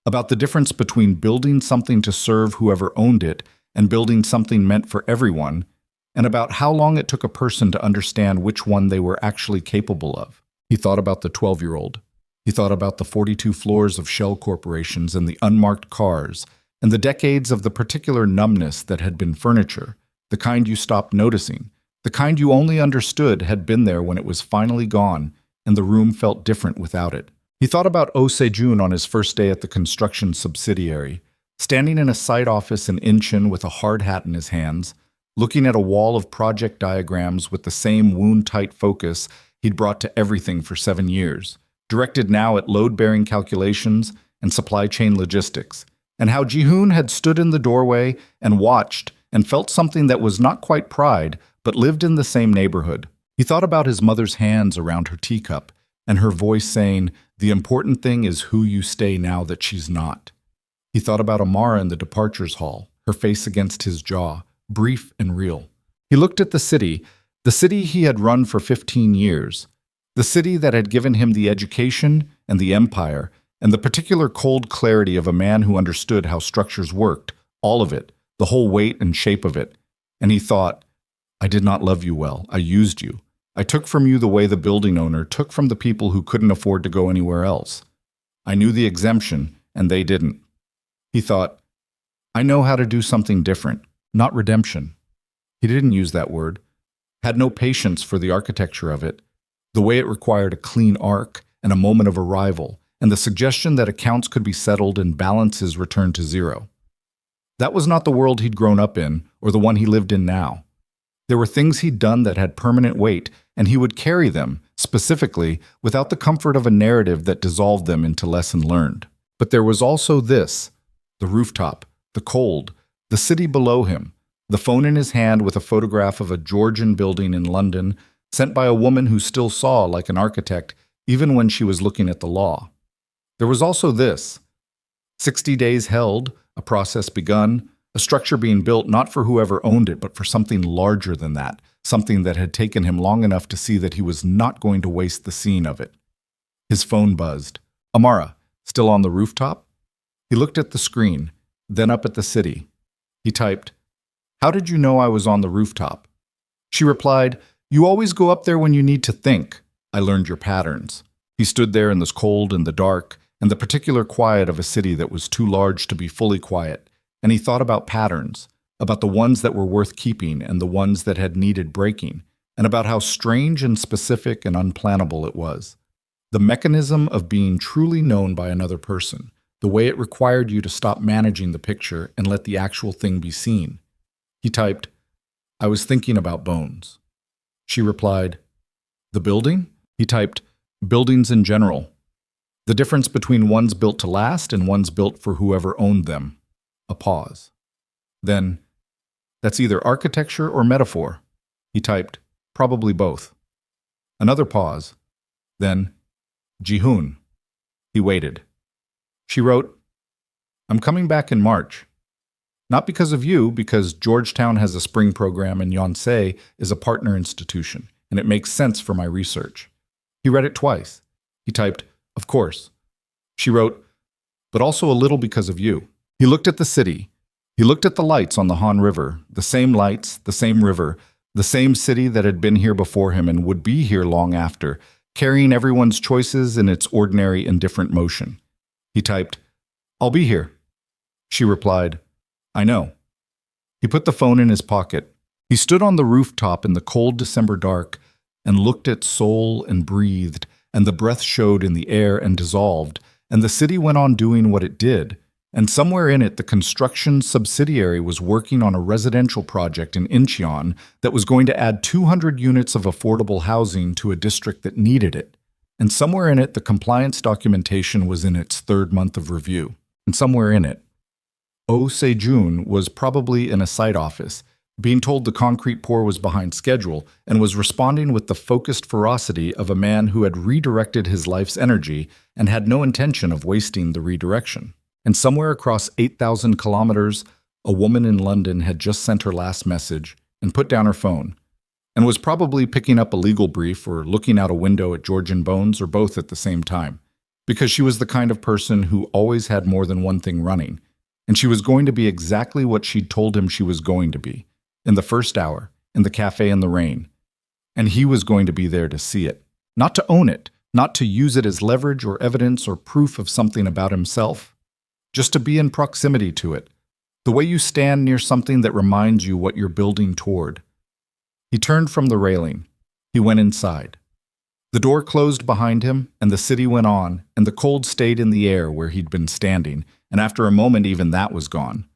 about the difference between building something to serve whoever owned it and building something meant for everyone, and about how long it took a person to understand which one they were actually capable of. He thought about the 12-year-old. He thought about the 42 floors of shell corporations and the unmarked cars, and the decades of the particular numbness that had been furniture, the kind you stopped noticing, the kind you only understood had been there when it was finally gone, and the room felt different without it. He thought about Oh Se-jun on his first day at the construction subsidiary, standing in a site office in Incheon with a hard hat in his hands, looking at a wall of project diagrams with the same wound-tight focus he'd brought to everything for 7 years, directed now at load-bearing calculations and supply chain logistics, and how Ji-hoon had stood in the doorway and watched and felt something that was not quite pride, but lived in the same neighborhood. He thought about his mother's hands around her teacup, and her voice saying, "The important thing is who you stay now that she's not." He thought about Amara in the departures hall, her face against his jaw, brief and real. He looked at the city he had run for 15 years, the city that had given him the education and the empire, and the particular cold clarity of a man who understood how structures worked, all of it, the whole weight and shape of it. And he thought, "I did not love you well. I used you. I took from you the way the building owner took from the people who couldn't afford to go anywhere else. I knew the exemption, and they didn't." He thought, "I know how to do something different, not redemption." He didn't use that word, had no patience for the architecture of it, the way it required a clean arc and a moment of arrival, and the suggestion that accounts could be settled and balances returned to zero. That was not the world he'd grown up in, or the one he lived in now. There were things he'd done that had permanent weight, and he would carry them, specifically, without the comfort of a narrative that dissolved them into lesson learned. But there was also this, the rooftop, the cold, the city below him, the phone in his hand with a photograph of a Georgian building in London, sent by a woman who still saw like an architect, even when she was looking at the law. There was also this, 60 days held, a process begun, a structure being built not for whoever owned it, but for something larger than that, something that had taken him long enough to see that he was not going to waste the scene of it. His phone buzzed. "Amara, still on the rooftop?" He looked at the screen, then up at the city. He typed, "How did you know I was on the rooftop?" She replied, "You always go up there when you need to think. I learned your patterns." He stood there in this cold and the dark, and the particular quiet of a city that was too large to be fully quiet, and he thought about patterns, about the ones that were worth keeping and the ones that had needed breaking, and about how strange and specific and unplannable it was. The mechanism of being truly known by another person, the way it required you to stop managing the picture and let the actual thing be seen. He typed, "I was thinking about bones." She replied, "The building?" He typed, "Buildings in general. The difference between ones built to last and ones built for whoever owned them." A pause. Then, That's either architecture or metaphor. He typed, probably both. Another pause. Then, Ji-hoon. He waited. She wrote, I'm coming back in March. Not because of you, because Georgetown has a spring program and Yonsei is a partner institution, and it makes sense for my research. He read it twice. He typed, of course. She wrote, but also a little because of you. He looked at the city. He looked at the lights on the Han River, the same lights, the same river, the same city that had been here before him and would be here long after, carrying everyone's choices in its ordinary indifferent motion. He typed, I'll be here. She replied, I know. He put the phone in his pocket. He stood on the rooftop in the cold December dark and looked at Seoul and breathed, and the breath showed in the air and dissolved, and the city went on doing what it did. And somewhere in it, the construction subsidiary was working on a residential project in Incheon that was going to add 200 units of affordable housing to a district that needed it. And somewhere in it, the compliance documentation was in its third month of review. And somewhere in it, Oh Se-jun was probably in a site office, being told the concrete pour was behind schedule, and was responding with the focused ferocity of a man who had redirected his life's energy and had no intention of wasting the redirection. And somewhere across 8,000 kilometers, a woman in London had just sent her last message and put down her phone, and was probably picking up a legal brief or looking out a window at Georgian Bones or both at the same time, because she was the kind of person who always had more than one thing running, and she was going to be exactly what she'd told him she was going to be, in the first hour, in the cafe in the rain. And he was going to be there to see it, not to own it, not to use it as leverage or evidence or proof of something about himself. Just to be in proximity to it, the way you stand near something that reminds you what you're building toward. He turned from the railing. He went inside. The door closed behind him, and the city went on, and the cold stayed in the air where he'd been standing, and after a moment even that was gone.